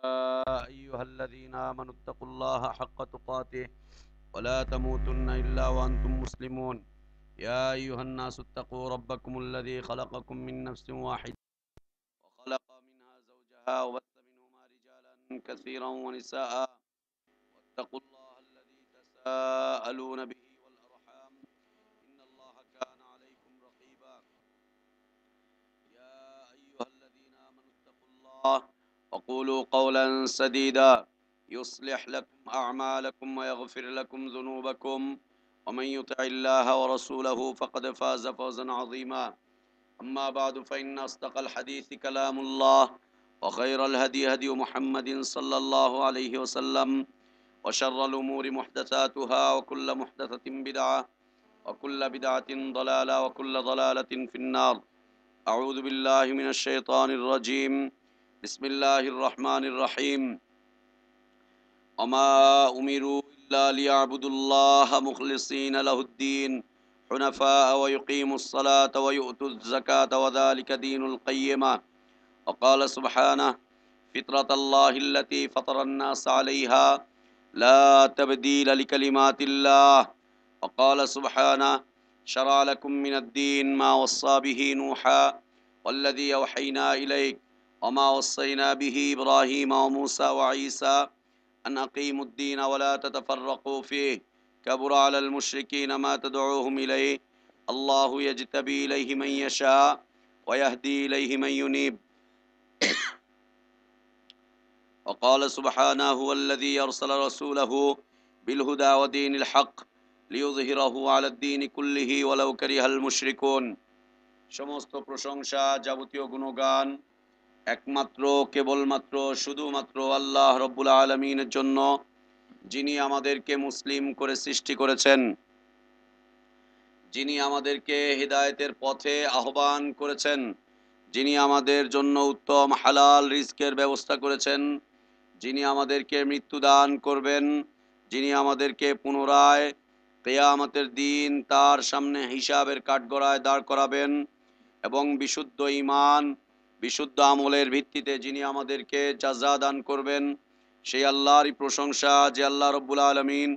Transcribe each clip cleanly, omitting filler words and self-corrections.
أيها الذين آمنوا اتقوا الله حق تقاته ولا تموتن إلا وأنتم مسلمون يا أيها الناس اتقوا ربكم الذي خلقكم من نفس واحدة وخلق منها زوجها وبث منهما رجالا كثيرا ونساء واتقوا الله الذي تساءلون به والأرحام إن الله كان عليكم رقيبا يا أيها الذين آمنوا اتقوا الله وقولوا قولا سديدا يصلح لكم أعمالكم ويغفر لكم ذنوبكم ومن يطع الله ورسوله فقد فاز فوزا عظيما أما بعد فإن أصدق الحديث كلام الله وخير الهدي هدي محمد صلى الله عليه وسلم وشر الأمور محدثاتها وكل محدثة بدعة وكل بدعة ضلالة وكل ضلالة في النار أعوذ بالله من الشيطان الرجيم بسم الله الرحمن الرحيم وما أمروا إلا ليعبدوا الله مخلصين له الدين حنفاء ويقيموا الصلاة ويؤتوا الزكاة وذلك دين القيمة وقال سبحانه فطرة الله التي فطر الناس عليها لا تبديل لكلمات الله وقال سبحانه شرع لكم من الدين ما وصى به نوحا والذي أوحينا إليك وما وصينا به إبراهيم وموسى وعيسى أن أقيموا الدين ولا تتفرقوا فيه كبر على المشركين ما تدعوهم إليه الله يجتبي إليه من يشاء ويهدي إليه من ينيب وقال سبحانه هو الذي أرسل رسوله بالهدى ودين الحق ليظهره على الدين كله ولو كره المشركون সমস্ত প্রশংসা যাবতীয় গুণগান একমাত্র কেবলমাত্র শুধুমাত্র আল্লাহ রব্বুল আলামিনের জন্য, যিনি আমাদেরকে মুসলিম করে সৃষ্টি করেছেন, যিনি আমাদেরকে হিদায়াতের পথে আহ্বান করেছেন, যিনি আমাদের জন্য উত্তম হালাল রিজকের ব্যবস্থা করেছেন, যিনি আমাদেরকে মৃত্যু দান করবেন, যিনি আমাদেরকে পুনরায় কিয়ামতের দিন তার সামনে হিসাবের কাঠগড়ায় দাঁড় করাবেন এবং বিশুদ্ধ ঈমান বিশুদ্ধ আমলের ভিত্তিতে যিনি আমাদেরকে জাযা দান করবেন, সেই আল্লাহরই প্রশংসা যে আল্লাহ রব্বুল আলামিন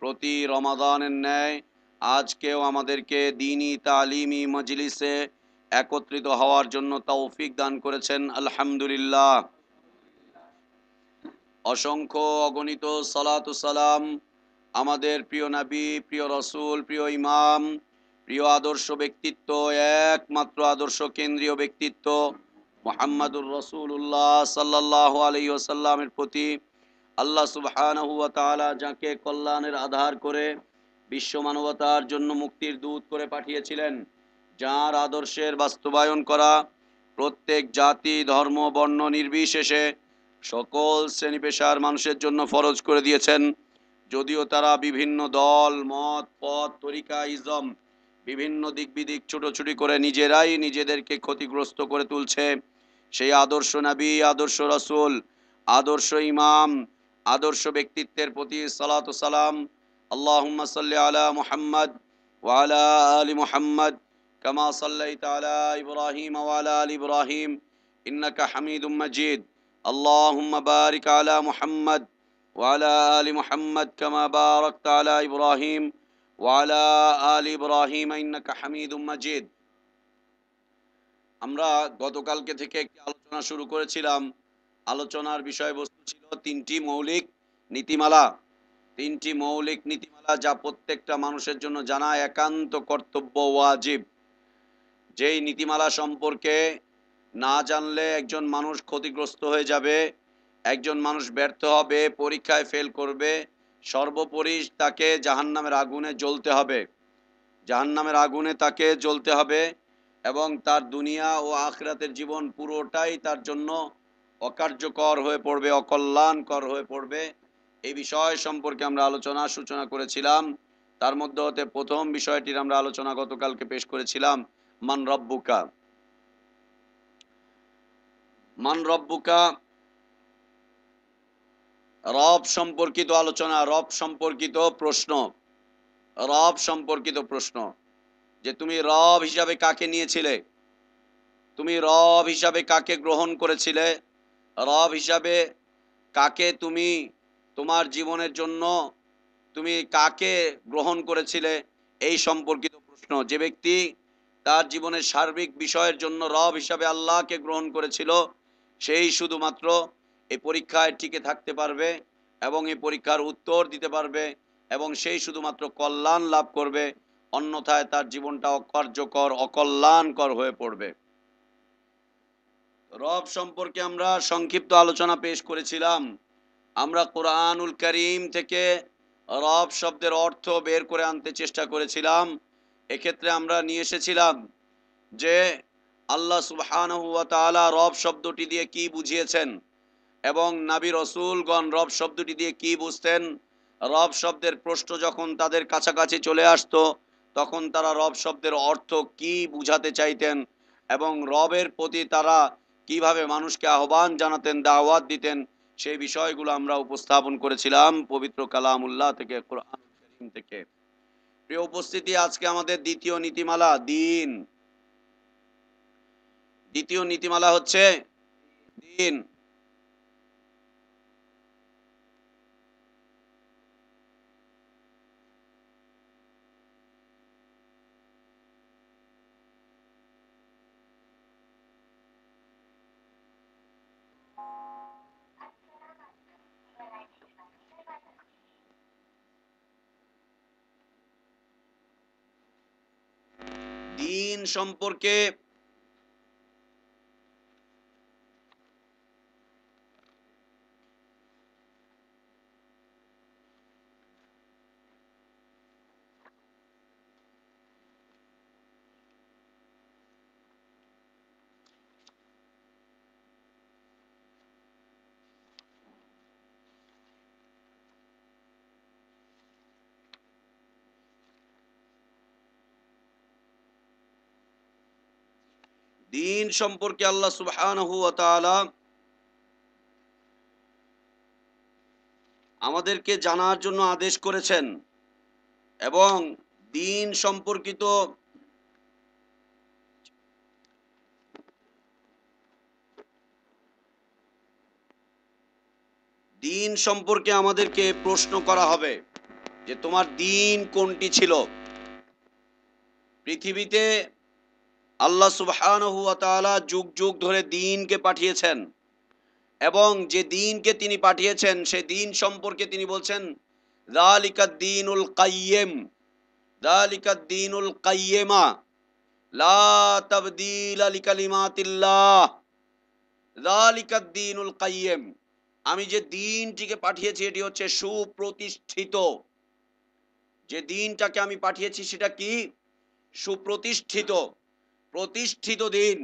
প্রতি রমাদানের ন্যায় আজকেও আমাদেরকে দ্বীনি তালিমি মজলিসে একত্রিত হওয়ার জন্য তৌফিক দান করেছেন। আলহামদুলিল্লাহ। অসংখ্য অগণিত সালাত ও সালাম আমাদের প্রিয় নবী, প্রিয় রসুল, প্রিয় ইমাম, প্রিয় আদর্শ ব্যক্তিত্ব, একমাত্র আদর্শ কেন্দ্রীয় ব্যক্তিত্ব মুহাম্মাদুর রাসূলুল্লাহ সাল্লাল্লাহু আলাইহি ওয়াসাল্লামের প্রতি আল্লাহ সুবহানাহু ওয়া তাআলা যাকে কল্যাণের আধার করে বিশ্ব মানবতার জন্য মুক্তির দূত করে পাঠিয়েছিলেন, যার আদর্শের বাস্তবায়ন করা প্রত্যেক জাতি ধর্ম বর্ণ নির্বিশেষে সকল শ্রেণী পেশার মানুষের জন্য ফরজ করে দিয়েছেন। যদিও তারা বিভিন্ন দল মত পথ তরিকা ইজম বিভিন্ন দিক বিদিক ছুটোছুটি করে নিজেরাই নিজেদেরকে ক্ষতিগ্রস্ত করে তুলছে, সেই আদর্শ নবী, আদর্শ রাসূল, আদর্শ ইমাম, আদর্শ ব্যক্তিত্বের প্রতি সালাত ও সালাম। আল্লাহুম্মা সাল্লি আলা মুহাম্মদ ওয়া আলা আলি মুহাম্মদ কামা সাল্লাইতা আলা ইব্রাহিম ওয়া আলা আলি ইব্রাহিম ইন্নাকা হামিদুম মাজিদ। আল্লাহুম্মা বারিক আলা মুহাম্মদ ওয়া আলা আলি মুহাম্মদ কামা বারাকতা আলা ইব্রাহিম ওয়া আলা আলি ইব্রাহিম ইন্নাকা হামিদুম মাজিদ। আমরা গতকালকে থেকে একটি আলোচনা শুরু করেছিলাম। আলোচনার বিষয়বস্তু ছিল তিনটি মৌলিক নীতিমালা। তিনটি মৌলিক নীতিমালা যা প্রত্যেকটা মানুষের জন্য জানা একান্ত কর্তব্য, ওয়াজিব। যেই নীতিমালা সম্পর্কে না জানলে একজন মানুষ ক্ষতিগ্রস্ত হয়ে যাবে, একজন মানুষ ব্যর্থ হবে, পরীক্ষায় ফেল করবে, সর্বোপরি তাকে জাহান্নামের আগুনে জ্বলতে হবে, জাহান্নামের আগুনে তাকে জ্বলতে হবে এবং তার দুনিয়া ও আখিরাতের জীবন পুরোটাই তার জন্য অকার্যকর হয়ে পড়বে, অকল্যাণকর হয়ে পড়বে। এই বিষয় সম্পর্কে আমরা সূচনা করেছিলাম। তার মধ্যে হতে প্রথম বিষয়টির আমরা আলোচনা গতকালকে পেশ করেছিলাম, মান রব্বুকা। মান রব্বুকা, রব সম্পর্কিত আলোচনা, রব সম্পর্কিত প্রশ্ন, রব সম্পর্কিত প্রশ্ন যে তুমি রব হিসাবে কাকে নিয়েছিলে, তুমি রব হিসাবে কাকে গ্রহণ করেছিলে, রব হিসাবে কাকে তুমি তোমার জীবনের জন্য তুমি কাকে গ্রহণ করেছিলে, এই সম্পর্কিত প্রশ্ন। যে ব্যক্তি তার জীবনের সার্বিক বিষয়ের জন্য রব হিসাবে আল্লাহকে গ্রহণ করেছিল, সেই শুধুমাত্র এই পরীক্ষায় টিকে থাকতে পারবে এবং এই পরীক্ষার উত্তর দিতে পারবে, এবং সেই শুধুমাত্র কল্যাণ লাভ করবে, অন্যথায় তার জীবনটা অকার্যকর, অকল্যাণকর হয়ে পড়বে। রব সম্পর্কে আমরা সংক্ষিপ্ত আলোচনা পেশ করেছিলাম। আমরা কোরআনুল কারীম থেকে রব শব্দের অর্থ বের করে আনতে চেষ্টা করেছিলাম। এক্ষেত্রে আমরা নিয়ে এসেছিলাম যে আল্লাহ সুবহানাহু ওয়া তাআলা রব শব্দটি দিয়ে কি বুঝিয়েছেন, এবং নবী রাসূলগণ রব শব্দটি দিয়ে কি বুঝতেন। রব শব্দের প্রশ্ন যখন তাদের কাছাকাছি চলে আসতো, তখন তারা রব শব্দের অর্থ কি বুঝাতে চাইতেন, এবং রবের প্রতি তারা কিভাবে মানুষকে আহ্বান জানাতেন, দাওয়াত দিতেন, সেই বিষয়গুলো আমরা উপস্থাপন করেছিলাম পবিত্র কালামুল্লাহ থেকে, কোরআন কারীম থেকে। প্রিয় উপস্থিতি, আজকে আমাদের দ্বিতীয় নীতিমালা দিন। দ্বিতীয় নীতিমালা হচ্ছে দিন। দিন সম্পর্কে দিন সম্পর্কে আল্লাহ সুবহানাহু ওয়া তাআলা আমাদেরকে জানার জন্য আদেশ করেছেন, এবং দিন সম্পর্কিত দিন সম্পর্কে আমাদেরকে প্রশ্ন করা হবে যে তোমার দিন কোনটি ছিল। পৃথিবীতে আল্লাহ সুবহানাহু ওয়া তাআলা যুগ যুগ ধরে দিনকে পাঠিয়েছেন, এবং যে দিনকে তিনি পাঠিয়েছেন সে দিন সম্পর্কে তিনি বলছেন যালিকাদ দীনুল কাইয়্যিম, যালিকাদ দীনুল কাইয়্যিমা লা তাবদীলা লিকালিমাতিল্লাহ, যালিকাদ দীনুল কাইয়্যিম। আমি যে দিনটিকে পাঠিয়েছি এটি হচ্ছে সুপ্রতিষ্ঠিত। যে দিনটাকে আমি পাঠিয়েছি সেটা কি? সুপ্রতিষ্ঠিত, প্রতিষ্ঠিত দিন।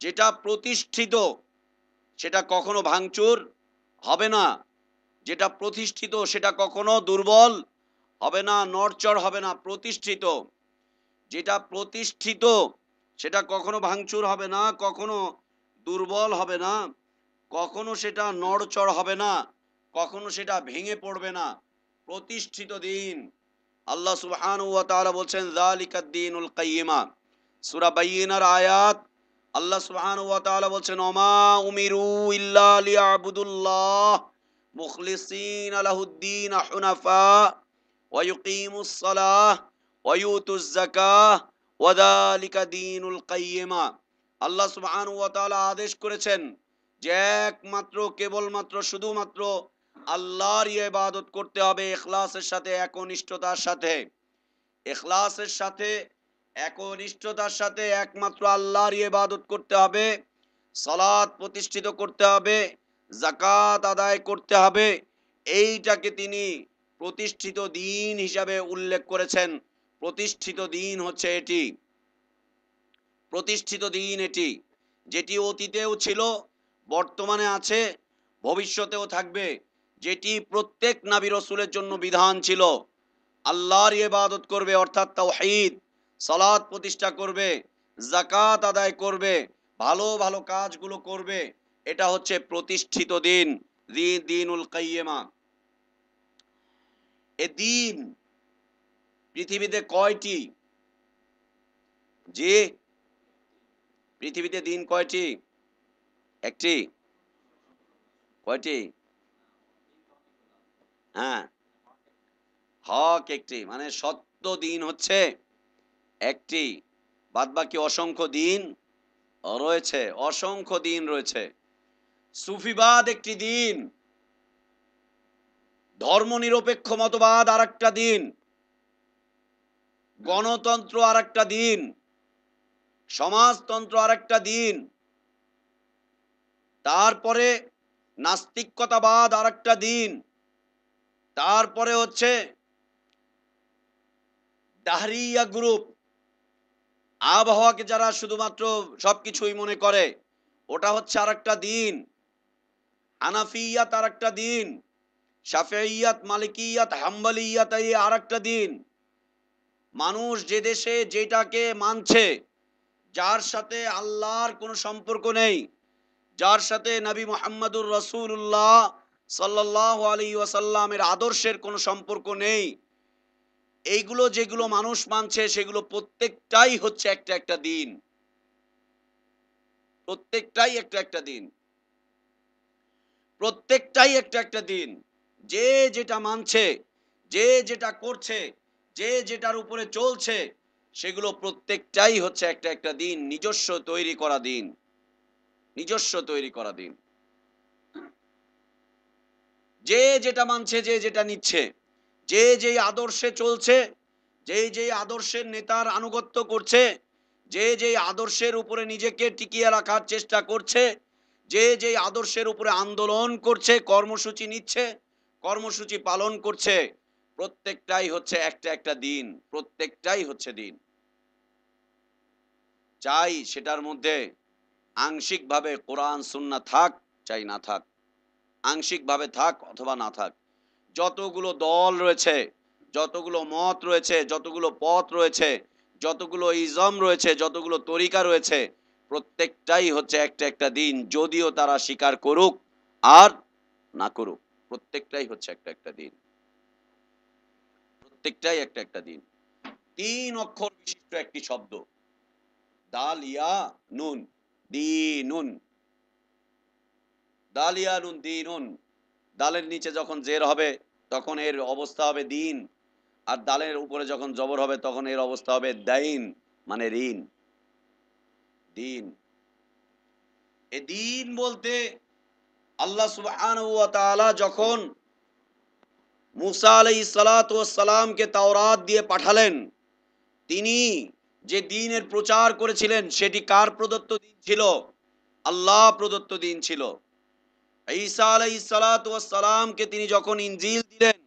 যেটা প্রতিষ্ঠিত সেটা কখনো ভাঙচুর হবে না, যেটা প্রতিষ্ঠিত সেটা কখনো দুর্বল হবে না, নড়চড় হবে না। প্রতিষ্ঠিত, যেটা প্রতিষ্ঠিত সেটা কখনো ভাঙচুর হবে না, কখনো দুর্বল হবে না, কখনো সেটা নড়চড় হবে না, কখনো সেটা ভেঙে পড়বে না। প্রতিষ্ঠিত দিন। আল্লাহ সুবহানাহু ওয়া তাআলা বলছেন যালিকাদ দীনুল কাইয়্যিমা। সূরা বাইয়িনার আয়াত, আল্লাহ সুবহানাহু ওয়া তাআলা বলছেন ওমা উমিরু ইল্লা লিয়াবুদুল্লাহ মুখলিসিনা লাহুদ্দীন হুনাফা ওয়া ইউকিমুস সালাহ ওয়া ইউতুজ যাকাহ ওয়া যালিকা দীনুল কাইয়্যিমা। আল্লাহ সুবহানাহু ওয়া তাআলা আদেশ করেছেন যে একমাত্র, কেবলমাত্র, শুধুমাত্র আল্লাহর ইবাদত করতে হবে ইখলাসের সাথে, একনিষ্ঠতার সাথে। ইখলাসের সাথে, একনিষ্ঠতার সাথে একমাত্র আল্লাহর ইবাদত করতে হবে। সালাত প্রতিষ্ঠিত করতে হবে, যাকাত আদায় করতে হবে। এইটাকে তিনি প্রতিষ্ঠিত দিন হিসাবে উল্লেখ করেছেন। প্রতিষ্ঠিত দিন হচ্ছে এটি, প্রতিষ্ঠিত দিন এটি, যেটি অতীতেও ছিল, বর্তমানে আছে, ভবিষ্যতেও থাকবে। যেটি প্রত্যেক নবী রাসূলের জন্য বিধান ছিল। আল্লাহর ইবাদত করবে, অর্থাৎ তাওহীদ, সালাত প্রতিষ্ঠা করবে, যাকাত আদায় করবে, ভালো ভালো কাজগুলো করবে। এটা হচ্ছে প্রতিষ্ঠিত দিন, দীনুল কাইয়্যিমা। এ দিন পৃথিবীতে কয়টি? জি, পৃথিবীতে দিন কয়টি? একটি। কয়টি? হ্যাঁ, হক একটি, মানে সত্য দিন হচ্ছে একটি, বাদবাকি অসংখ্য দিন রয়েছে, অসংখ্য দিন রয়েছে। সুফিবাদ একটি দিন, ধর্মনিরপেক্ষ মতবাদ আরেকটা দিন, গণতন্ত্র আরেকটা দিন, সমাজতন্ত্র আরেকটা দিন, তারপরে নাস্তিকতাবাদ আরেকটা দিন, তারপরে হচ্ছে দাহরিয়া গ্রুপ, আবহাওয়াকে যারা শুধুমাত্র সবকিছুই মনে করে, ওটা হচ্ছে আরেকটা দিন। হানাফিয়াত আরেকটা দিন, শাফিঈয়াত, মালিকিয়াত, হাম্বলিয়াত এই আরেকটা দিন। মানুষ যে দেশে যেটাকে মানছে, যার সাথে আল্লাহর কোনো সম্পর্ক নেই, যার সাথে নবী মুহাম্মদুর রাসূলুল্লাহ সাল্লাল্লাহু আলাইহি ওয়াসাল্লামের আদর্শের কোনো সম্পর্ক নেই, এইগুলো যেগুলো মানুষ মানছে সেগুলো প্রত্যেকটাই হচ্ছে একটা একটা দিন, প্রত্যেকটাই একটা একটা দিন, প্রত্যেকটাই একটা একটা দিন। যে যেটা মানছে, যে যেটা করছে, যে যেটার উপরে চলছে, সেগুলো প্রত্যেকটাই হচ্ছে একটা একটা দিন, নিজস্ব তৈরি করা দিন, নিজস্ব তৈরি করা দিন। যে যেটা মানছে, যে যেটা নিচ্ছে, যে যেই আদর্শে চলছে, যে যেই আদর্শের নেতার আনুগত্য করছে, যে যেই আদর্শের উপরে নিজেকে টিকিয়ে রাখার চেষ্টা করছে, যে যেই আদর্শের উপরে আন্দোলন করছে, কর্মসূচি নিচ্ছে, কর্মসূচি পালন করছে, প্রত্যেকটাই হচ্ছে একটা একটা দিন, প্রত্যেকটাই হচ্ছে দিন। চাই সেটার মধ্যে আংশিকভাবে কোরআন সুন্নাহ থাক, চাই না থাক, আংশিকভাবে থাক অথবা না থাক। যতগুলো দল রয়েছে, যতগুলো মত রয়েছে, যতগুলো পথ রয়েছে, যতগুলো ইজম রয়েছে, যতগুলো তরিকা রয়েছে, প্রত্যেকটাই হচ্ছে একটা একটা দিন, যদিও তারা স্বীকার করুক আর না করুক, প্রত্যেকটাই হচ্ছে একটা একটা দিন, প্রত্যেকটাই একটা একটা দিন। ৩ অক্ষর বিশিষ্ট একটি শব্দ, দাল ইয়া নুন, দিনুন, দাল ইয়া নুন দিনুন। দালের নিচে যখন জের হবে তখন এর অবস্থা হবে দিন, আর দালের উপরে যখন জবর হবে তখন এর অবস্থা হবে দাইন, মানে ঋণ, দিন। এ দিন বলতে আল্লাহ সুবহানাহু ওয়া তাআলা যখন মুসা আলাইহিস সালাতু ওয়াস সালামকে তাওরাত দিয়ে পাঠালেন, তিনি যে দ্বীনের প্রচার করেছিলেন সেটি কার প্রদত্ত দিন ছিল? আল্লাহ প্রদত্ত দিন ছিল। ঈসা আলাইহিস সালাতু ওয়াস সালামকে তিনি যখন ইনজিল দিলেন,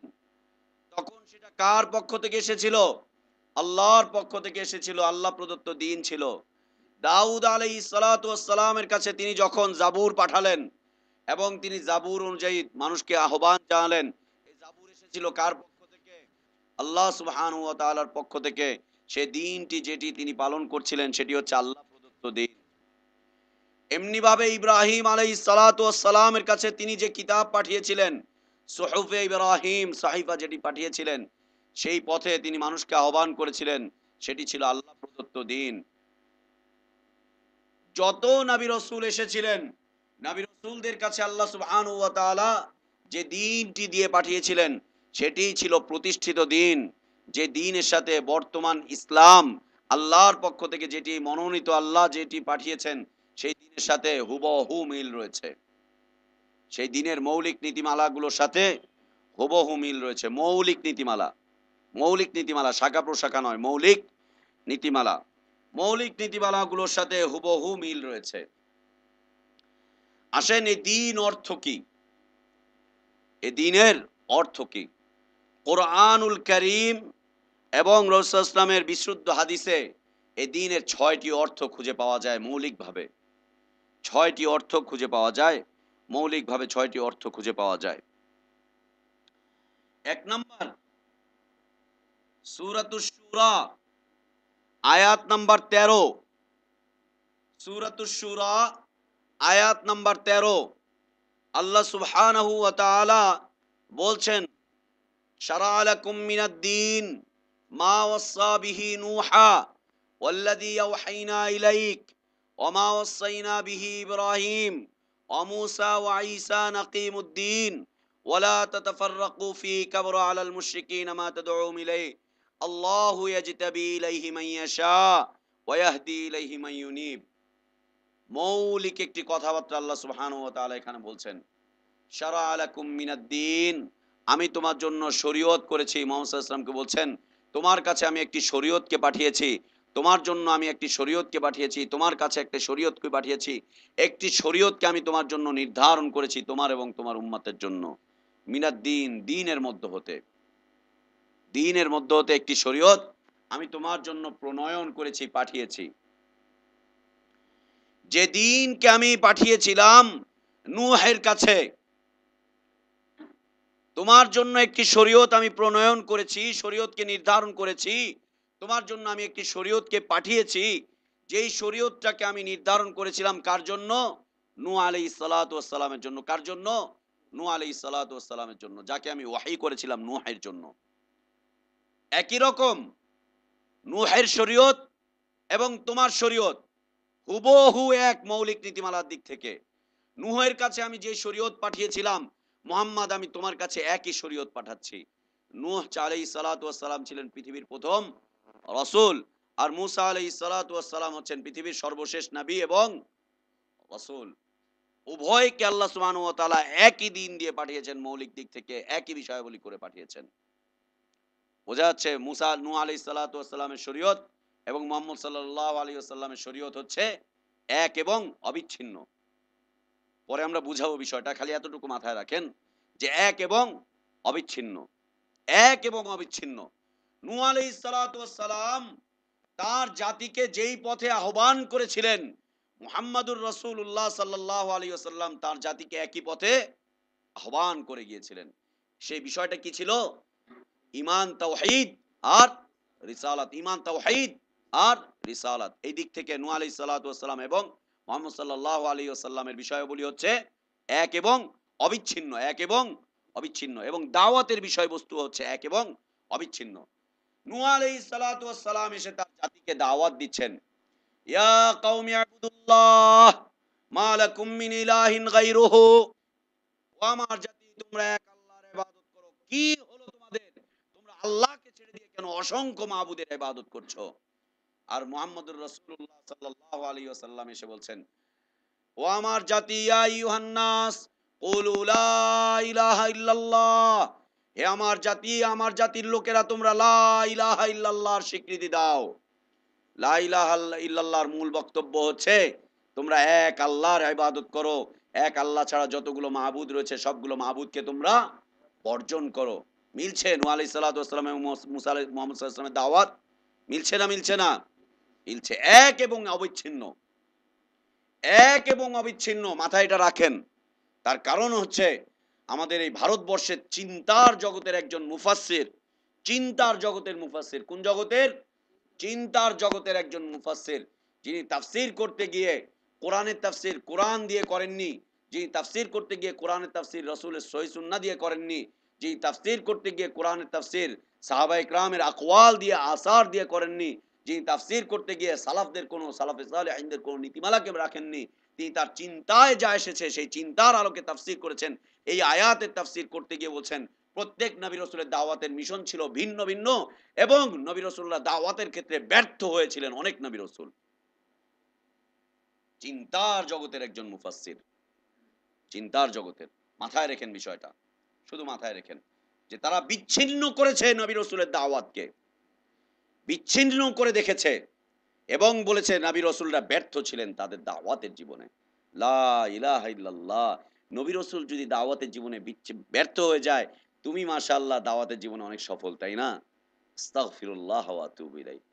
তখন সেটা কার পক্ষ থেকে এসেছিল? আল্লাহর পক্ষ থেকে এসেছিল, আল্লাহ প্রদত্ত দিন ছিল। দাউদ আলাইহিস সালাতু ওয়াস সালামের কাছে তিনি যখন জাবুর পাঠালেন এবং তিনি জাবুর অনুযায়ী মানুষকে আহ্বান জানালেন, এই জাবুর এসেছিল কার পক্ষ থেকে? আল্লাহ সুবহানাহু ওয়া তাআলার পক্ষ থেকে। সে দিনটি যেটি তিনি পালন করছিলেন সেটি হচ্ছে আল্লাহ প্রদত্ত দিন। এমনি ভাবে ইব্রাহিম আলাইহিস সালাতু ওয়াস সালামের কাছে তিনি যে কিতাব পাঠিয়েছিলেন, সুহুফে ইব্রাহিম, সাহিফা যেটি পাঠিয়েছিলেন, সেই পথে তিনি মানুষকে আহ্বান করেছিলেন, সেটি ছিল আল্লাহ প্রদত্ত দিন। যত নবী রাসূল এসেছিলেন, নবী রাসূলদের কাছে আল্লাহ সুবহানাহু ওয়া তাআলা যে দিনটি দিয়ে পাঠিয়েছিলেন সেটিই ছিল প্রতিষ্ঠিত দিন, যে দিনের সাথে বর্তমান ইসলাম আল্লাহর পক্ষ থেকে যেটি মনোনীত, আল্লাহ যেটি পাঠিয়েছেন সেই দিনের সাথে হুবহু মিল রয়েছে, সেই দিনের মৌলিক নীতিমালাগুলোর সাথে হুবহু মিল রয়েছে। মৌলিক নীতিমালা, মৌলিক নীতিমালা, শাখা প্রশাখা নয়, মৌলিক নীতিমালা, মৌলিক নীতিমালাগুলোর সাথে হুবহু মিল রয়েছে। আসেন, এই দিন অর্থ কি? এ দিনের অর্থ কি? কোরআনুল কারীম এবং রাসূল সাল্লাল্লাহু আলাইহি ওয়াসাল্লামের বিশুদ্ধ হাদিসে এ দিনের ৬টি অর্থ খুঁজে পাওয়া যায় মৌলিকভাবে। ৬টি অর্থ খুঁজে পাওয়া যায়, মৌলিকভাবে ৬টি অর্থ খুঁজে পাওয়া যায়। ১ নাম্বার, সূরাতুশ শুরা আয়াত নাম্বার ১৩। সূরাতুশ শুরা আয়াত নাম্বার ১৩। আল্লাহ সুবহানাহু ওয়া তাআলা বলছেন, শারা'a লাকুম মিনাদ-দীন মা ওয়াসসা বিহি নূহা ওয়াল্লাযী আওহাইনা ইলাইক ওয়া মা ওয়াসাইনা বিহি ইব্রাহিম وموسى وعيسى نقيم الدين ولا تتفرقوا فيه كبر على المشركين ما تدعوهم إليه الله يجتبي إليه من يشاء ويهدي إليه من ينيب। মৌলিক একটি কথাবার্তা আল্লাহ সুবহানাহু ওয়া তাআলা এখানে বলছেন, শারা লাকুম মিনাদ-দ্বীন, আমি তোমার জন্য শরীয়ত করেছি। মুহাম্মদ সাল্লাল্লাহু আলাইহি ওয়াসাল্লামকে বলছেন, তোমার কাছে আমি একটি শরীয়তকে পাঠিয়েছি, তোমার জন্য আমি একটি শরীয়তকে পাঠিয়েছি, তোমার কাছে একটা শরীয়তকে পাঠিয়েছি, একটি শরীয়তকে আমি তোমার জন্য নির্ধারণ করেছি তোমার এবং তোমার উম্মতের জন্য। মিনাদ-দ্বীন, দ্বীনের মধ্য হতে, দ্বীনের মধ্য হতে একটি শরীয়ত আমি তোমার জন্য প্রণয়ন করেছি, পাঠিয়েছি। যে দ্বীনকে আমি পাঠিয়েছিলাম নূহের কাছে, তোমার জন্য একটি শরীয়ত আমি প্রণয়ন করেছি, শরীয়তকে নির্ধারণ করেছি, তোমার জন্য আমি একটি শরীয়তকে পাঠিয়েছি, যেই শরীয়তটাকে আমি নির্ধারণ করেছিলাম কার জন্য? নূহ আলাইহিস সালাতু ওয়াস সালামের জন্য। কার জন্য? নূহ আলাইহিস সালাতু ওয়াস সালামের জন্য, যাকে আমি ওহী করেছিলাম নূহের জন্য। একই রকম নূহের শরীয়ত এবং তোমার শরীয়ত হুবহু এক মৌলিক নীতিমালার দিক থেকে। নূহের কাছে আমি যে শরীয়ত পাঠিয়েছিলাম, মুহাম্মদ আমি তোমার কাছে একই শরীয়ত পাঠাচ্ছি। নূহ আলাইহিস সালাতু ওয়াস সালাম ছিলেন পৃথিবীর প্রথম রাসূল, আর মূসা আলাইহিস সালাতু ওয়াস সালাম হচ্ছেন পৃথিবীর সর্বশেষ নবী এবং রাসূল। উভয়কে আল্লাহ সুবহানাহু ওয়া তাআলা একই দিন দিয়ে পাঠিয়েছেন, মৌলিক দিক থেকে একই বিষয়াবলী করে পাঠিয়েছেন। বোঝা যাচ্ছে মূসা নূহ আলাইহিস সালাতু ওয়াস সালামের শরীয়ত এবং মুহাম্মদ সাল্লাল্লাহু আলাইহি ওয়াসাল্লামের শরীয়ত হচ্ছে এক এবং অবিচ্ছিন্ন। পরে আমরা বুঝাবো বিষয়টা, খালি এতটুকু মাথায় রাখেন যে এক এবং অবিচ্ছিন্ন, এক এবং অবিচ্ছিন্ন। নূহ আলাইহিস সালাতু ওয়াস সালাম তার জাতিকে যেই পথে আহ্বান করেছিলেন, মুহাম্মাদুর রাসূলুল্লাহ সাল্লাল্লাহু আলাইহি ওয়াসাল্লাম তার জাতিকে একই পথে আহ্বান করে গিয়েছিলেন। সেই বিষয়টা কি ছিল? ঈমান, তাওহীদ আর রিসালাত। ঈমান, তাওহীদ আর রিসালাত, এই দিক থেকে নূহ আলাইহিস সালাতু ওয়াস সালাম এবং মুহাম্মদ সাল্লাল্লাহু আলাইহি ওয়াসাল্লামের বিষয়াবলী হচ্ছে এক এবং অবিচ্ছিন্ন, এক এবং অবিচ্ছিন্ন, এবং দাওয়াতের বিষয়বস্তু হচ্ছে এক এবং অবিচ্ছিন্ন। নূহ আলাইহিস সালাতু ওয়াস সালাম এসে তার জাতিকে দাওয়াত দিচ্ছেন, ইয়া কওমি ইবুদুল্লাহ মা লাকুম মিন ইলাহিন গায়রুহু, ও আমার জাতি তোমরা এক আল্লাহর ইবাদত করো। কি হলো তোমাদের? তোমরা আল্লাহকে ছেড়ে দিয়ে কেন অসংখ্য মাবুদের ইবাদত করছো? আর মুহাম্মদুর রাসূলুল্লাহ সাল্লাল্লাহু আলাইহি ওয়াসাল্লাম এসে বলছেন, ও আমার জাতি, ইয়া আইয়ুহান নাস কুলু লা ইলাহা ইল্লাল্লাহ, হে আমার জাতি, আমার জাতির লোকেরা তোমরা লা ইলাহা ইল্লাল্লাহর স্বীকৃতি দাও। লা ইলাহা ইল্লাল্লাহর মূল বক্তব্য হচ্ছে তোমরা এক আল্লাহর ইবাদত করো, এক আল্লাহ ছাড়া যতগুলো মাবুদ রয়েছে সবগুলো মাবুদকে তোমরা বর্জন করো। মিলছে নূহ আলাইহিস সালাতু ওয়াস সালাম এবং মুহাম্মদ সাল্লাল্লাহু আলাইহি ওয়াসাল্লামের দাওয়াত? মিলছে না? মিলছে না? মিলছে। এক এবং অবিচ্ছিন্ন, এক এবং অবিচ্ছিন্ন, মাথায় এটা রাখেন। তার কারণ হচ্ছে আমাদের এই ভারতবর্ষের চিন্তার জগতের একজন মুফাসসির, চিন্তার জগতের মুফাসসির। কোন জগতের? চিন্তার জগতের একজন মুফাসসির, যিনি তাফসীর করতে গিয়ে কোরআনের তাফসীর কোরআন দিয়ে করেননি, যিনি তাফসীর করতে গিয়ে কোরআনের তাফসীর রাসূলের সহিহ সুন্নাহ দিয়ে করেননি, যিনি তাফসীর করতে গিয়ে কোরআনের তাফসীর সাহাবায়ে কেরামের আকওয়াল দিয়ে, আসার দিয়ে করেননি, যিনি তাফসীর করতে গিয়ে সালাফদের কোনো, সালাফে সালেহিনদের কোনো নীতিমালাকে রাখেননি, তিনি তার চিন্তায় যা এসেছে সেই চিন্তার আলোকে তাফসীর করেছেন। এই আয়াতের তাফসীর করতে গিয়ে বলছেন প্রত্যেক নবী রাসূলের দাওয়াতের মিশন ছিল ভিন্ন ভিন্ন এবং নবী রাসূলুল্লাহ দাওয়াতের ক্ষেত্রে ব্যর্থ হয়েছিলেন অনেক নবী রাসূল। চিন্তার জগতের একজন মুফাসসির, চিন্তার জগতের। মাথায় রেখেন বিষয়টা, শুধু মাথায় রেখেন যে তারা বিচ্ছিন্ন করেছে নবী রাসূলের দাওয়াতকে, বিচ্ছিন্ন করে দেখেছে এবং বলেছে নবী রাসূলরা ব্যর্থ ছিলেন তাদের দাওয়াতের জীবনে। লা ইলাহা ইল্লাল্লাহ। নবী রাসূল যদি দাওয়াতের জীবনে ব্যর্থ হয়ে যায়, তুমি মাশাআল্লাহ দাওয়াতের জীবনে অনেক সফল, তাই না? আস্তাগফিরুল্লাহ ওয়া আতুবু ইলাইহি।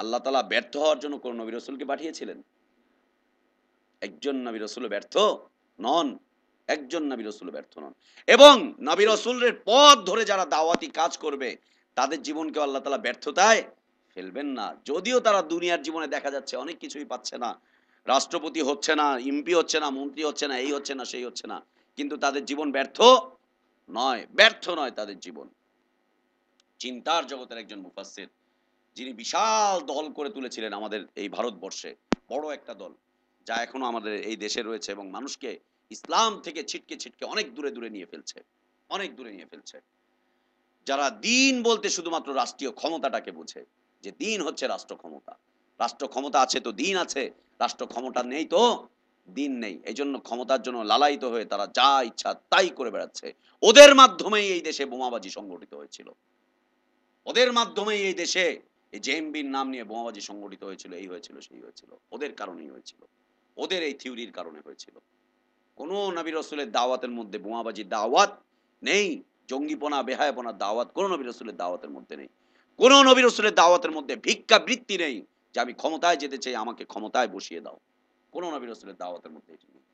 আল্লাহ তাআলা ব্যর্থ হওয়ার জন্য কোন নবী রাসূলকে পাঠিয়েছিলেন? একজন নবী রাসূল ব্যর্থ নন, একজন নবী রাসূল ব্যর্থ নন। এবং নবী রাসূলের পথ ধরে যারা দাওয়াতি কাজ করবে তাদের জীবনকে আল্লাহ তাআলা ব্যর্থতায় ফেলবেন না। যদিও তারা দুনিয়ার জীবনে দেখা যাচ্ছে অনেক কিছুই পাচ্ছে না, রাষ্ট্রপতি হচ্ছে না, এমপি হচ্ছে না, মন্ত্রী হচ্ছে না, এই হচ্ছে না, সেই হচ্ছে না, কিন্তু তাদের জীবন ব্যর্থ নয়, ব্যর্থ নয় তাদের জীবন। চিন্তার জগতের একজন মুফাসসির, যিনি বিশাল দল করে তুলেছিলেন আমাদের এই ভারতবর্ষে, বড় একটা দল যা এখনো আমাদের এই দেশে রয়েছে এবং মানুষকে ইসলাম থেকে ছিটকে ছিটকে অনেক দূরে দূরে নিয়ে ফেলছে, অনেক দূরে নিয়ে ফেলছে। যারা দিন বলতে শুধুমাত্র রাষ্ট্রীয় ক্ষমতাটাকে বুঝে, যে দিন হচ্ছে রাষ্ট্র ক্ষমতা, রাষ্ট্র ক্ষমতা আছে তো দিন আছে, রাষ্ট্র ক্ষমতা নেই তো দিন নেই। এই জন্য ক্ষমতার জন্য লালায়িত হয়ে তারা যা ইচ্ছা তাই করে বেড়াচ্ছে। ওদের মাধ্যমেই এই দেশে বোমাবাজি সংগঠিত হয়েছিল, ওদের মাধ্যমেই এই দেশে এই জেএমবির নাম নিয়ে বোমাবাজি সংগঠিত হয়েছিল, এই হয়েছিল সেই হয়েছিল, ওদের কারণেই হয়েছিল, ওদের এই থিওরির কারণে হয়েছিল। কোন নবী রাসূলের দাওয়াতের মধ্যে বোমাবাজির দাওয়াত নেই, জঙ্গিপনা বেহায়াপনার দাওয়াত কোন নবী রাসূলের দাওয়াতের মধ্যে নেই। কোন নবী রাসূলের দাওয়াতের মধ্যে ভিক্ষাবৃত্তি নেই, যে আমি ক্ষমতায় যেতে চাই আমাকে ক্ষমতায় বসিয়ে দাও। কোন নবী রাসূলের দাওয়াতের মধ্যে এটি নেই।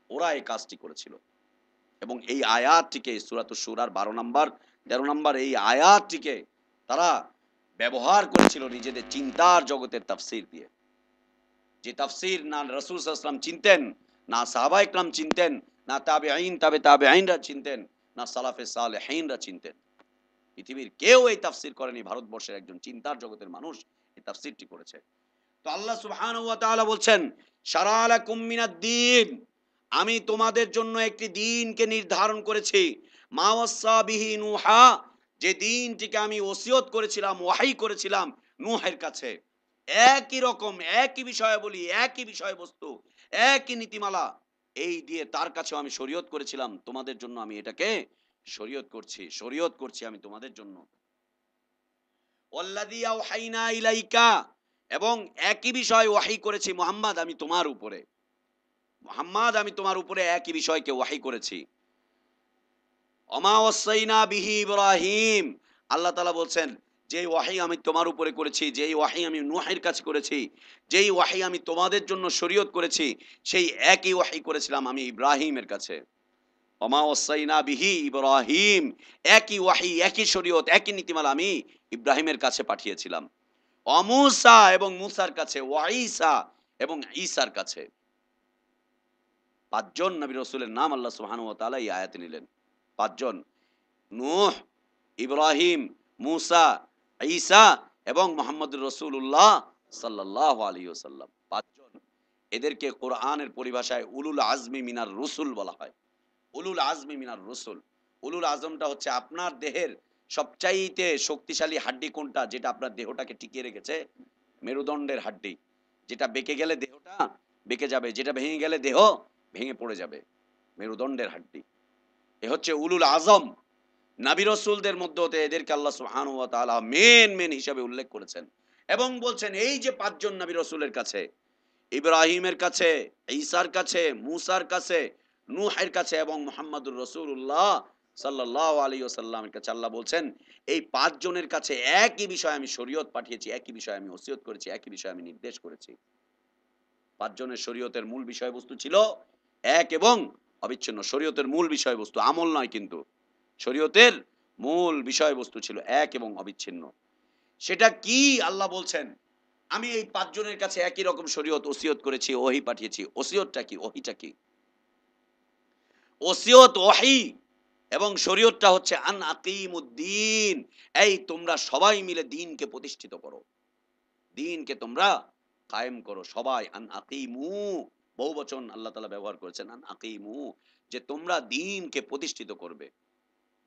ওরা এই কাজটি করেছিল এবং এই আয়াতটিকে সূরাতুশ শূরার ১২ নাম্বার ১৩ নাম্বার এই আয়াতটিকে তারা ব্যবহার করেছিল নিজেদের চিন্তার জগতের তাফসীর দিয়ে। যে তাফসীর না রাসূল সাল্লাল্লাহু আলাইহি ওয়াসাল্লাম চিনতেন, না সাহাবায়ে কেরাম চিনতেন, না তাবেঈন তাবেঈনরা চিনতেন, না সালাফে সালেহীনরা চিনতেন। পৃথিবীর কেউ এই তাফসীর করেনি, ভারতবর্ষের একজন চিন্তার জগতের মানুষ এই তাফসীরটি করেছে। তো আল্লাহ সুবহানাহু ওয়া তাআলা বলছেন, শারা লাকুম মিনাদ-দীন, আমি তোমাদের জন্য একটি দ্বীনকে নির্ধারণ করেছি। মা ওয়াসসা বিহি নূহা, যে দ্বীনটিকে আমি ওসিয়ত করেছিলাম, ওহী করেছিলাম নূহের কাছে। একই রকম, একই বিষয়াবলী, একই বিষয়বস্তু, একই নীতিমালা এই দিয়ে তার কাছেও আমি শরীয়ত করেছিলাম, তোমাদের জন্য আমি এটাকে শরীয়ত করছি আমি তোমাদের জন্য। ওয়াল্লাযী আওহাইনা ইলাইকা, এবং একই বিষয় ওহী করেছি মুহাম্মদ আমি তোমার উপরে। মুহাম্মদ আমি তোমার উপরে একই বিষয়কে ওহী করেছি। ওমা ওয়াসাইনা বিহি ইব্রাহিম, আল্লাহ তাআলা বলছেন যেই ওহী আমি তোমার উপরে করেছি, যেই ওহী আমি নূহের কাছে করেছি, যেই ওহী আমি তোমাদের জন্য শরীয়ত করেছি, সেই একই ওহী করেছিলাম আমি ইব্রাহিমের কাছে। ওমা ওয়াসাইনা বিহি ইব্রাহিম, একই ওহী, একই শরীয়ত, একই নীতিমালা আমি ইব্রাহিমের কাছে পাঠিয়েছিলাম। অমূসা, এবং মূসার কাছে, ওয়া ঈসা, এবং ঈসার কাছে। পাঁচজন নবী রাসূলের নাম আল্লাহ সুবহানাহু ওয়া তাআলা এই আয়াতে নিলেন। পাঁচজন, নূহ, ইব্রাহিম, মূসা, ঈসা এবং মুহাম্মদুর রাসূলুল্লাহ সাল্লাল্লাহু আলাইহি ওয়াসাল্লাম। পাঁচজন। এদেরকে কোরআনের পরিভাষায় উলুল আজমি মিনার রুসুল বলা হয়। উলুল আজমি মিনার রসুল। উলুল আজমটা হচ্ছে আপনার দেহের সবচাইতে শক্তিশালী হাড্ডি কোনটা, যেটা আপনার দেহটাকে টিকিয়ে রেখেছে? মেরুদণ্ডের হাড্ডি। যেটা বেঁকে গেলে দেহটা বেঁকে যাবে, যেটা ভেঙে গেলে দেহ ভেঙে পড়ে যাবে, মেরুদণ্ডের হাড্ডি। এ হচ্ছে উলুল আজম। নবী রাসূলদের মধ্যে হতে এদেরকে আল্লাহ সুবহানাহু ওয়া তাআলা মেন হিসাবে উল্লেখ করেছেন এবং বলছেন এই যে পাঁচজন নবী রাসূলের কাছে, ইব্রাহিমের কাছে, ঈসার কাছে, মূসার কাছে, নূহের কাছে এবং মুহাম্মদুর রাসূলুল্লাহ সাল্লাল্লাহু আলাইহি ওয়াসাল্লামের কাছে আল্লাহ বলছেন এই পাঁচজনের কাছে একই বিষয় আমি শরীয়ত পাঠিয়েছি, একই বিষয় আমি ওসিয়ত করেছি, একই বিষয় আমি নির্দেশ করেছি। পাঁচজনের শরীয়তের মূল বিষয়বস্তু ছিল এক এবং অবিচ্ছিন্ন। শরীয়তের মূল বিষয়বস্তু আমল নয়, কিন্তু শরীয়তের মূল বিষয়বস্তু ছিল এক এবং অবিচ্ছিন্ন। সেটা কি আল্লাহ বলছেন, আমি এই পাঁচজনের কাছে একই রকম শরীয়ত ওসিয়ত করেছি, ওহী পাঠিয়েছি। ওসিয়তটা কি, ওহীটা কি? ওসিয়ত, ওহী এবং শরীয়তটা হচ্ছে আন আকিমুদ্দিন, এই তোমরা সবাই মিলে দ্বীনকে প্রতিষ্ঠিত করো, দ্বীনকে তোমরা কায়েম করো সবাই। আন আকিমু, বহুবচন আল্লাহ তাআলা ব্যবহার করেছেন, আন আকিমু, যে তোমরা দ্বীনকে প্রতিষ্ঠিত করবে।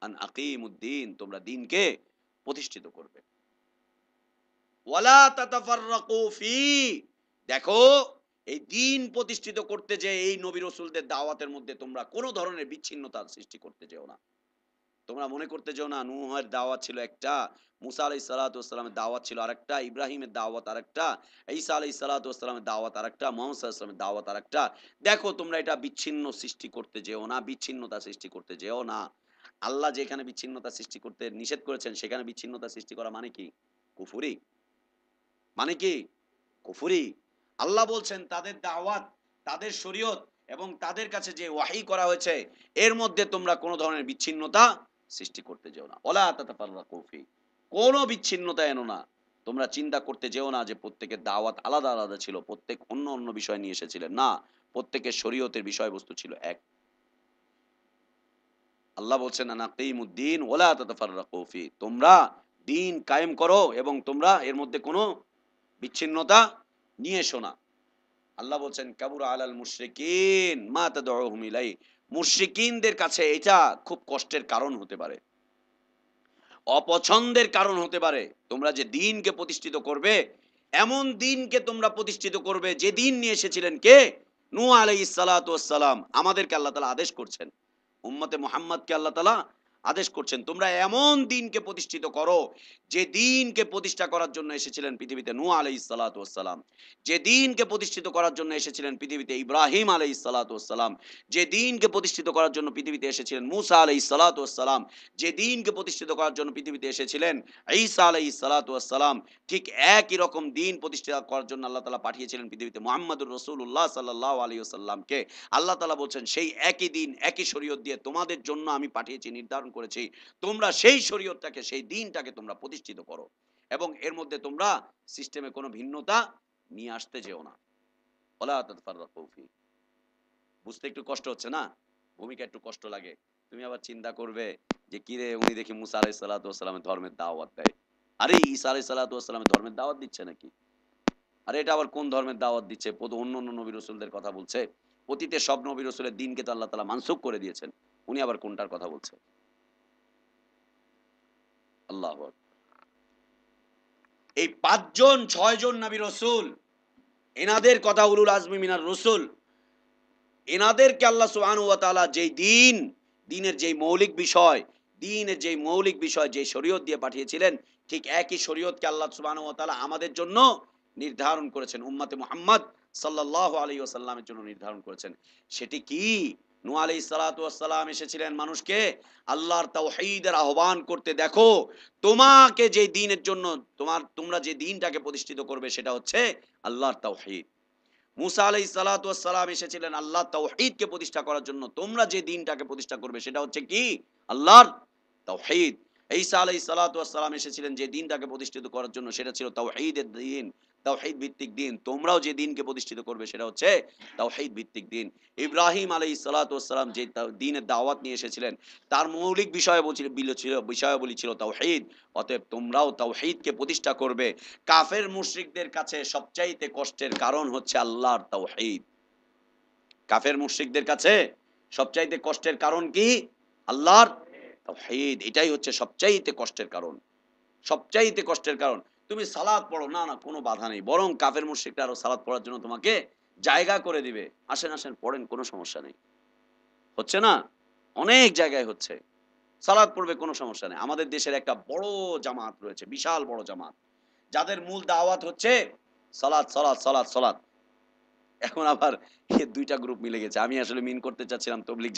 আন আকিমুদ্দিন, তোমরা দ্বীনকে প্রতিষ্ঠিত করবে। ওয়ালা তাতাফাররাকু ফি, দেখো এই দ্বীন প্রতিষ্ঠিত করতে যে এই নবী রাসূলদের দাওয়াতের মধ্যে তোমরা কোন ধরনের বিচ্ছিন্নতার সৃষ্টি করতে যেও না। তোমরা মনে করতে যেও না নূহের দাওয়াত ছিল একটা, মূসা আলাইহিস সালাতু ওয়াস সালামের দাওয়াত ছিল আরেকটা, ইব্রাহিমের দাওয়াত আরেকটা, ঈসা আলাইহিস সালাতু ওয়াস সালামের দাওয়াত আরেকটা, মুহাম্মদ সাল্লাল্লাহু আলাইহি ওয়াসাল্লামের দাওয়াত আরেকটা। দেখো তোমরা এটা বিচ্ছিন্ন সৃষ্টি করতে যেও না, বিচ্ছিন্নতা সৃষ্টি করতে যেও না। আল্লাহ যেখানে বিচ্ছিন্নতা সৃষ্টি করতে নিষেধ করেছেন সেখানে বিচ্ছিন্নতা সৃষ্টি করা মানে কি? কুফরি। মানে কি? কুফরি। আল্লাহ বলছেন তাদের দাওয়াত, তাদের শরীয়ত এবং তাদের কাছে যে ওয়াহী করা হয়েছে এর মধ্যে তোমরা কোন ধরনের বিচ্ছিন্নতা সৃষ্টি করতে যেও না। ওয়ালা তাতাফাররাকু ফি, কোন বিচ্ছিন্নতা এনো না। তোমরা চিন্তা করতে যেও না যে প্রত্যেকের দাওয়াত আলাদা আলাদা ছিল, প্রত্যেক অন্য অন্য বিষয় নিয়ে এসেছিলেন। না, প্রত্যেকের শরীয়তের বিষয়বস্তু ছিল এক। আল্লাহ বলছেন আন আকিমুদ্দিন ওয়ালা তাতাফাররাকু ফি, তোমরা দ্বীন কায়েম করো এবং তোমরা এর মধ্যে কোনো বিচ্ছিন্নতা নিয়ে এসো না। আল্লাহ বলছেন কাবুরা আলাল মুশরিকিন মা তাদউহুম ইলাই, মুশরিকিনদের কাছে এটা খুব কষ্টের কারণ হতে পারে, অপছন্দের কারণ হতে পারে। তোমরা যে দিনকে প্রতিষ্ঠিত করবে, এমন দিনকে তোমরা প্রতিষ্ঠিত করবে যে দিন নিয়ে এসেছিলেন কে? নূহ আলাইহিস সালাতু ওয়াস সালাম। আমাদেরকে আল্লাহ তাআলা আদেশ করছেন, উম্মতে মুহাম্মদকে আল্লাহ তাআলা আদেশ করছেন, তোমরা এমন দিনকে প্রতিষ্ঠিত করো যে দিনকে প্রতিষ্ঠা করার জন্য এসেছিলেন পৃথিবীতে নূহ আলাইহিস সালাতু ওয়াস সালাম, যে দিনকে প্রতিষ্ঠিত করার জন্য এসেছিলেন পৃথিবীতে ইব্রাহিম আলাইহিস সালাতু ওয়াস সালাম, যে দিনকে প্রতিষ্ঠিত করার জন্য পৃথিবীতে এসেছিলেন মূসা আলাইহিস সালাতু ওয়াস সালাম, যে দিনকে প্রতিষ্ঠিত করার জন্য পৃথিবীতে এসেছিলেন ঈসা আলাইহিস সালাতু ওয়াস সালাম। ঠিক একই রকম দিন প্রতিষ্ঠা করার জন্য আল্লাহ তাআলা পাঠিয়েছিলেন পৃথিবীতে মুহাম্মদুর রাসূলুল্লাহ সাল্লাল্লাহু আলাইহি ওয়াসাল্লামকে। আল্লাহ তাআলা বলছেন সেই একই দিন একই শরীয়ত দিয়ে তোমাদের জন্য আমি পাঠিয়েছি, নির্ধারণ করেছি, তোমরা সেই শরীয়তটাকে সেই দিনটাকে তোমরা প্রতিষ্ঠিত করো এবং এর মধ্যে তোমরা সিস্টেমে কোনো ভিন্নতা নিয়ে আসতে যেও না। ওয়ালা তাতাফাররাকু ফি। বুঝতে একটু কষ্ট হচ্ছে না? ভূমিকা একটু কষ্ট লাগে। তুমি আবার চিন্তা করবে যে কিরে উনি দেখি মুসা আলাইহিস সালাতু ওয়াস সালামের ধর্মের দাওয়াত দেয়। আরে ঈসা আলাইহিস সালাতু ওয়াস সালামের ধর্মের দাওয়াত দিচ্ছে নাকি? আরে এটা আবার কোন ধর্মের দাওয়াত দিচ্ছে? অন্য অন্য নবী রাসূলদের কথা বলছে। অতীতে সব নবী রাসূলের দিনকে তো আল্লাহ তাআলা মানসুখ করে দিয়েছেন। উনি আবার কোনটার কথা বলছে? আল্লাহু আকবার। এই ৫ জন ৬ জন নবী রাসূল, এনাদের কথা উলুল আজমি মিনার রাসূল, এনাদেরকে আল্লাহ সুবহানাহু ওয়া তাআলা যেই দিনের যেই মৌলিক বিষয়, যে শরীয়ত দিয়ে পাঠিয়েছিলেন, ঠিক একই শরীয়তকে আল্লাহ সুবহানাহু ওয়া তাআলা আমাদের জন্য নির্ধারণ করেছেন, উম্মতে মুহাম্মদ সাল্লাল্লাহু আলাইহি ওয়াসাল্লামের জন্য নির্ধারণ করেছেন। সেটি কি? নূহ আলাইহিস সালাতু ওয়াস সালাম এসেছিলেন মানুষকে আল্লাহর তাওহীদের আহ্বান করতে। দেখো, তোমাকে যে দ্বীনের জন্য তোমরা যে দ্বীনটাকে প্রতিষ্ঠিত করবে সেটা হচ্ছে আল্লাহর তাওহীদ। মূসা আলাইহিস সালাতু ওয়াস সালাম এসেছিলেন আল্লাহর তাওহীদকে প্রতিষ্ঠা করার জন্য। তোমরা যে দ্বীনটাকে প্রতিষ্ঠা করবে সেটা হচ্ছে কি? আল্লাহর তাওহীদ। ঈসা আলাইহিস সালাতু ওয়াস সালাম এসেছিলেন যে দ্বীনটাকে প্রতিষ্ঠিত করার জন্য, সেটা ছিল তাওহীদের দ্বীন, তাওহীদ ভিত্তিক দ্বীন। তোমরাও যে দ্বীনকে প্রতিষ্ঠিত করবে সেটা হচ্ছে তাওহীদ ভিত্তিক দ্বীন। ইব্রাহিম আলাইহিস সালাতু ওয়াস সালাম যে দ্বীনের দাওয়াত নিয়ে এসেছিলেন, তার মৌলিক বিষয়াবলী ছিল তাওহীদ। অতএব তোমরাও তাওহীদকে প্রতিষ্ঠা করবে। কাফের মুশরিকদের কাছে সবচাইতে কষ্টের কারণ হচ্ছে আল্লাহর তাওহীদ। কাফের মুশরিকদের কাছে সবচাইতে কষ্টের কারণ কি? আল্লাহর তাওহীদ। এটাই হচ্ছে সবচাইতে কষ্টের কারণ, সবচাইতে কষ্টের কারণ। তুমি সালাত পড়ো, না না কোনো বাধা নেই, বরং কাফের মুশরিকরা আরো সালাত পড়ার জন্য তোমাকে জায়গা করে দিবে। আসেন আসেন পড়েন, কোনো সমস্যা নেই। হচ্ছে না? অনেক জায়গায় হচ্ছে। সালাত পড়বে, কোনো সমস্যা নেই। আমাদের দেশের একটা বড় জামাত রয়েছে, বিশাল বড় জামাত, যাদের মূল দাওয়াত হচ্ছে সালাত সালাত সালাত সালাত। এখন আবার দুইটা গ্রুপ মিলে গেছে। আমি আসলে মিন করতে চাচ্ছিলাম তবলিগ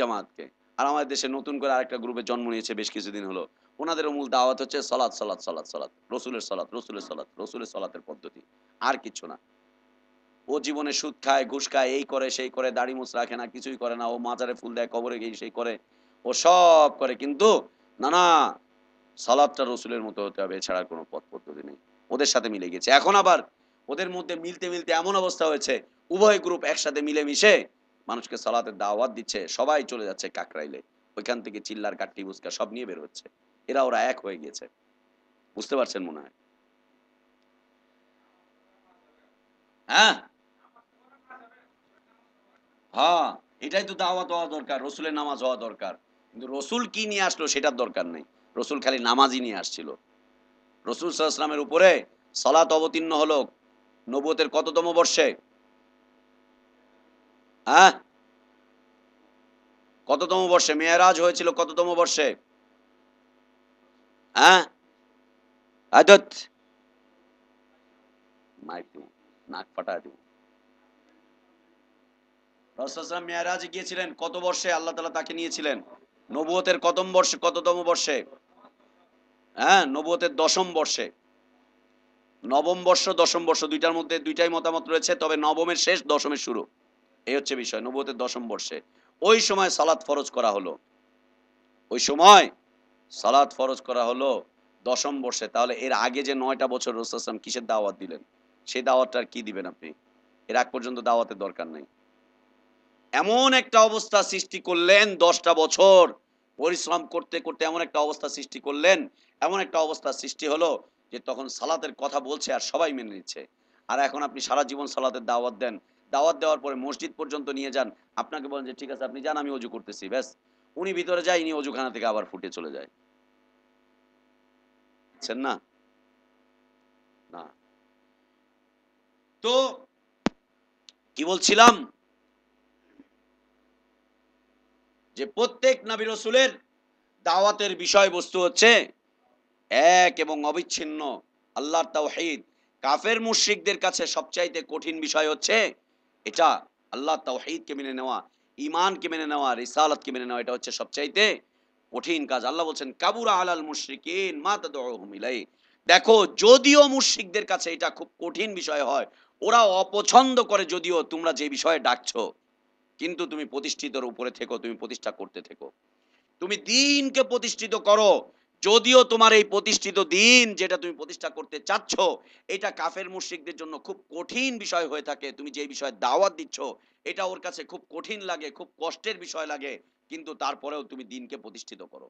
জামাতকে। আর আমাদের দেশে নতুন করে আরেকটা গ্রুপে জন্ম নিয়েছে বেশ কিছুদিন হলো। ওনাদেরও মূল দাওয়াত হচ্ছে সালাত সালাত সালাত সালাত, রসুলের সালাত রসুলের সালাত রসুলের সালাতের পদ্ধতি, আর কিছু না। ও জীবনে সুদ খায়, ঘুষ খায়, এই করে সেই করে, দাড়ি মুছ রাখে না, কিছুই করে না। ও মাজারে ফুল দেয়, কবরে গিয়ে সেই করে, ও সব করে, কিন্তু না না, সালাতটা রসুলের মতো হতে হবে, এছাড়া কোনো পথ পদ্ধতি নেই। ওদের সাথে মিলে গেছে। এখন আবার ওদের মধ্যে মিলতে মিলতে এমন অবস্থা হয়েছে, উভয় গ্রুপ একসাথে মিলে মিশে মানুষকে সালাতের দাওয়াত দিচ্ছে। সবাই চলে যাচ্ছে কাকরাইলে, ওইখান থেকে চিল্লার কাট্টি বুসকা সব নিয়ে বের হচ্ছে। ওরা এক হয়ে গিয়েছে। বুঝতে পারছেন মনে হয়? হ্যাঁ হ্যাঁ, এটাই তো দাওয়াত হওয়া দরকার, রসুলের নামাজ হওয়া দরকার। কিন্তু রসুল কি নিয়ে আসলো সেটার দরকার নেই। রসুল খালি নামাজই নিয়ে আসছিল। রসুল সাল্লাল্লাহু আলাইহি ওয়াসাল্লামের উপরে সালাত অবতীর্ণ হলো নবুয়তের কততম বর্ষে? হ্যাঁ, কততম বর্ষে মেরাজ হয়েছিল? কততম বর্ষে? হ্যাঁ, আদত মাইক দিব, নাক ফাটা দিব। রাসূল সাল্লাল্লাহু আলাইহি ওয়াসাল্লাম মেরাজে গিয়েছিলেন কত বর্ষে? আল্লাহ তাআলা তাকে নিয়েছিলেন নবুয়তের কততম বর্ষে? হ্যাঁ, নবুয়তের ১০ম বর্ষে। নবম বর্ষ, ১০ম বর্ষ, দুইটার মধ্যে দুইটাই মতামত রয়েছে, তবে নবমের শেষ, ১০মের শুরু। এই হচ্ছে বিষয়। নবুয়তের ১০ম বর্ষে ওই সময় সালাত ফরজ করা হলো। ওই সময় সালাত ফরজ করা হলো ১০ম বর্ষে। তাহলে এর আগে যে ৯টা বছর রাসূল সাল্লাল্লাহু আলাইহি ওয়াসাল্লাম কিসের দাওয়াত দিলেন? সেই দাওয়াতটা আর কি দিবেন আপনি? এর আগ পর্যন্ত দাওয়াতের দরকার নাই। এমন একটা অবস্থা সৃষ্টি করলেন, ১০টা বছর পরিশ্রম করতে করতে এমন একটা অবস্থা সৃষ্টি করলেন, এমন একটা অবস্থা সৃষ্টি হলো যে তখন সালাতের কথা বলছে আর সবাই মেনে নিচ্ছে। আর এখন আপনি সারা জীবন সালাতের দাওয়াত দেন, দাওয়াত দেওয়ার পরে মসজিদ পর্যন্ত নিয়ে যান, আপনাকে বলেন যে ঠিক আছে আপনি যান, আমি অজু করতেছি, ব্যাস উনি ভিতরে যায়, ইনি অজুখানা থেকে আবার ফুটে চলে যায়। বুঝছেন না? না। তো কি বলছিলাম, যে প্রত্যেক নবী রাসূলের দাওয়াতের বিষয়বস্তু হচ্ছে এক এবং অবিচ্ছিন্ন আল্লাহর তাওহীদ। কাফের মুশরিকদের কাছে সবচাইতে কঠিন বিষয় হচ্ছে এটা, আল্লাহর তাওহীদকে মেনে নেওয়া, ঈমানকে মেনে নেওয়া, রিসালাতকে মেনে নেওয়া, এটা হচ্ছে সবচাইতে কঠিন কাজ। আল্লাহ বলছেন কাবুরা আলাল মুশরিকিন মা তাদউহুম ইলাই। দেখো, যদিও মুশরিকদের কাছে এটা খুব কঠিন বিষয় হয়, ওরা অপছন্দ করে যদিও তোমরা যে বিষয়ে ডাকছো, কিন্তু তুমি প্রতিষ্ঠিতর উপরে থেকো, তুমি প্রতিষ্ঠা করতে থেকো, তুমি দিনকে প্রতিষ্ঠিত করো। যদিও তোমার এই প্রতিষ্ঠিত দিন যেটা তুমি প্রতিষ্ঠা করতে চাচ্ছ, এটা কাফের মুশরিকদের জন্য খুব কঠিন বিষয় হয়ে থাকে, তুমি যে বিষয়ে দাওয়াত দিচ্ছ এটা ওর কাছে খুব কঠিন লাগে, খুব কষ্টের বিষয় লাগে, কিন্তু তারপরেও তুমি দিনকে প্রতিষ্ঠিত করো।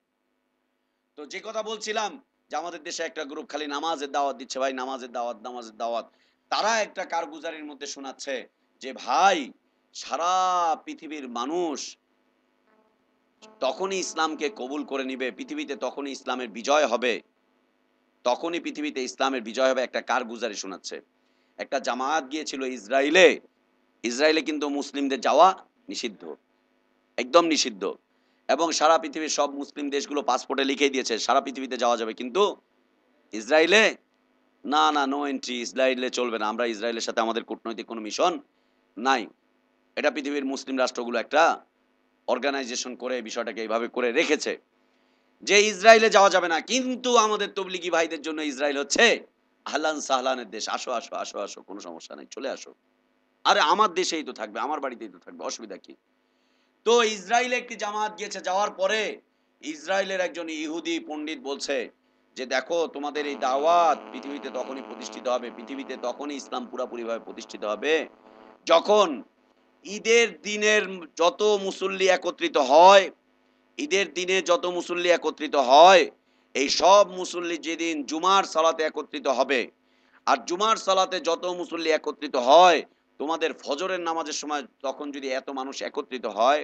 তো যে কথা বলছিলাম, যে আমাদের দেশে একটা গ্রুপ খালি নামাজের দাওয়াত দিচ্ছে, ভাই নামাজের দাওয়াত, নামাজের দাওয়াত। তারা একটা কারগুজারির মধ্যে শোনাচ্ছে যে ভাই, সারা পৃথিবীর মানুষ তখনই ইসলামকে কবুল করে নিবে, পৃথিবীতে তখনই ইসলামের বিজয় হবে, তখনই পৃথিবীতে ইসলামের বিজয় হবে, একটা কারগুজারি শোনাচ্ছে। একটা জামায়াত গিয়েছিল ইসরায়েলে। ইসরায়েলে কিন্তু মুসলিমদের যাওয়া নিষিদ্ধ, একদম নিষিদ্ধ, এবং সারা পৃথিবীর সব মুসলিম দেশগুলো পাসপোর্টে লিখে দিয়েছে সারা পৃথিবীতে যাওয়া যাবে, কিন্তু ইসরায়েলে না, না, নো এন্ট্রি, ইসরায়েলে চলবে না, আমরা ইসরায়েলের সাথে আমাদের কূটনৈতিক কোনো মিশন নাই। এটা পৃথিবীর মুসলিম রাষ্ট্রগুলো একটা অর্গানাইজেশন করে বিষয়টাকে এইভাবে করে রেখেছে যে ইসরায়েলে যাওয়া যাবে না, কিন্তু আমাদের তবলিগি ভাইদের জন্য ইসরায়েল হচ্ছে আহলান সাহলানের দেশ, আসো আসো আসো আসো, কোনো সমস্যা নাই, চলে আসো, আরে আমার দেশেই তো থাকবে, আমার বাড়িতেই তো থাকবে, অসুবিধা কি? তো ইসরায়েলে একটি জামাত গিয়েছে, যাওয়ার পরে ইসরায়েলের একজন ইহুদি পণ্ডিত বলছে যে দেখো, তোমাদের এই দাওয়াত পৃথিবীতে তখনই প্রতিষ্ঠিত হবে, পৃথিবীতে তখনই ইসলাম পুরাপুরিভাবে প্রতিষ্ঠিত হবে যখন ঈদের দিনের যত মুসল্লি একত্রিত হয়, ঈদের দিনে যত মুসল্লি একত্রিত হয়, এই সব মুসল্লি যেদিন জুমার সালাতে একত্রিত হবে, আর জুমার সালাতে যত মুসল্লি একত্রিত হয়, তোমাদের ফজরের নামাজের সময় তখন যদি এত মানুষ একত্রিত হয়,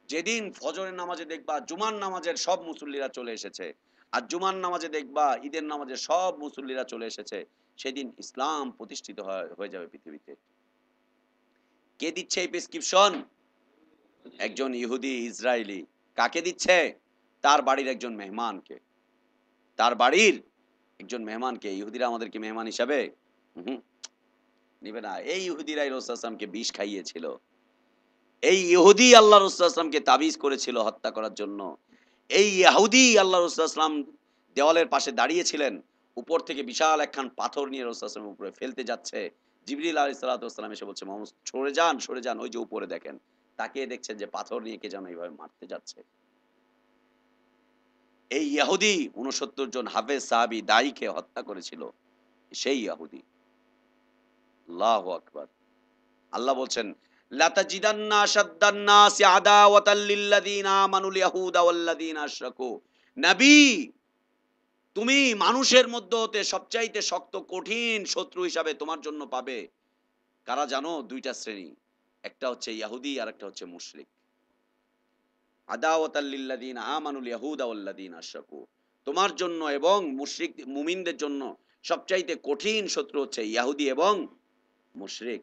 যেদিন ফজরের নামাজে দেখবা জুমার নামাজের সব মুসল্লিরা চলে এসেছে, আর জুমার নামাজে দেখবা ঈদের নামাজের সব মুসল্লিরা চলে এসেছে, সেদিন ইসলাম প্রতিষ্ঠিত হয়ে যাবে পৃথিবীতে। কে দিচ্ছে এই প্রেসক্রিপশন? একজন ইহুদি ইসরায়েলি। কাকে দিচ্ছে? তার বাড়ির একজন মেহমানকে। তার বাড়ির একজন মেহমানকে। ইহুদিরা আমাদেরকে মেহমান হিসাবে হুম নিবে না। এই ইহুদিরাই রাসূলুল্লাহ সাল্লাল্লাহু আলাইহি ওয়াসাল্লামকে বিষ খাইয়েছিল। এই ইহুদি আল্লাহ রাসূলুল্লাহ সাল্লাল্লাহু আলাইহি ওয়াসাল্লামকে তাবিজ করেছিল হত্যা করার জন্য। এই ইহুদি আল্লাহ রাসূলুল্লাহ সাল্লাল্লাহু আলাইহি ওয়াসাল্লাম দেওয়ালের পাশে দাঁড়িয়েছিলেন, উপর থেকে বিশাল একখান পাথর নিয়ে রাসূলুল্লাহ সাল্লাল্লাহু আলাইহি ওয়াসাল্লামের উপরে ফেলতে যাচ্ছে। জিবরিল আলাইহিস সালাতু ওয়াস সালাম এসে বলছে, মুহাম্মদ সরে যান, সরে যান, ওই যে উপরে দেখেন। তাকিয়ে দেখছেন যে পাথর নিয়ে কে যেন এইভাবে মারতে যাচ্ছে। এই ইহুদি ৬৯ জন হাফেজ সাহাবী দায়ীকে হত্যা করেছিল, সেই ইহুদি। আল্লাহু আকবার। আল্লাহ বলছেন লাতাজিদান্না আশাদ্দান নাসি আদাওয়াতাল লিল্লাযিনা আমানুল ইয়াহুদা ওয়াল্লাযিনা আশরাকু। নবী, তুমি মানুষের মধ্যে হতে সবচাইতে শক্ত কঠিন শত্রু হিসাবে তোমার জন্য পাবে কারা জানো? দুইটা শ্রেণী, একটা হচ্ছে ইহুদি আর একটা হচ্ছে মুশরিক। আদাওয়াতাল লিল্লাযিনা আমানুল ইয়াহুদা ওয়াল্লাযিনা আশরাকু, তোমার জন্য এবং মুশরিক মুমিনদের জন্য সবচাইতে কঠিন শত্রু হচ্ছে ইহুদি এবং মুশরিক।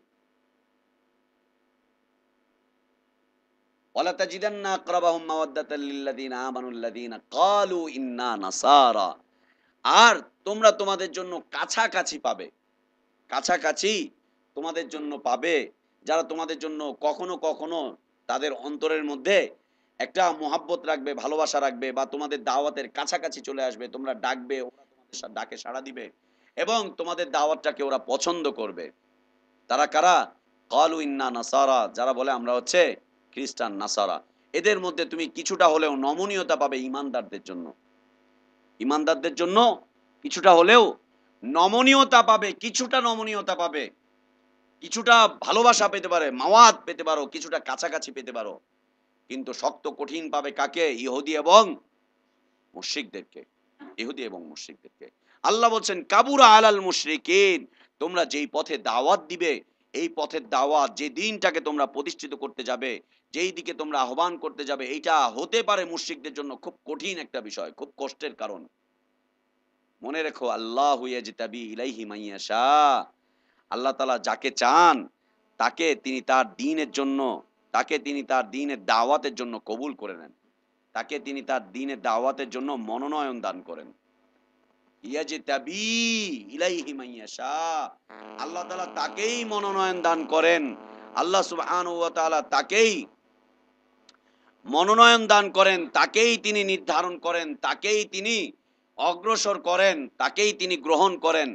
ওয়ালা তাজিদান্না আকরাবাহুম মাওয়াদ্দাতাল লিল্লাযিনা আমানুল্লাযিনা ক্বালু ইন্না নাসারা। আর তোমরা তোমাদের জন্য কাছাকাছি পাবে, কাছাকাছি তোমাদের জন্য পাবে যারা তোমাদের জন্য কখনো কখনো তাদের অন্তরের মধ্যে একটা মোহাব্বত রাখবে, ভালোবাসা রাখবে, বা তোমাদের দাওয়াতের কাছাকাছি চলে আসবে, তোমরা ডাকবে, ওরা তোমাদের ডাকে সাড়া দিবে এবং তোমাদের দাওয়াতটাকে ওরা পছন্দ করবে। তারা কারা? ক্বালু ইন্না নাসারা, যারা বলে আমরা হচ্ছে খ্রিস্টান, নাসারা। এদের মধ্যে তুমি কিছুটা হলেও নমনীয়তা পাবে ঈমানদারদের জন্য। ঈমানদারদের জন্য কিছুটা হলেও নমনীয়তা পাবে, কিছুটা নমনীয়তা পাবে, কিছুটা ভালোবাসা পেতে পারে, মাওয়াত পেতে পারো, কিছুটা কাছাকাছি পেতে পারো। কিন্তু শক্ত কঠিন পাবে কাকে? ইহুদি এবং মুশরিকদেরকে। ইহুদি এবং মুশরিকদেরকে। আল্লাহ বলছেন কাবুরা আলাল মুশরিকিন, তোমরা যেই পথে দাওয়াত দিবে, এই পথের দাওয়াত যে দিনটাকে তোমরা প্রতিষ্ঠিত করতে যাবে, যেই দিকে তোমরা আহ্বান করতে যাবে, এইটা হতে পারে মুশরিকদের জন্য খুব কঠিন একটা বিষয়, খুব কষ্টের কারণ। মনে রেখো, আল্লাহু ইয়াজতাবি ইলাইহি মাইয়াশা। আল্লাহ তাআলা যাকে চান তাকে তিনি তার দ্বীনের জন্য, তাকে তিনি তার দ্বীনের দাওয়াতের জন্য কবুল করে নেন। তাকে তিনি তার দ্বীনের দাওয়াতের জন্য মনোনয়ন দান করেন। ইয়াজতাবি ইলাইহি মাইয়াশা। আল্লাহ তাআলা তাকেই মনোনয়ন দান করেন। আল্লাহ সুবহানাহু ওয়া তাআলা তাকেই মনোনয়ন দান করেন, তাকেই তিনি নির্ধারণ করেন, তাকেই তিনি অগ্রসর করেন, তাকেই তিনি গ্রহণ করেন।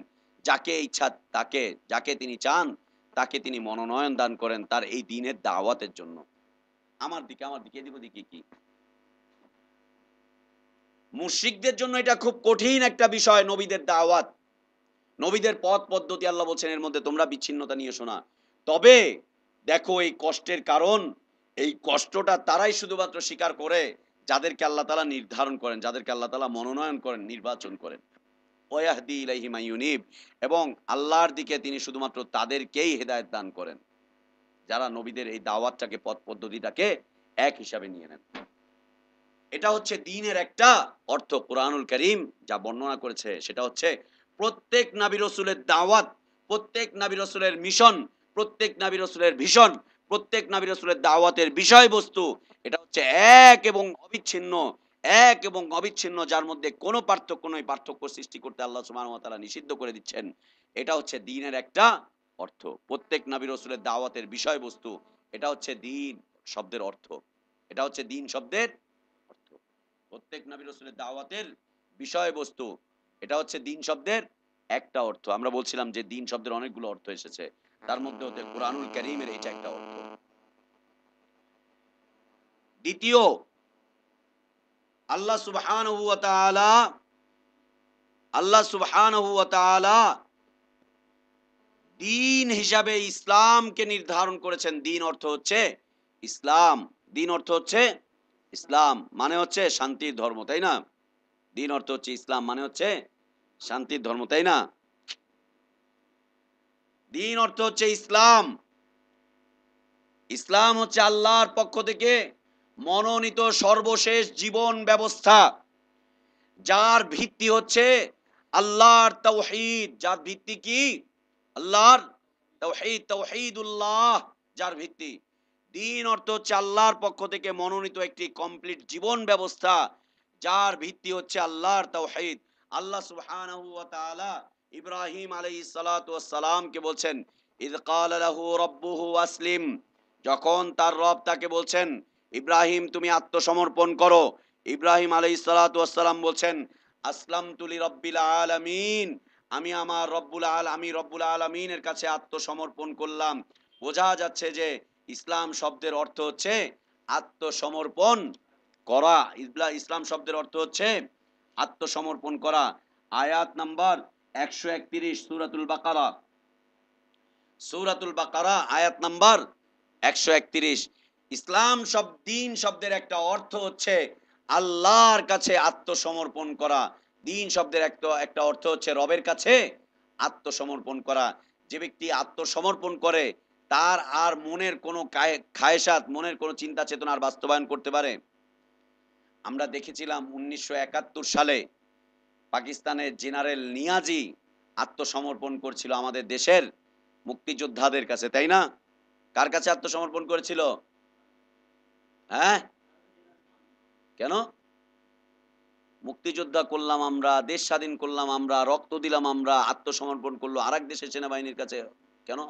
যাকে ইচ্ছা তাকে, যাকে তিনি চান তাকে তিনি মনোনয়ন দান করেন তার এই দ্বীনের দাওয়াতের জন্য। আমার দিকে এদিক ওদিকে কি? মুশরিকদের জন্য এটা খুব কঠিন একটা বিষয়, নবীদের দাওয়াত, নবীদের পথ পদ্ধতি। আল্লাহ বলছেন এর মধ্যে তোমরা বিচ্ছিন্নতা নিয়ে শোনা। তবে দেখো এই কষ্টের কারণ, এই কষ্টটা তারাই শুধুমাত্র স্বীকার করে যাদেরকে আল্লাহ তাআলা নির্ধারণ করেন, যাদেরকে আল্লাহ তাআলা মনোনয়ন করেন, নির্বাচন করেন। ওয়াহদি ইলাইহি মাইয়ুনিব, এবং আল্লাহর দিকে তিনি শুধুমাত্র তাদেরকেই হেদায়েত দান করেন যারা নবীদের এই দাওয়াতটাকে, পথ পদ্ধতিটাকে এক হিসাবে নিয়ে নেন। এটা হচ্ছে দ্বীনের একটা অর্থ। কুরআনুল কারীম যা বর্ণনা করেছে সেটা হচ্ছে প্রত্যেক নবী রাসূলের দাওয়াত, প্রত্যেক নবী রাসূলের মিশন, প্রত্যেক নবী রাসূলের ভিশন, প্রত্যেক নবী রাসূলের দাওয়াতের বিষয়বস্তু এটা হচ্ছে এক এবং অবিচ্ছিন্ন, এক এবং অবিচ্ছিন্ন, যার মধ্যে কোনো পার্থক্য নয়। পার্থক্য সৃষ্টি করতে আল্লাহ সুবহানাহু ওয়া তাআলা নিষিদ্ধ করে দিচ্ছেন। এটা হচ্ছে দ্বীনের একটা অর্থ। প্রত্যেক নবী রাসূলের দাওয়াতের বিষয়বস্তু এটা হচ্ছে দ্বীন শব্দের অর্থ। এটা হচ্ছে দ্বীন শব্দের অর্থ। প্রত্যেক নবী রাসূলের দাওয়াতের বিষয়বস্তু এটা হচ্ছে দ্বীন শব্দের একটা অর্থ। আমরা বলছিলাম যে দ্বীন শব্দের অনেকগুলো অর্থ এসেছে, তার মধ্যে হতে কুরআনুল কারীমের এটা একটা অর্থ। দ্বিতীয়, আল্লাহ সুবহানাহু ওয়া তাআলা, আল্লাহ সুবহানাহু ওয়া তাআলা দ্বীন হিসাবে ইসলামকে নির্ধারণ করেছেন। দ্বীন অর্থ হচ্ছে ইসলাম। দ্বীন অর্থ হচ্ছে ইসলাম, মানে হচ্ছে শান্তির ধর্ম, তাই না? দ্বীন অর্থ হচ্ছে ইসলাম, মানে হচ্ছে শান্তির ধর্ম, তাই না? দ্বীন অর্থ হচ্ছে ইসলাম। ইসলাম হচ্ছে আল্লাহর পক্ষ থেকে মনোনীত সর্বশেষ জীবন ব্যবস্থা, যার ভিত্তি হচ্ছে আল্লাহর তাওহীদ। যার ভিত্তি কি? আল্লাহর তাওহীদ, তাওহীদুল্লাহ যার ভিত্তি। দ্বীন অর্থ হচ্ছে আল্লাহর পক্ষ থেকে মনোনীত একটি কমপ্লিট জীবন ব্যবস্থা, যার ভিত্তি হচ্ছে আল্লাহর তাওহীদ। আল্লাহ সুবহানাহু ওয়া তাআলা ইব্রাহিম আলাইহিস সালাতু ওয়াস সালামকে বলছেন, ইয ক্বালা লাহু রাব্বুহু আসলিম, যখন তার রব তাকে বলছেন ইব্রাহিম তুমি আত্মসমর্পণ করো, ইব্রাহিম আলাইহিস সালাতু ওয়াস সালাম বলছেন আসলামতু লিরাব্বিল আলামিন, আমি রব্বুল আলামিনের কাছে আত্মসমর্পণ করলাম। বোঝা যাচ্ছে যে ইসলাম শব্দের অর্থ হচ্ছে আত্মসমর্পণ করা। ইসলাম শব্দের অর্থ হচ্ছে আত্মসমর্পণ করা। আয়াত নাম্বার 131 সূরাতুল বাকারা আয়াত নাম্বার 131। ইসলাম দ্বীন শব্দের একটা অর্থ হচ্ছে আল্লাহর কাছে আত্মসমর্পণ করা। দ্বীন শব্দের একটা অর্থ হচ্ছে রবের কাছে আত্মসমর্পণ করা। যে ব্যক্তি আত্মসমর্পণ করে তার আর মনের কোনো খায়েশাত, মনের কোনো চিন্তা চেতনা আর বাস্তবায়ন করতে পারে? আমরা দেখেছিলাম 1971 সালে পাকিস্তানের জেনারেল নিয়াজি আত্মসমর্পণ করছিল আমাদের দেশের মুক্তিযোদ্ধাদের কাছে, তাই না? কার কাছে আত্মসমর্পণ করেছিল? হ্যাঁ, কেন? মুক্তিযোদ্ধা করলাম আমরা, দেশ স্বাধীন করলাম আমরা, রক্ত দিলাম আমরা, আত্মসমর্পণ করলো আরেক দেশের সেনাবাহিনীর কাছে। কেন?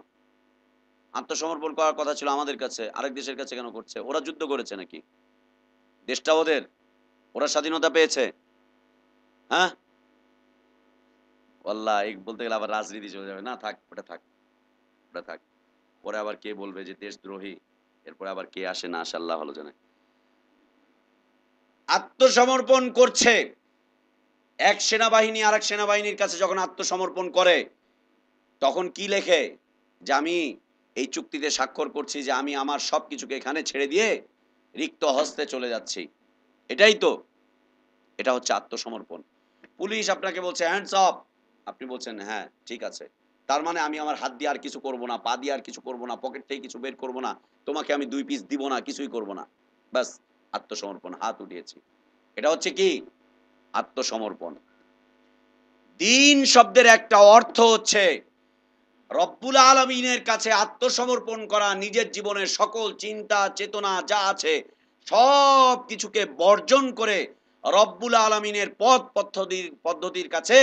আত্মসমর্পণ করার কথা ছিল আমাদের কাছে, আরেক দেশের কাছে কেন করছে? ওরা যুদ্ধ করেছে নাকি? দেশটা ওদের, ওরা স্বাধীনতা পেয়েছে। হ্যাঁ, আল্লাহ এই বলতে গেলে আবার রাজনীতি চলে যাবে। না থাক, ওটা থাক, ওটা থাক। পরে আবার কে বলবে যে দেশদ্রোহী, এরপরে আবার কে আসে না আসে আল্লাহ ভালো জানে। আত্মসমর্পণ করছে এক সেনাবাহিনী আরেক সেনাবাহিনীর কাছে, যখন আত্মসমর্পণ করে তখন কি লেখে? যে আমি এই চুক্তিতে স্বাক্ষর করছি যে আমি আমার সবকিছুকে এখানে ছেড়ে দিয়ে রিক্ত হস্তে চলে যাচ্ছি। এটাই তো, এটা হচ্ছে আত্মসমর্পণ। পুলিশ আপনাকে বলছে হ্যান্ডস আপ, আপনি বলছেন হ্যাঁ ঠিক আছে, তার মানে আমি আমার হাত দিয়ে আর কিছু করব না, পা দিয়ে আর কিছু করব না, পকেট থেকে কিছু বের করব না, তোমাকে আমি 2 পিস দিব না, কিছুই করব না। ব্যাস, আত্মসমর্পণ, হাত উঠিয়েছি। এটা হচ্ছে কি? আত্মসমর্পণ। দ্বীন শব্দের একটা অর্থ হচ্ছে রব্বুল আলামিনের কাছে আত্মসমর্পণ করা, নিজের জীবনের সকল চিন্তা চেতনা যা আছে সব কিছুকে বর্জন করে রব্বুল আলামিনের পদ্ধতির কাছে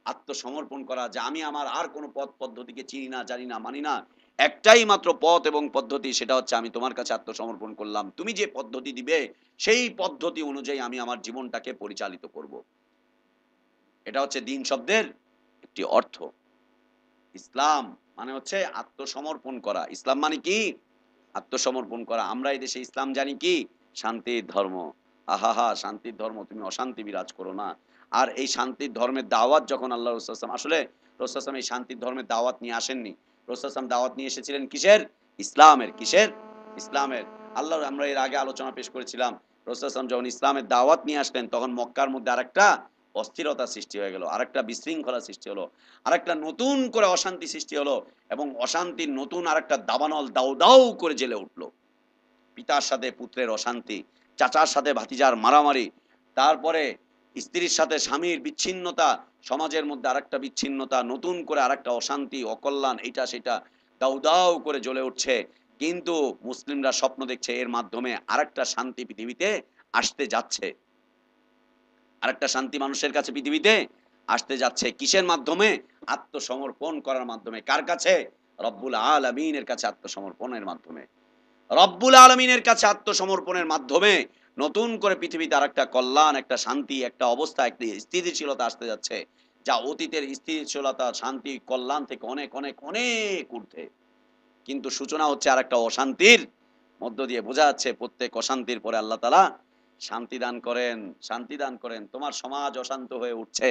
আত্মসমর্পণ করা, যে আমি আমার আর কোনো পথ পদ্ধতিকে চিনি না, জানি না, মানি না। একটাই মাত্র পথ এবং পদ্ধতি, সেটা হচ্ছে আমি তোমার কাছে আত্মসমর্পণ করলাম। তুমি যে পদ্ধতি দিবে সেই পদ্ধতি অনুযায়ী আমি আমার জীবনটাকে পরিচালিত করব। এটা হচ্ছে দ্বীন শব্দের একটি অর্থ। ইসলাম মানে হচ্ছে আত্মসমর্পণ করা। ইসলাম মানে কি? আত্মসমর্পণ করা। আমরা এই দেশে ইসলাম জানি কি? শান্তির ধর্ম। আহাহা, শান্তির ধর্ম, তুমি অশান্তি বিরাজ করো না। আর এই শান্তির ধর্মের দাওয়াত যখন আল্লাহ রাসূল সাল্লাল্লাহু আলাইহি ওয়াসাল্লাম, আসলে রাসূল সাল্লাল্লাহু আলাইহি ওয়াসাল্লাম এই শান্তির ধর্মের দাওয়াত নিয়ে আসেননি। রাসূল সাল্লাল্লাহু আলাইহি ওয়াসাল্লাম দাওয়াত নিয়ে এসেছিলেন কিসের? ইসলামের। কিসের? ইসলামের। আমরা এর আগে আলোচনা পেশ করেছিলাম। রাসূল সাল্লাল্লাহু আলাইহি ওয়াসাল্লাম যখন ইসলামের দাওয়াত নিয়ে আসলেন, তখন মক্কার মধ্যে আরেকটা অস্থিরতা সৃষ্টি হয়ে গেল, আরেকটা বিশৃঙ্খলা সৃষ্টি হলো, আরেকটা নতুন করে অশান্তি সৃষ্টি হলো, এবং অশান্তির নতুন আরেকটা দাবানল দাউ দাউ করে জ্বলে উঠলো। পিতার সাথে পুত্রের অশান্তি, চাচার সাথে ভাতিজার মারামারি, তারপরে স্ত্রীর সাথে স্বামীর বিচ্ছিন্নতা, সমাজের মধ্যে আরেকটা বিচ্ছিন্নতা, নতুন করে আরেকটা অশান্তি, অকল্যাণ, এটা সেটা দাউ দাউ করে জ্বলে উঠছে। কিন্তু মুসলিমরা স্বপ্ন দেখছে এর মাধ্যমে আরেকটা শান্তি পৃথিবীতে আসতে যাচ্ছে। আরেকটা শান্তি মানুষের কাছে পৃথিবীতে আসতে যাচ্ছে। কিসের মাধ্যমে? আত্মসমর্পণ করার মাধ্যমে। কার কাছে? রব্বুল আলামিনের কাছে আত্মসমর্পণের মাধ্যমে। রব্বুল আলামিনের কাছে আত্মসমর্পণের মাধ্যমে নতুন করে পৃথিবীতে আরেকটা কল্যাণ, একটা শান্তি, একটা অবস্থা, একটা স্থিতিশীলতা আসতে যাচ্ছে, যা অতীতের স্থিতিশীলতা, শান্তি, কল্যাণ থেকে অনেক অনেক অনেক ঊর্ধ্বে। কিন্তু সূচনা হচ্ছে আরেকটা অশান্তির মধ্য দিয়ে। বোঝা যাচ্ছে প্রত্যেক অশান্তির পরে আল্লাহ তাআলা শান্তি দান করেন, শান্তি দান করেন। তোমার সমাজ অশান্ত হয়ে উঠছে,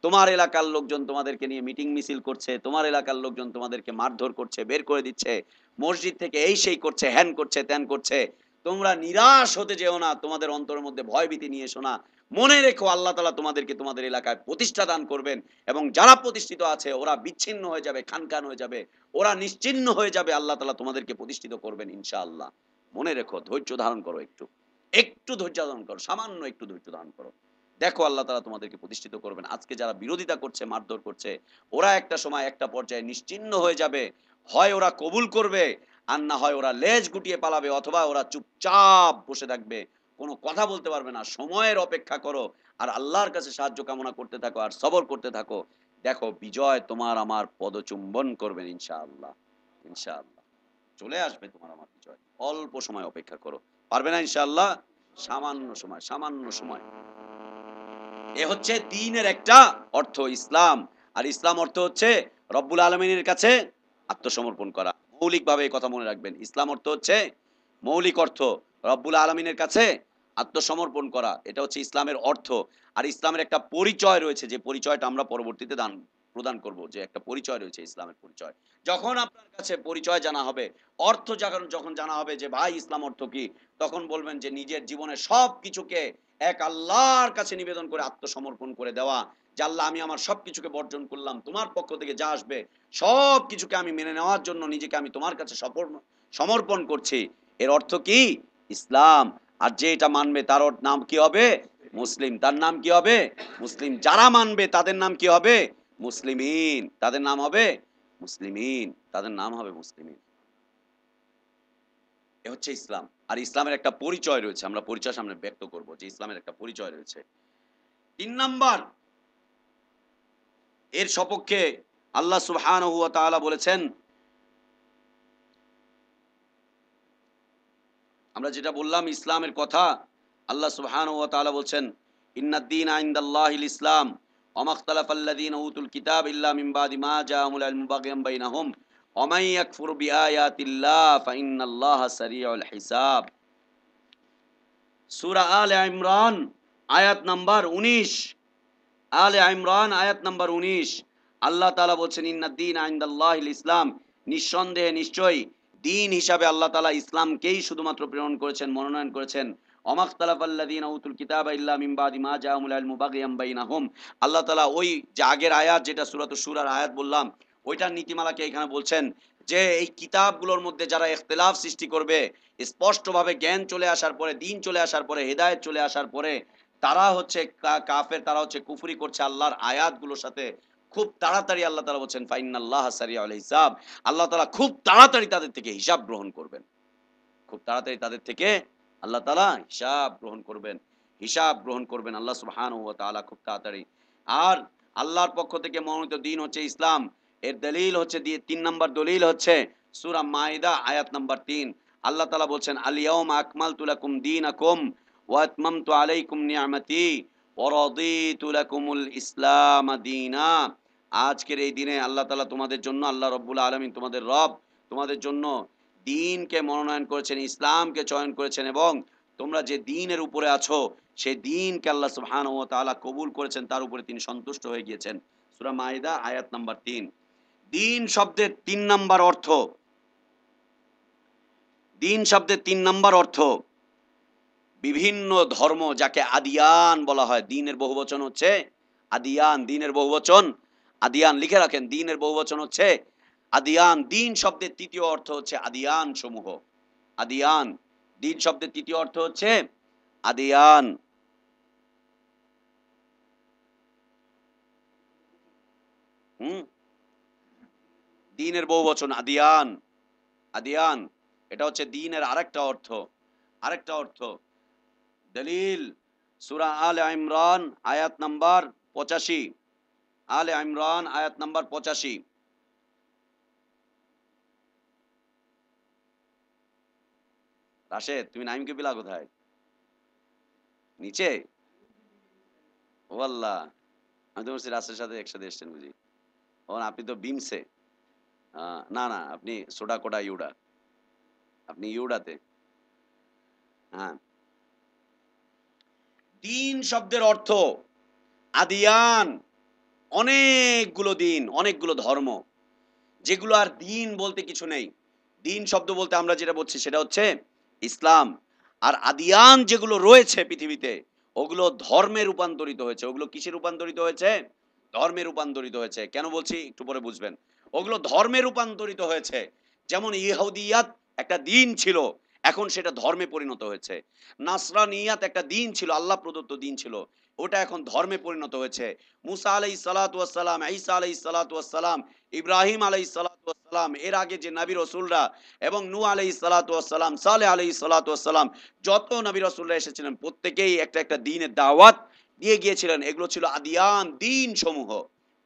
তোমার এলাকার লোকজন তোমাদেরকে নিয়ে মিটিং মিছিল করছে, তোমার এলাকার লোকজন তোমাদেরকে মারধর করছে, বের করে দিচ্ছে, মসজিদ থেকে এই সেই করছে, হ্যান করছে, ত্যান করছে। তোমরা নিরাশ হতে যেও না, তোমাদের অন্তরের মধ্যে ভয়ভীতি নিয়ে এসো না। মনে রেখো আল্লাহ তাআলা তোমাদেরকে তোমাদের এলাকায় প্রতিষ্ঠা দান করবেন, এবং যারা প্রতিষ্ঠিত আছে ওরা বিচ্ছিন্ন হয়ে যাবে, খানখান হয়ে যাবে, ওরা নিশ্চিহ্ন হয়ে যাবে। আল্লাহ তাআলা তোমাদেরকে প্রতিষ্ঠিত করবেন ইনশাআল্লাহ। মনে রেখো, ধৈর্য ধারণ করো, একটু ধৈর্য ধারণ করো, সামান্য একটু ধৈর্য ধারণ করো। দেখো আল্লাহ তাআলা তোমাদেরকে প্রতিষ্ঠিত করবেন। আজকে যারা বিরোধিতা করছে, মারধর করছে, ওরা একটা সময় একটা পর্যায়ে নিশ্চিহ্ন হয়ে যাবে। হয় ওরা কবুল করবে, আর না হয় ওরা লেজ গুটিয়ে পালাবে, অথবা ওরা চুপচাপ বসে থাকবে, কোনো কথা বলতে পারবে না। সময়ের অপেক্ষা করো, আর আল্লাহর কাছে সাহায্য কামনা করতে থাকো, আর সবর করতে থাকো। দেখো বিজয় তোমার আমার পদচুম্বন করবেন ইনশাআল্লাহ। ইনশাআল্লাহ চলে আসবে তোমার আমার বিজয়। অল্প সময় অপেক্ষা করো। পারবে না ইনশাআল্লাহ? সামান্য সময়, সামান্য সময়। এ হচ্ছে দ্বীনের একটা অর্থ, ইসলাম। আর ইসলাম অর্থ হচ্ছে রব্বুল আলামিনের কাছে আত্মসমর্পণ করা। মৌলিকভাবে এই কথা মনে রাখবেন। ইসলাম অর্থ হচ্ছে, মৌলিক অর্থ, রব্বুল আলামিনের কাছে আত্মসমর্পণ করা। এটা হচ্ছে ইসলামের অর্থ। আর ইসলামের একটা পরিচয় রয়েছে, যে পরিচয়টা আমরা পরবর্তীতে প্রদান করব, যে একটা পরিচয় রয়েছে ইসলামের পরিচয়। যখন আপনার কাছে পরিচয় জানা হবে, অর্থ যখন জানা হবে যে ভাই ইসলাম অর্থ কি, তখন বলবেন যে নিজের জীবনের সব কিছুকে এক আল্লাহর কাছে নিবেদন করে আত্মসমর্পণ করে দেওয়া, যে আল্লাহ আমি আমার সবকিছুকে বর্জন করলাম, তোমার পক্ষ থেকে যা আসবে সব কিছুকে আমি মেনে নেওয়ার জন্য নিজেকে আমি তোমার কাছে সমর্পণ করছি। এর অর্থ কি? ইসলাম। আর যে এটা মানবে তার নাম কি হবে? মুসলিম। তার নাম কি হবে? মুসলিম। যারা মানবে তাদের নাম কি হবে? মুসলিমিন। তাদের নাম হবে মুসলিমিন। তাদের নাম হবে মুসলিমিন। এ হচ্ছে ইসলাম। আর ইসলামের একটা পরিচয় রয়েছে, আমরা পরিচয় সামনে ব্যক্ত করব, যে ইসলামের একটা পরিচয় রয়েছে। ৩ নাম্বার, এর সপক্ষে আল্লাহ সুবহানাহু ওয়া তাআলা বলেছেন, আমরা যেটা বললাম ইসলামের কথা, আল্লাহ সুবহানাহু ওয়া তাআলা বলছেন, ইন্নাদ-দীনা ইনদাল্লাহিল ইসলাম ওয়া মাখতালাফাল্লাযীনা উতুল কিতাব ইল্লা মিন বাদি মা জাআহুমুল ইলমু বাগয়ান বাইনাহুম ওয়া মান ইয়াকফুর বিআয়াতিল্লাহ ফাইন্নাল্লাহা সারিউল হিসাব। সূরা আলে ইমরান আয়াত নাম্বার 19। আলে ইমরান আয়াত নাম্বার 19। আল্লাহ তাআলা বলছেন, ইন্নাদ-দীনা ইনদাল্লাহিল ইসলাম, নিঃসন্দেহে নিশ্চয়ই দ্বীন হিসাবে আল্লাহ তাআলা ইসলামকেই শুধুমাত্র প্রেরণ করেছেন, মনোনয়ন করেছেন। ওমাখতালাফাল্লাযীনা উতুল কিতাবা ইল্লা মিন বাদি মা জাআহুমুল ইলমু বাগয়ান বাইনাহুম। আল্লাহ তাআলা ওই যে আগের আয়াত, যেটা সূরাতুশ শূরার আয়াত বললাম, ওইটার নীতিমালাকে এখানে বলছেন যে এই কিতাবগুলোর মধ্যে যারা ইখতিলাফ সৃষ্টি করবে, স্পষ্টভাবে জ্ঞান চলে আসার পরে, দিন চলে আসার পরে, হেদায়েত চলে আসার পরে তারা হচ্ছে কাফের, তারা হচ্ছে কুফরি করছে আল্লাহর আয়াতগুলোর সাথে। খুব তাড়াতাড়ি আল্লাহ তাআলা বলছেন ফাইনাল্লাহা সারিউল হিসাব। আল্লাহ তাআলা খুব তাড়াতাড়ি তাদের থেকে হিসাব গ্রহণ করবেন। খুব তাড়াতাড়ি তাদের থেকে আল্লাহ তাআলা হিসাব গ্রহণ করবেন। হিসাব গ্রহণ করবেন আল্লাহ সুবহানাহু ওয়া তাআলা খুব তাড়াতাড়ি। আর আল্লাহর পক্ষ থেকে মনোনীত দিন হচ্ছে ইসলাম। এর দলিল হচ্ছে ৩ নাম্বার দলিল হচ্ছে সূরা মাইদা আয়াত নাম্বার ৩। আল্লাহ তাআলা বলছেন আল ইয়াউমা আকমালতু লাকুম দীনাকুম ওয়া আতমামতু আলাইকুম নি'মাতি ওয়া রাদিতু লাকুমুল ইসলাম দীনা। আজকের এই দিনে আল্লাহ তাআলা তোমাদের জন্য, আল্লাহ রাব্বুল আলামিন তোমাদের রব, তোমাদের জন্য দ্বীনকে মনোনয়ন করেছেন, ইসলামকে চয়ন করেছেন এবং তোমরা যে দ্বীনের উপরে আছো সেই দ্বীনকে আল্লাহ সুবহানাহু ওয়া তাআলা কবুল করেছেন, তার উপরে তিনি সন্তুষ্ট হয়ে গিয়েছেন। সূরা মাইদা আয়াত নাম্বার ৩। দ্বীন শব্দের ৩ নাম্বার অর্থ, দ্বীন শব্দের ৩ নাম্বার অর্থ বিভিন্ন ধর্ম, যাকে আদিয়ান বলা হয়। দ্বীনের বহুবচন হচ্ছে আদিয়ান, দ্বীনের বহুবচন আদিয়ান। লিখে রাখেন, দ্বীনের বহুবচন হচ্ছে আদিয়ান। দ্বীন শব্দের তৃতীয় অর্থ হচ্ছে আদিয়ান সমূহ। আদিয়ান, দ্বীন শব্দের তৃতীয় অর্থ হচ্ছে আদিয়ান। দ্বীনের বহুবচন আদিয়ান, আদিয়ান। এটা হচ্ছে দ্বীনের আরেকটা অর্থ, আরেকটা অর্থ। দলিল সূরা আলে ইমরান আয়াত নাম্বার ৮৫। আলে ইমরান আয়াত নাম্বার ৮৫। রাশেদ, তুমি নাইমকে পেলা কোথায়? নিচে? ও আল্লাহ, আমি তো বলছি রাসের সাথে একসাথে এসছেন বুঝি। ও আপনি তো বিমসে। না না, আপনি সোডা কোডা ইউডা, আপনি ইউডাতে। হ্যাঁ, দ্বীন শব্দের অর্থ আদিয়ান। অনেকগুলো দিন, অনেকগুলো ধর্ম, যেগুলো আর দ্বীন বলতে কিছু নেই। দ্বীন শব্দ বলতে আমরা যেটা বলছি সেটা হচ্ছে ইসলাম। আর আদিয়ান যেগুলো রয়েছে পৃথিবীতে, ওগুলো ধর্মে রূপান্তরিত হয়েছে। ওগুলো কিসে রূপান্তরিত হয়েছে? ধর্মে রূপান্তরিত হয়েছে। কেন বলছি একটু পরে বুঝবেন। ওগুলো ধর্মে রূপান্তরিত হয়েছে। যেমন ইহুদিয়াত একটা দিন ছিল, এখন সেটা ধর্মে পরিণত হয়েছে। নাসরানিয়াত একটা দিন ছিল, আল্লাহ প্রদত্ত দিন ছিল, ওটা এখন ধর্মে পরিণত হয়েছে। মুসা আলাইহিস সালাতু ওয়াস সালাম, ঈসা আলাইহিস সালাতু ওয়াস সালাম, ইব্রাহিম আলাইহিস সালাতু ওয়াস সালাম, এর আগে যে নবী রাসূলরা এবং নূহ আলাইহিস সালাতু ওয়াস সালাম, সালেহ আলাইহিস সালাতু ওয়াস সালাম, যত নবী রাসূলরা এসেছিলেন প্রত্যেকেই একটা একটা দ্বীনের দাওয়াত দিয়ে গিয়েছিলেন। এগুলো ছিল আদিয়ান, দ্বীন সমূহ।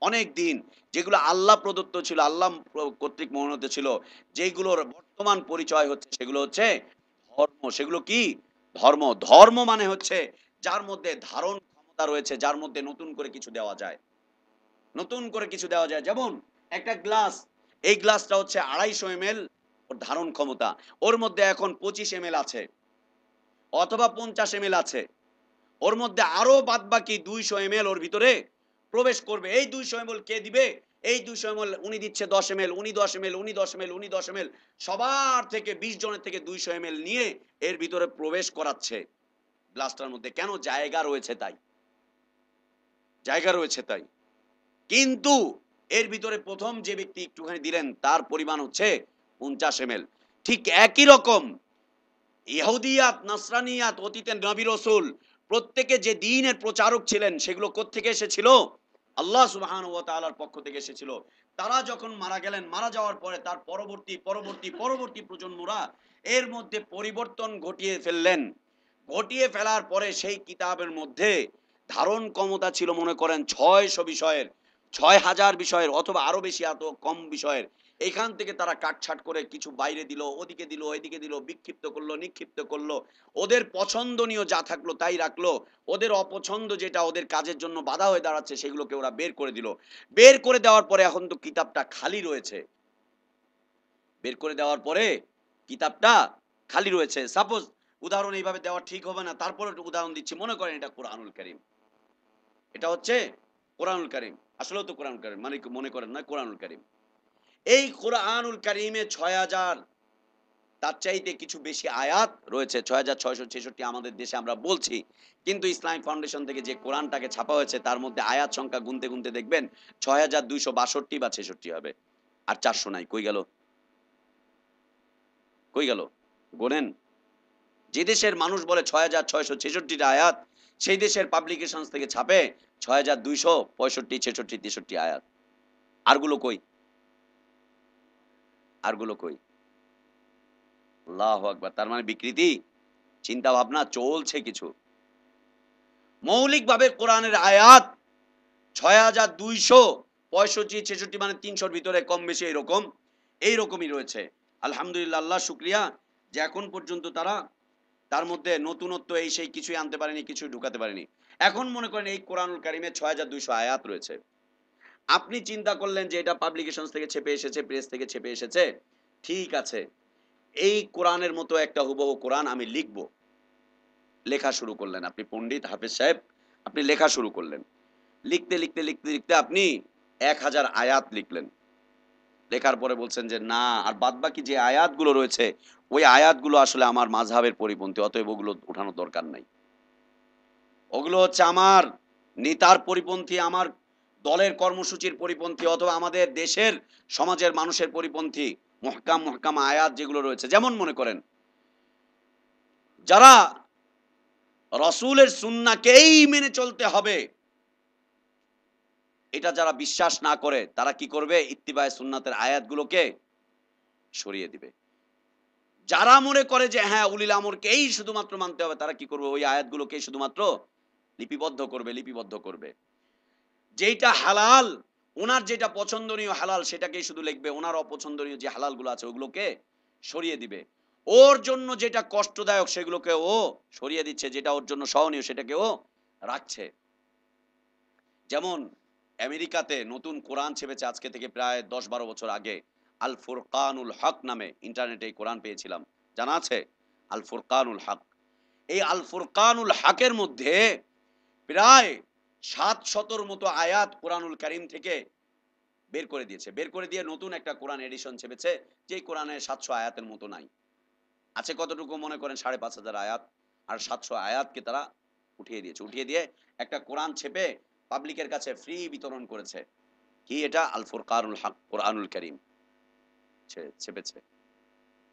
অনেক দিন যেগুলো আল্লাহ প্রদত্ত ছিল, আল্লাহ কর্তৃক মনোনীত ছিল, যেগুলোর বর্তমান পরিচয় হচ্ছে সেগুলো হচ্ছে ধর্ম। সেগুলো কি? ধর্ম। ধর্ম মানে হচ্ছে যার মধ্যে ধারণ ক্ষমতা রয়েছে, যার মধ্যে নতুন করে কিছু দেওয়া যায়, নতুন করে কিছু দেওয়া যায়। যেমন একটা গ্লাস, এই গ্লাসটা হচ্ছে ২৫০ এমএল ওর ধারণ ক্ষমতা, ওর মধ্যে এখন ২৫ এমএল আছে অথবা ৫০ এমএল আছে, ওর মধ্যে আরো বাদ বাকি ২০০ এমএল ওর ভিতরে প্রবেশ করবে। এই ২০০ এমএল কে দিবে? এই ২০০ এমএল উনি দিচ্ছে ১০ এমএল, উনি ১০ এমএল, উনি ১০ এমএল, উনি ১০ এমএল, সবার থেকে ২০ জনের থেকে ২০০ এমএল নিয়ে এর ভিতরে প্রবেশ করাচ্ছে গ্লাসটার মধ্যে। কেন? জায়গা রয়েছে তাই, জায়গা রয়েছে তাই। কিন্তু এর ভিতরে প্রথম যে ব্যক্তি একটুখানি দিলেন তার পরিমাণ হচ্ছে ৫০ এমএল। ঠিক একই রকম ইহুদিয়াত, নাসরানিয়াত, অতীতের নবী রাসূল প্রত্যেকে যে দ্বীনের প্রচারক ছিলেন, সেগুলো কোত্থেকে এসেছিল? আল্লাহ সুবহানাহু ওয়া তাআলার পক্ষ থেকে এসেছিল। তারা যখন মারা গেলেন, মারা যাওয়ার পরে তার পরবর্তী পরবর্তী পরবর্তী প্রজন্মরা এর মধ্যে পরিবর্তন ঘটিয়ে ফেললেন। ঘটিয়ে ফেলার পরে সেই কিতাবের মধ্যে ধারণ ক্ষমতা ছিল মনে করেন ৬০০ বিষয়ের, ৬০০০ বিষয়ের অথবা আরো বেশি, এত কম বিষয়ের। এখান থেকে তারা কাটছাট করে কিছু বাইরে দিল, ওদিকে দিল, এদিকে দিল, বিক্ষিপ্ত করলো, নিক্ষিপ্ত করলো। ওদের পছন্দনীয় যা থাকলো তাই রাখলো, ওদের অপছন্দ যেটা ওদের কাজের জন্য বাধা হয়ে দাঁড়াচ্ছে সেগুলোকে ওরা বের করে দিল। বের করে দেওয়ার পরে এখন তো কিতাবটা খালি রয়েছে। বের করে দেওয়ার পরে কিতাবটা খালি রয়েছে। সাপোজ উদাহরণ এইভাবে দেওয়া ঠিক হবে না, তারপরে একটু উদাহরণ দিচ্ছি। মনে করেন এটা কোরআনুল কারীম, এটা হচ্ছে কোরআনুল কারীম, আসলেও তো কোরআনুল কারীম, মানে মনে করেন না, কোরআনুল কারীম। এই কোরআনুল কারীমে তার চাইতে কিছু বেশি আয়াত রয়েছে। ৬,৬৬৬ আমাদের দেশে আমরা বলছি। কিন্তু ইসলামিক ফাউন্ডেশন থেকে যে কোরআনটাকে ছাপা হয়েছে তার মধ্যে আয়াত সংখ্যা গুনতে, গুনতে দেখবেন ৬,২৬২ বা ৬৬ হবে। আর ৪০০ নাই। কই গেল? কই গেল? গোনেন। যে দেশের মানুষ বলে ৬,৬৬৬ টা আয়াত, সেই দেশের পাবলিকেশনস থেকে ছাপে ৬,২৬৫, ৬৬, ৬৩ আয়াত। আরগুলো কই? আরগুলো কই? আল্লাহু আকবার! তার মানে বিকৃতি, চিন্তা ভাবনা চলছে কিছু। মৌলিকভাবে কোরআনের আয়াত ৬,২৬৫, ৬৬ মানে ৩০০ র ভিতরে কম বেশি এরকম, এইরকমই রয়েছে। আলহামদুলিল্লাহ, আল্লাহর শুকরিয়া যে এখন পর্যন্ত তারা তার মধ্যে নতুনত্ব এই সেই কিছুই আনতে পারেনি, কিছুই ঢুকাতে পারেনি। এখন মনে করেন এই কোরআনুল কারিমে ৬,২০০ আয়াত রয়েছে। আপনি চিন্তা করলেন যে এটা পাবলিকেশনস থেকে ছেপে এসেছে, প্রেস থেকে ছেপে এসেছে। ঠিক আছে। এই কোরআনের মতো একটা হুবহু কোরআন আমি লিখব। লেখা শুরু করলেন। আপনি পণ্ডিত হাফেজ সাহেব, আপনি লেখা শুরু করলেন। লিখতে, লিখতে, লিখতে, লিখতে আপনি ১,০০০ আয়াত লিখলেন। লেখার পরে বলছেন যে, "না, আর বাদবাকি যে আয়াতগুলো রয়েছে, ওই আয়াতগুলো আসলে আমার মাযহাবের পরিপন্থী। অতএব ওগুলো উঠানোর দরকার নাই। ওগুলো হচ্ছে আমার নেতার পরিপন্থী, আমার দলের কর্মসূচির পরিপন্থী অথবা আমাদের দেশের সমাজের মানুষের পরিপন্থী। মুহকাম, মুহকাম আয়াত যেগুলো রয়েছে।" যেমন মনে করেন, যারা রাসূলের সুন্নাহকেই মেনে চলতে হবে, এটা যারা বিশ্বাস না করে, তারা কি করবে? ইত্তিবায়ে সুন্নাতের আয়াতগুলোকে সরিয়ে দিবে। যারা মনে করে যে হ্যাঁ, উলিল আমরকেই শুধুমাত্র মানতে হবে, তারা কি করবে? ওই আয়াতগুলোকেই শুধুমাত্র লিপিবদ্ধ করবে, লিপিবদ্ধ করবে। যেইটা হালাল, উনার যেটা পছন্দনীয় হালাল সেটাকেই শুধু লিখবে। উনার অপছন্দনীয় যে হালালগুলো আছে ওগুলোকে সরিয়ে দিবে। ওর জন্য যেটা কষ্টদায়ক সেগুলোকে ও সরিয়ে দিচ্ছে, যেটা ওর জন্য সহনীয় সেটাকে ও রাখছে। যেমন আমেরিকাতে নতুন কোরআন ছেপেছে আজকে থেকে প্রায় ১০-১২ বছর আগে। আল ফুরকানুল হক নামে ইন্টারনেটে এই কোরআন পেয়েছিলাম। জানা আছে? আল ফুরকানুল হক। এই আল ফুরকানুল হকের মধ্যে প্রায় ৭০০ র মতো আয়াত কোরআনুল কারীম থেকে বের করে দিয়েছে। বের করে দিয়ে নতুন একটা কোরআন এডিশন ছেপেছে, যেই কোরআনে ৭০০ আয়াতের মতো নাই। আছে কতটুকু মনে করেন ৫৫০০ আয়াত। আর ৭০০ আয়াতকে তারা উঠিয়ে দিয়েছে। উঠিয়ে দিয়ে একটা কোরআন ছেপে পাবলিকের কাছে ফ্রি বিতরণ করেছে। কি এটা? আল ফুরকানুল হক কোরআনুল কারীম ছেপেছে।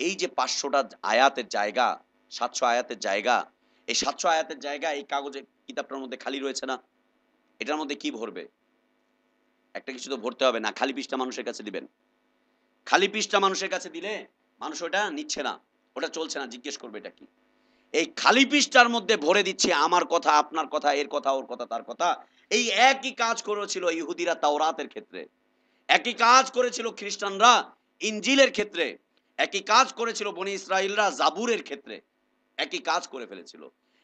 এই যে ৫০০ টা আয়াতের জায়গা, ৭০০ আয়াতের জায়গা, এই ৭০০ আয়াতের জায়গা এই কাগজে কিতাবটার মধ্যে খালি রয়েছে না? এটার মধ্যে কি ভরবে? একটা কিছু তো ভরতে হবে না। খালি পৃষ্ঠা মানুষের কাছে দিবেন। খালি পৃষ্ঠা মানুষের কাছে দিলে মানুষ ওটা নিচ্ছে না। ওটা চলছে না। জিজ্ঞেস করবে এটা কি? এই খালি পৃষ্ঠার মধ্যে ভরে দিচ্ছে আমার কথা, আপনার কথা, এর কথা, ওর কথা, তার কথা। এই একই কাজ করেছিল ইহুদিরা তাওরাতের ক্ষেত্রে। একই কাজ করেছিল খ্রিস্টানরা ইনজিলের ক্ষেত্রে। একই কাজ করেছিল বনী ইসরাইলরা জাবুরের ক্ষেত্রে। একই কাজ করে ফেলেছিল।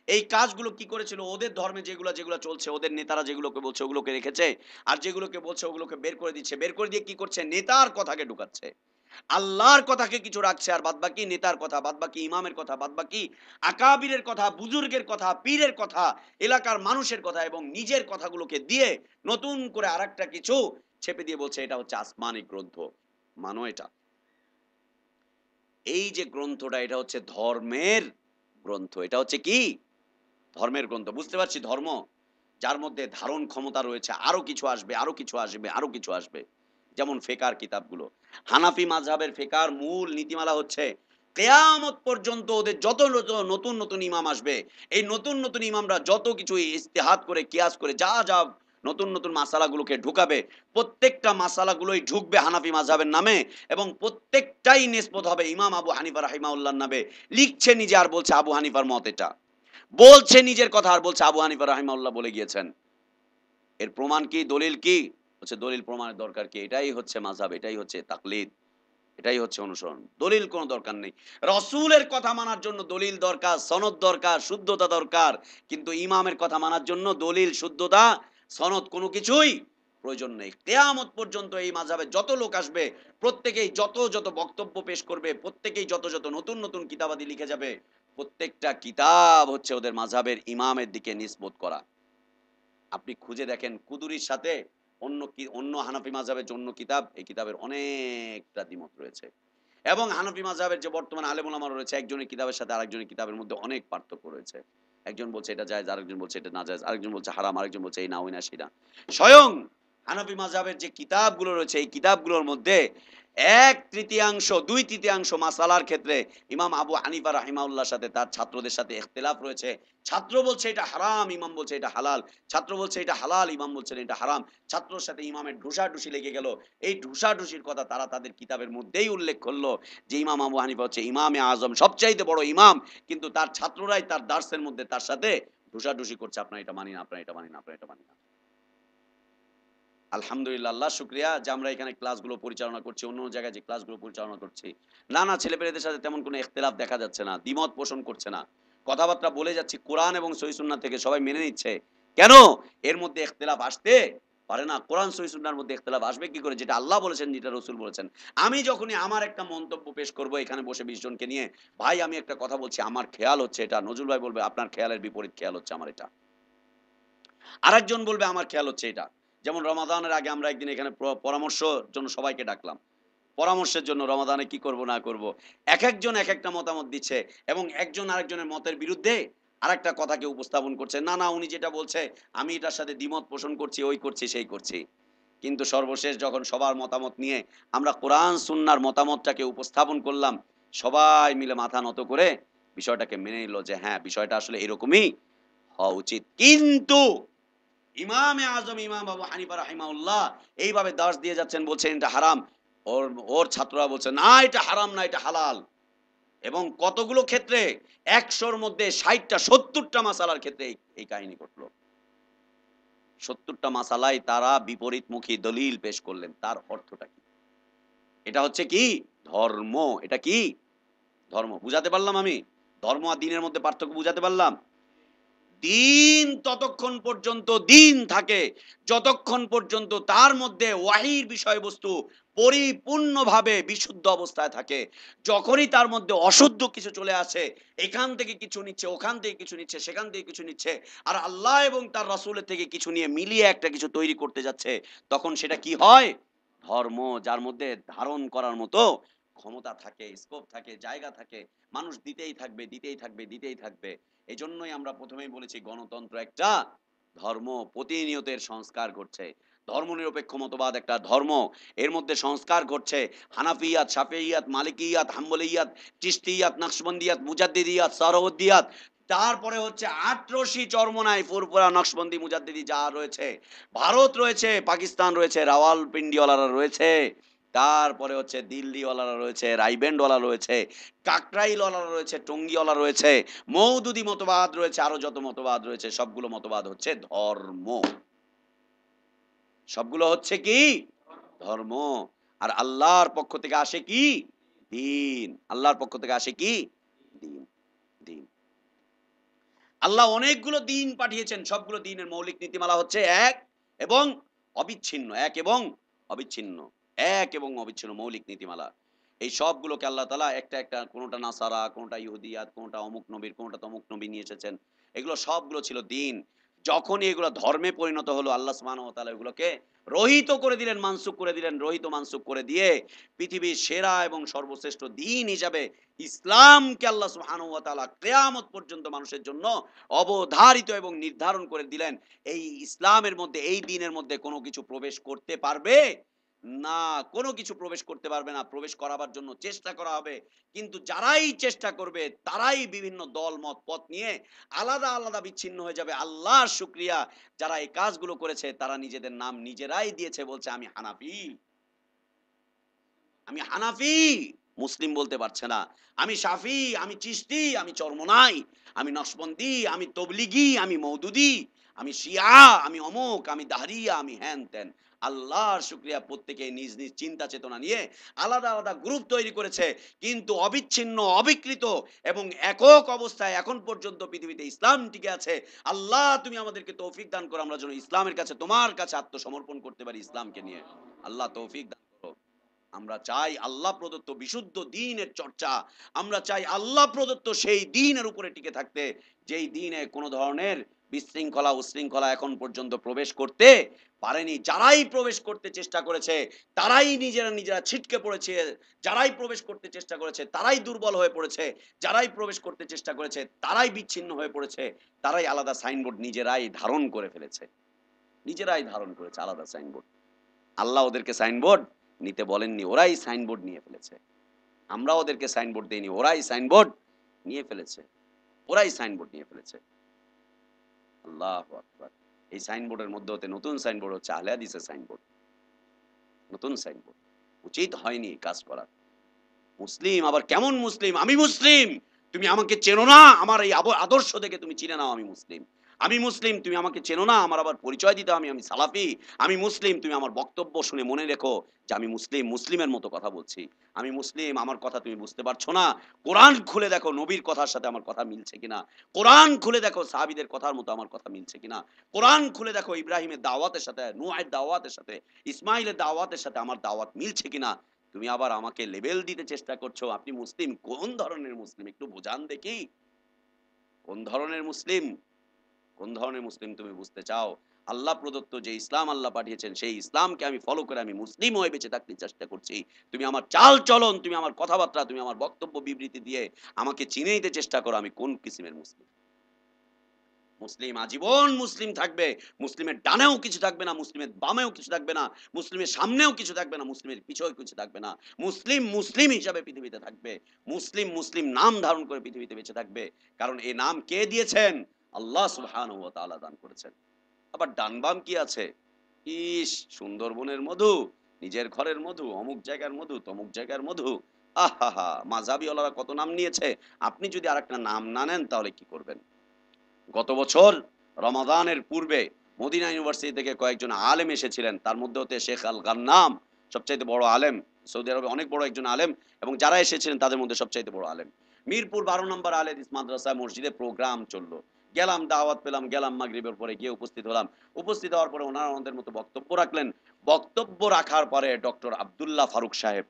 এই কাজগুলো কি করেছিল? ওদের ধর্মে যেগুলা চলছে, ওদের নেতারা যেগুলোকে বলছে ওগুলোকে রেখেছে। আর যেগুলোকে বলছে ওগুলোকে বের করে দিচ্ছে। বের করে দিয়ে কি করছে? নেতার কথাকে ঢুকাচ্ছে। আল্লাহর কথাকে কিছু রাখছে আর বাদবাকি নেতার কথা, বাদবাকি ইমামের কথা, বাদবাকি আকাবিরের কথা, বুজুর্গের কথা, পীরের কথা, এলাকার মানুষের কথা এবং নিজের কথাগুলোকে দিয়ে নতুন করে আরেকটা কিছু ছেপে দিয়ে বলছে এটা হচ্ছে আসমানি গ্রন্থ। মানো এটা। এই যে গ্রন্থটা এটা হচ্ছে ধর্মের গ্রন্থ। এটা হচ্ছে কি? ধর্মের গ্রন্থ। বুঝতে পারছি ধর্ম, যার মধ্যে ধারণ ক্ষমতা রয়েছে। আরো কিছু আসবে, আরো কিছু আসবে, আরো কিছু আসবে। যেমন ফিকহের কিতাবগুলো। হানাফি মাযহাবের ফিকহের মূল নীতিমালা হচ্ছে কিয়ামত পর্যন্ত ওদের যত নতুন, নতুন ইমাম আসবে, এই নতুন, নতুন ইমামরা যত কিছু ইজতিহাদ করে, কিয়াস করে যা নতুন, নতুন মাসালাগুলোকে ঢুকাবে, প্রত্যেকটা মাসালাগুলোই ঢুকবে হানাফি মাযহাবের নামে এবং প্রত্যেকটাই নিসবত হবে ইমাম আবু হানিফা রাহিমাহুল্লাহর নামে। লিখছে নিজে আর বলছে আবু হানিফার মত এটা। বলছে নিজের কথা আর বলছে আবু হানিফা রাহিমাহুল্লাহ বলে গিয়েছেন। এর প্রমাণ কি? দলিল কি? হচ্ছে দলিল প্রমাণের দরকার কি? এটাই হচ্ছে মাযহাব, এটাই হচ্ছে তাকলিদ, এটাই হচ্ছে অনুসরণ। দলিল কোনো দরকার নেই। রাসূলের কথা মানার জন্য দলিল দরকার, সনদ দরকার, শুদ্ধতা দরকার। কিন্তু ইমামের কথা মানার জন্য দলিল, শুদ্ধতা, সনদ কোনো কিছুই প্রয়োজন নেই। কিয়ামত পর্যন্ত এই মাযহাবে যত লোক আসবে, প্রত্যেকেই যত বক্তব্য পেশ করবে, প্রত্যেকেই যত নতুন কিতাবাদি লিখে যাবে, প্রত্যেকটা কিতাব হচ্ছে ওদের মাযহাবের ইমামের দিকে নিসবত করা। আপনি খুঁজে দেখেন কুদুরির সাথে অন্য হানাফি মাযহাবের যে অন্য কিতাব, এই কিতাবের অনেকটা দ্বিমত রয়েছে। এবং হানাফি মাযহাবের যে বর্তমান আলেম ওলামা রয়েছে, একজনের কিতাবের সাথে আরেকজনের কিতাবের মধ্যে অনেক পার্থক্য রয়েছে। একজন বলছে এটা জায়েজ, আরেকজন বলছে এটা নাজায়েজ, আরেকজন বলছে হারাম, আরেকজন বলছে এই না ওই না সেই না। স্বয়ং হানাফি মাযহাবের যে কিতাবগুলো রয়েছে, এই কিতাবগুলোর মধ্যে 1/3 2/3 মাসালার ক্ষেত্রে ইমাম আবু হানিফা রাহিমাহুল্লাহর সাথে তার ছাত্রদের সাথে ইখতিলাফ রয়েছে। ছাত্র বলছে এটা হারাম, ইমাম বলছে এটা হালাল। ছাত্র বলছে এটা হালাল, ইমাম বলছেন এটা হারাম। ছাত্রর সাথে ইমামের ঢুসাঢুসি লেগে গেল। এই ঢুসাঢুসির কথা তারা তাদের কিতাবের মধ্যেই উল্লেখ করলো যে ইমাম আবু হানিফা হচ্ছে ইমামে আজম, সবচাইতে বড় ইমাম। কিন্তু তার ছাত্ররাই তার দার্সের মধ্যে তার সাথে ঢুসাঢুসি করছে, আপনারা এটা মানি না, আপনারা এটা মানি না, আপনারা এটা মানি না। আলহামদুলিল্লাহ, আল্লাহ শুকরিয়া যে আমরা এখানে ক্লাসগুলো পরিচালনা করছি, অন্য জায়গায় যে ক্লাসগুলো পরিচালনা করছি, না ছেলেপেলেদের সাথে তেমন কোনো ইখতিলাফ দেখা যাচ্ছে না, দ্বিমত পোষণ করছে না, কথাবার্তা বলে যাচ্ছি কোরআন এবং সহিহ সুন্নাহ থেকে, সবাই মেনে নিচ্ছে। কেন? এর মধ্যে ইখতিলাফ আসতে পারে না। কোরআন সহিহ সুন্নাহর মধ্যে ইখতিলাফ আসবে কি করে? যেটা আল্লাহ বলেছেন, যেটা রাসূল বলেছেন। আমি যখনই আমার একটা মন্তব্য পেশ করব এখানে বসে 20 জনকে নিয়ে, ভাই আমি একটা কথা বলছি, আমার খেয়াল হচ্ছে এটা, নজরুল ভাই বলবে আপনার খেয়ালের বিপরীত খেয়াল হচ্ছে আমার এটা। আরেকজন বলবে আমার খেয়াল হচ্ছে এটা। যেমন রমাদানের আগে আমরা একদিন এখানে পরামর্শের জন্য সবাইকে ডাকলাম। পরামর্শের জন্য রমাদানে কি করব না করব। একেকজন একেকটা মতামত দিচ্ছে এবং একজন আরেকজনের মতের বিরুদ্ধে আরেকটা কথাকে উপস্থাপন করছে। না উনি যেটা বলছে আমি এটার সাথে দ্বিমত পোষণ করছি, ওই করছি, সেই করছি। কিন্তু সর্বশেষ যখন সবার মতামত নিয়ে আমরা কোরআন সুন্নাহর মতামতটাকে উপস্থাপন করলাম, সবাই মিলে মাথা নত করে বিষয়টাকে মেনে নিল যে হ্যাঁ, বিষয়টা আসলে এরকমই হওয়া উচিত। কিন্তু ইমামে আজম ইমাম আবু হানিফা রাহিমাহুল্লাহ এইভাবে দাস দিয়ে যাচ্ছেন, বলছেন এটা হারাম। ওর ওর ছাত্ররা বলছে না এটা হারাম না, এটা হালাল। এবং কতগুলো ক্ষেত্রে 100-র মধ্যে 60টা 70টা মাসালার ক্ষেত্রে এই কাহিনী ঘটলো। 70টা মাসালায় তারা বিপরীতমুখী দলিল পেশ করলেন। তার অর্থটা কি? এটা হচ্ছে কি? ধর্ম। এটা কি? ধর্ম। বুঝাতে পারলাম আমি? ধর্ম আর দ্বীনের মধ্যে পার্থক্য বুঝাতে পারলাম? দিন ততক্ষণ পর্যন্ত দিন থাকে যতক্ষণ পর্যন্ত তার মধ্যে ওয়াহির বিষয়বস্তু পরিপূর্ণভাবে বিশুদ্ধ অবস্থায় থাকে। যখনই তার মধ্যে অশুদ্ধ কিছু চলে আসে, এখান থেকে কিছু নিচ্ছে, ওখান থেকে কিছু নিচ্ছে, সেখান থেকে কিছু নিচ্ছে, আর আল্লাহ এবং তার রাসূলের থেকে কিছু নিয়ে মিলিয়ে একটা কিছু তৈরি করতে যাচ্ছে, তখন সেটা কি হয়? ধর্ম। যার মধ্যে ধারণ করার মতো ক্ষমতা থাকে, স্কোপ থাকে, জায়গা থাকে, মানুষ দিতেই থাকবে, দিতেই থাকবে, দিতেই থাকবে। এজন্যই আমরা প্রথমেই বলেছি গণতন্ত্র একটা ধর্ম, প্রতিনিয়ত এর সংস্কার ঘটছে। ধর্মনিরপেক্ষ মতবাদ একটা ধর্ম, এর মধ্যে সংস্কার ঘটছে। হানাফিয়াত, শাফিঈয়াত, মালিকিয়াত, হাম্বলিয়াত, চিশতিয়াত, নকশবন্দিয়াত, মুজাদ্দিদিয়াত, সহরওয়ার্দিয়াত, তারপরে হচ্ছে আটরশি চরমোনাই, ফুরফুরা, নকশবন্দি, মুজাদ্দিদি যা রয়েছে, ভারত রয়েছে, পাকিস্তান রয়েছে, রাওয়ালপিন্ডিওয়ালারা রয়েছে, তারপরে হচ্ছে দিল্লিওয়ালারা রয়েছে, রাইবেন্ডওয়ালা রয়েছে, কাকরাইলওয়ালা রয়েছে, টঙ্গীওয়ালা রয়েছে, মওদুদি মতবাদ রয়েছে, আরো যত মতবাদ রয়েছে সবগুলো মতবাদ হচ্ছে ধর্ম। সবগুলো হচ্ছে কি? ধর্ম। আর আল্লাহর পক্ষ থেকে আসে কি? দ্বীন। আল্লাহর পক্ষ থেকে আসে কি? দ্বীন। দ্বীন। আল্লাহ অনেকগুলো দ্বীন পাঠিয়েছেন। সবগুলো দ্বীনের মৌলিক নীতিমালা হচ্ছে এক এবং অবিচ্ছিন্ন। এক এবং অবিচ্ছিন্ন। এক এবং অবিচ্ছিন্ন মৌলিক নীতিমালা। এই সবগুলোকে আল্লাহ তাআলা একটা, একটা, কোনটা নাসারা, কোনটা ইহুদিয়াত, কোনটা অমুক নবীর, কোনটা তমুক নবী নিয়ে এসেছেন। এগুলো সবগুলো ছিল দ্বীন। যখনই এগুলো ধর্মে পরিণত হলো, আল্লাহ সুবহানাহু ওয়া তাআলা এগুলোকে রহিত করে দিলেন, মানসুখ করে দিলেন। রহিত মানসুখ করে দিয়ে পৃথিবীর সেরা এবং সর্বশ্রেষ্ঠ দ্বীন হিসাবে ইসলামকে আল্লাহ সুবহানাহু ওয়া তাআলা কিয়ামত পর্যন্ত মানুষের জন্য অবধারিত এবং নির্ধারণ করে দিলেন। এই ইসলামের মধ্যে, এই দ্বীনের মধ্যে কোনো কিছু প্রবেশ করতে পারবে না, কোনো কিছু প্রবেশ করতে পারবে না। প্রবেশ করাবার জন্য চেষ্টা করা হবে। কিন্তু যারাই চেষ্টা করবে তারাই বিভিন্ন দল মত পথ নিয়ে আলাদা, আলাদা বিচ্ছিন্ন হয়ে যাবে। আল্লাহর শুকরিয়া, যারা এই কাজগুলো করেছে তারা নিজেদের নাম নিজেরাই দিয়েছে, বলছে আমি হানাফি। আমি হানাফি, মুসলিম বলতে পারছে না। আমি শাফি, আমি চিশতি, আমি চরমোনাই, আমি নকশবন্দি, আমি তবলিগি, আমি মওদুদি, আমি শিয়া, আমি অমুক, আমি দাহরিয়া, আমি হ্যান ত্যান। আল্লাহর শুকরিয়া, প্রত্যেকে নিজ নিজ চিন্তা চেতনা নিয়ে আলাদা আলাদা গ্রুপ তৈরি করেছে, কিন্তু অবিচ্ছিন্ন, অবিকৃত এবং একক অবস্থায় এখন পর্যন্ত পৃথিবীতে ইসলাম টিকে আছে। আল্লাহ তুমি আমাদেরকে তৌফিক দান করো, আমরা যেন ইসলামের কাছে, তোমার কাছে আত্মসমর্পণ করতে পারি ইসলামকে নিয়ে। আল্লাহ তৌফিক দান করো। আমরা চাই আল্লাহ প্রদত্ত বিশুদ্ধ দ্বীনের চর্চা। আমরা চাই আল্লাহ প্রদত্ত সেই দ্বীনের উপরে টিকে থাকতে, যেই দ্বীনে কোনো ধরনের বিশৃঙ্খলা উশৃঙ্খলা এখন পর্যন্ত প্রবেশ করতে পারেনি। যারাই প্রবেশ করতে চেষ্টা করেছে তারাই নিজেরা ছিটকে পড়েছে। যারাই প্রবেশ করতে চেষ্টা করেছে তারাই দুর্বল হয়ে পড়েছে। যারাই প্রবেশ করতে চেষ্টা করেছে তারাই বিচ্ছিন্ন হয়ে পড়েছে। তারাই আলাদা সাইনবোর্ড নিজেরাই ধারণ করে ফেলেছে। নিজেরাই ধারণ করেছে আলাদা সাইনবোর্ড। আল্লাহ ওদেরকে সাইনবোর্ড নিতে বলেননি, ওরাই সাইনবোর্ড নিয়ে ফেলেছে। আমরা ওদেরকে সাইনবোর্ড দেইনি, ওরাই সাইনবোর্ড নিয়ে ফেলেছে। ওরাই সাইনবোর্ড নিয়ে ফেলেছে। আল্লাহু আকবার। এই সাইনবোর্ডের মধ্যে হতে নতুন সাইনবোর্ড হচ্ছে আহলে হাদিসের সাইনবোর্ড। নতুন সাইনবোর্ড। উচিত হয়নি এই কাজ করা। মুসলিম আবার কেমন মুসলিম? আমি মুসলিম। তুমি আমাকে চেনো না, আমার এই আদর্শ দেখে তুমি চিনে নাও আমি মুসলিম। আমি মুসলিম, তুমি আমাকে চেনো না, আমার আবার পরিচয় দিতে আমি সালাফি। আমি মুসলিম, তুমি আমার বক্তব্য শুনে মনে রেখো যে আমি মুসলিম, মুসলিমের মতো কথা বলছি। আমি মুসলিম, আমার কথা তুমি বুঝতে পারছো না। কোরআন খুলে দেখো নবীর কথার সাথে আমার কথা মিলছে কিনা। কোরআন খুলে দেখো সাহাবীদের কথার মতো আমার কথা মিলছে কিনা। কোরআন খুলে দেখো ইব্রাহিমের দাওয়াতের সাথে, নূহের দাওয়াতের সাথে, ইসমাইলের দাওয়াতের সাথে আমার দাওয়াত মিলছে কিনা। তুমি আবার আমাকে লেবেল দিতে চেষ্টা করছো। আপনি মুসলিম, কোন ধরনের মুসলিম একটু বোঝান দেখি। কোন ধরনের মুসলিম? কোন ধরনের মুসলিম তুমি বুঝতে চাও? আল্লাহ প্রদত্ত যে ইসলাম আল্লাহ পাঠিয়েছেন সেই ইসলামকে আমি ফলো করে আমি মুসলিম হয়ে বেঁচে থাকতে চেষ্টা করছি। তুমি আমার চাল চলন, তুমি আমার কথাবার্তা, তুমি আমার বক্তব্য বিবৃতি দিয়ে আমাকে চিনে নিতে চেষ্টা করো আমি কোন কিসিমের মুসলিম। মুসলিম আজীবন মুসলিম থাকবে। মুসলিমের ডানেও কিছু থাকবে না, মুসলিমের বামেও কিছু থাকবে না, মুসলিমের সামনেও কিছু থাকবে না, মুসলিমের পিছেও কিছু থাকবে না। মুসলিম মুসলিম হিসাবে পৃথিবীতে থাকবে। মুসলিম মুসলিম নাম ধারণ করে পৃথিবীতে বেঁচে থাকবে। কারণ এই নাম কে দিয়েছেন? আল্লাহ সুবহানাহু ওয়া তাআলা দান করেছেন। আবার ডান বাম কি আছে? ইস! সুন্দরবনের মধু, নিজের ঘরের মধু, অমুক জায়গার মধু, তমুক জায়গার মধু। আহাহা! মাযহাবীওয়ালারা কত নাম নিয়েছে। আপনি যদি আরেকটা নাম না নেন তাহলে কি করবেন? গত বছর রমাদানের পূর্বে মদিনা ইউনিভার্সিটি থেকে কয়েকজন আলেম এসেছিলেন। তার মধ্যে হতে শেখ আল গান্নাম সবচাইতে বড় আলেম। সৌদি আরবে অনেক বড় একজন আলেম এবং যারা এসেছিলেন তাদের মধ্যে সবচাইতে বড় আলেম। মিরপুর ১২ নম্বর আলে হাদিস মাদ্রাসায় মসজিদে প্রোগ্রাম চলল। গেলাম, দাওয়াত পেলাম, গেলাম মাগরিবের পরে গিয়ে উপস্থিত হলাম। উপস্থিত হওয়ার পরে ওনারা ওনাদের মতো বক্তব্য রাখলেন। বক্তব্য রাখার পরে ডক্টর আব্দুল্লাহ ফারুক সাহেব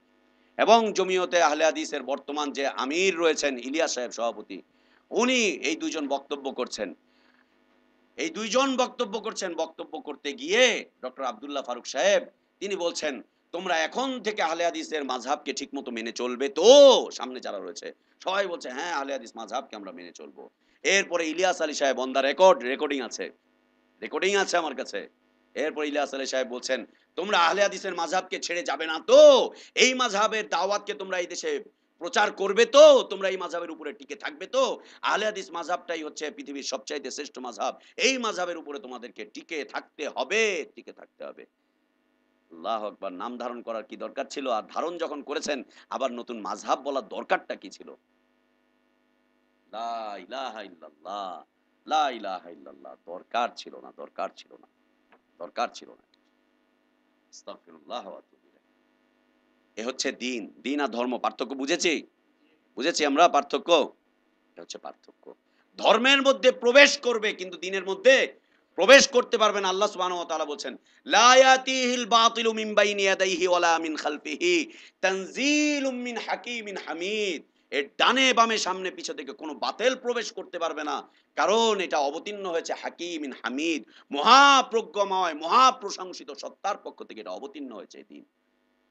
এবং জমিয়তে আহলে হাদিসের বর্তমান যে আমির রয়েছেন ইলিয়াস সাহেব সভাপতি, উনি এই ২ জন বক্তব্য করছেন। এই ২ জন বক্তব্য করছেন। বক্তব্য করতে গিয়ে ডক্টর আব্দুল্লাহ ফারুক সাহেব তিনি বলছেন, "তোমরা এখন থেকে আহলে হাদিসের মাযহাবকে ঠিকমতো মেনে চলবে তো?" সামনে যারা রয়েছে সবাই বলছে, "হ্যাঁ, আহলে হাদিস মাযহাবকে আমরা মেনে চলবো।" এরপরে ইলিয়াস আলী সাহেব অন দা রেকর্ডিং আছে। রেকর্ডিং আছে আমার কাছে। এরপর ইলিয়াস আলী সাহেব বলছেন, "তোমরা আহলে হাদিসের মাযহাবকে ছেড়ে যাবে না তো? এই মাযহাবের দাওয়াতকে তোমরা এই দেশে প্রচার করবে তো? তোমরা এই মাযহাবের উপরে টিকে থাকবে তো? আহলে হাদিস মাযহাবটাই হচ্ছে পৃথিবীর সবচাইতে শ্রেষ্ঠ মাযহাব। এই মাযহাবের উপরে তোমাদেরকে টিকে থাকতে হবে, টিকে থাকতে হবে।" আল্লাহু আকবার! নাম ধারণ করার কি দরকার ছিল? আর ধারণ যখন করেছেন আবার নতুন মাযহাব বলার দরকারটা কি ছিল? লা ইলাহা ইল্লাল্লাহ, লা ইলাহা ইল্লাল্লাহ। দরকার ছিল না, দরকার ছিল না, দরকার ছিল না। আস্তাগফিরুল্লাহ ওয়া আতুবু ইলাইহি। এ হচ্ছে দিন। দিন আর ধর্ম পার্থক্য বুঝেছি? বুঝেছি আমরা পার্থক্য? এ হচ্ছে পার্থক্য। ধর্মের মধ্যে প্রবেশ করবে কিন্তু দিনের মধ্যে প্রবেশ করতে পারবে না। আল্লাহ সুবহানাহু ওয়া তাআলা বলছেন, "লা ইয়াতিহিল বাতিলু মিন বাইনি ইয়াদাইহি ওয়ালা মিন খালফিহি তানজিলুম মিন হাকিমিন হামিদ।" এর ডানে বামে সামনে পিছে থেকে কোনো বাতিল প্রবেশ করতে পারবে না। কারণ এটা অবতীর্ণ হয়েছে হাকিমিন হামিদ, মহাপ্রজ্ঞময়, মহাপ্রশংসিত সত্তার পক্ষ থেকে এটা অবতীর্ণ হয়েছে এই দিন।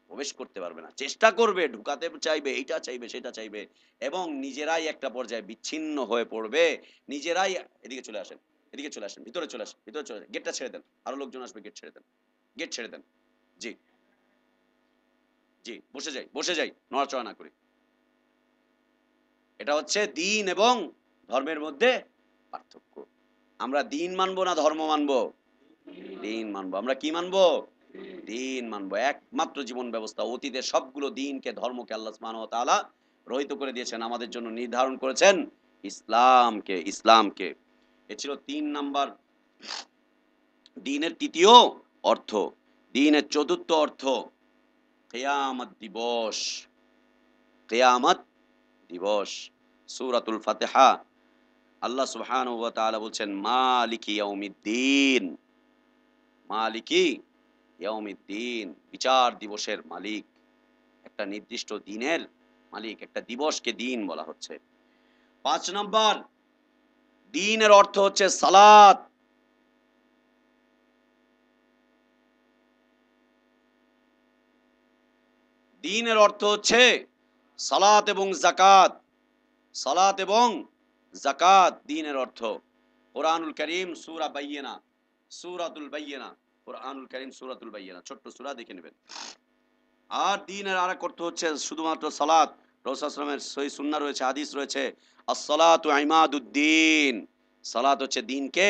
প্রবেশ করতে পারবে না। চেষ্টা করবে, ঢুকাতে চাইবে, এইটা চাইবে, সেটা চাইবে এবং নিজেরাই একটা পর্যায়ে বিচ্ছিন্ন হয়ে পড়বে। নিজেরাই এদিকে চলে আসেন, এদিকে চলে আসেন, ভিতরে চলে আসেন, ভিতরে চলে আসেন। গেটটা ছেড়ে দেন। আরো লোকজন আসবে, গেট ছেড়ে দেন। গেট ছেড়ে দেন। জি, জি, বসে যাই, বসে যাই। নড়াচড়া না করি। এটা হচ্ছে দিন এবং ধর্মের মধ্যে পার্থক্য। আমরা দিন মানবো না ধর্ম মানবো? দিন মানবো। আমরা কি মানবো? দিন মানবো। একমাত্র জীবন ব্যবস্থা। অতীতের সবগুলো দিনকে ধর্মকে আল্লাহ সুবহানাহু ওয়া তাআলা রহিত করে দিয়েছেন। আমাদের জন্য নির্ধারণ করেছেন ইসলামকে, ইসলামকে। এ ছিল ৩ নাম্বার দিনের ৩য় অর্থ। দিনের ৪র্থ অর্থ কিয়ামত দিবস। কিয়ামত দিবস। সূরাতুল ফাতিহা আল্লাহ সুবহানাহু ওয়া তাআলা বলছেন মালিকি ইয়াউমিদ্দিন। মালিকি ইয়াউমিদ্দিন, বিচার দিবসের মালিক। একটা নির্দিষ্ট দিনের মালিক, একটা দিবসকে দিন বলা হচ্ছে। ৫ নাম্বার দ্বীনের অর্থ হচ্ছে সালাত। দ্বীনের অর্থ হচ্ছে সালাত এবং যাকাত। সালাত এবং যাকাত দ্বীনের অর্থ। কোরআনুল কারীম সূরা বাইয়িনা, সূরাতুল বাইয়িনা, কোরআনুল কারীম সূরাতুল বাইয়িনা, ছোট্ট সূরা, দেখে নেবেন। আর দ্বীনের আরেক অর্থ হচ্ছে শুধুমাত্র সালাত। রাসূল সাল্লাল্লাহু আলাইহি ওয়াসাল্লামের সহিহ সুন্নাহ রয়েছে, হাদিস রয়েছে, আস-সালাতু ইমাদুদ্দীন। সালাত হচ্ছে দ্বীনকে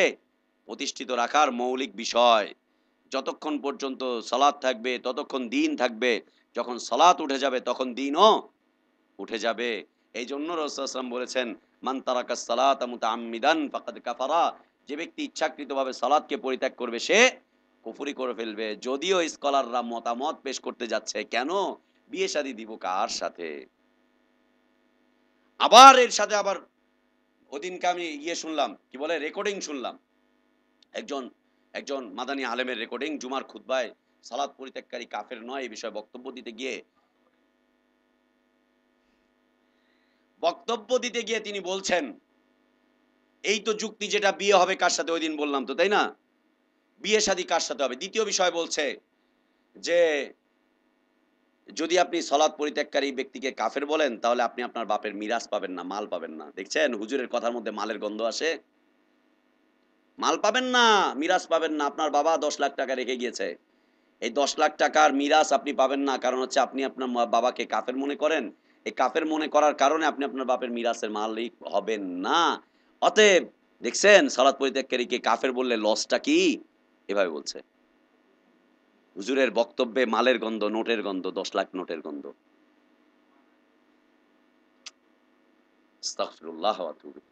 প্রতিষ্ঠিত রাখার মৌলিক বিষয়। যতক্ষণ পর্যন্ত সালাত থাকবে ততক্ষণ দ্বীন থাকবে। যখন সালাত উঠে যাবে তখন দ্বীনও উঠে যাবে। এই জন্য রাসূল সাল্লাল্লাহু আলাইহি ওয়াসাল্লাম বলেছেন, মান তারাকাস সালাতা মুতাআম্মিদান ফাকাদ কাফারা। যে ব্যক্তি ইচ্ছাকৃতভাবে সালাতকে পরিত্যাগ করবে সে কুফরি করে ফেলবে। যদিও স্কলাররা মতামত পেশ করতে যাচ্ছে, কেন বিয়ে শাদী দিব কার সাথে? আবার এর সাথে আবার ওদিনকে আমি শুনলাম, কি বলে, রেকর্ডিং শুনলাম, একজন একজন মাদানী আলেমের রেকর্ডিং, জুমার খুতবায় সালাত পরিত্যাগকারী কাফের নয় এই বিষয়ে বক্তব্য দিতে গিয়ে তিনি বলছেন, এই তো যুক্তি যেটা বিয়ে হবে কার সাথে, ওই দিন বললাম তো, তাই না? বিয়ে শাদী কার সাথে হবে? দ্বিতীয় বিষয় বলছে যে যদি আপনি সালাত পরিত্যাগকারী ব্যক্তিকে কাফের বলেন তাহলে আপনি আপনার বাপের মিরাস পাবেন না, মাল পাবেন না। দেখছেন হুজুরের কথার মধ্যে মালের গন্ধ আসে? মাল পাবেন না, মিরাস পাবেন না। আপনার বাবা 10 লাখ টাকা রেখে গিয়েছে, এই 10 লাখ টাকার মিরাস আপনি পাবেন না। কারণ হচ্ছে আপনি আপনার বাবাকে কাফের মনে করেন। এই কাফের মনে করার কারণে আপনি আপনার বাপের মিরাসের মালিক হবেন না। অতএব দেখছেন সালাত পরিত্যাগকারীকে কাফের বললে লসটা কি? এভাবে বলছে। হুজুরের বক্তব্যে মালের গন্ধ, নোটের গন্ধ, 10 লাখ নোটের গন্ধ। আস্তাগফিরুল্লাহ ওয়া আতুবু ইলাইহি।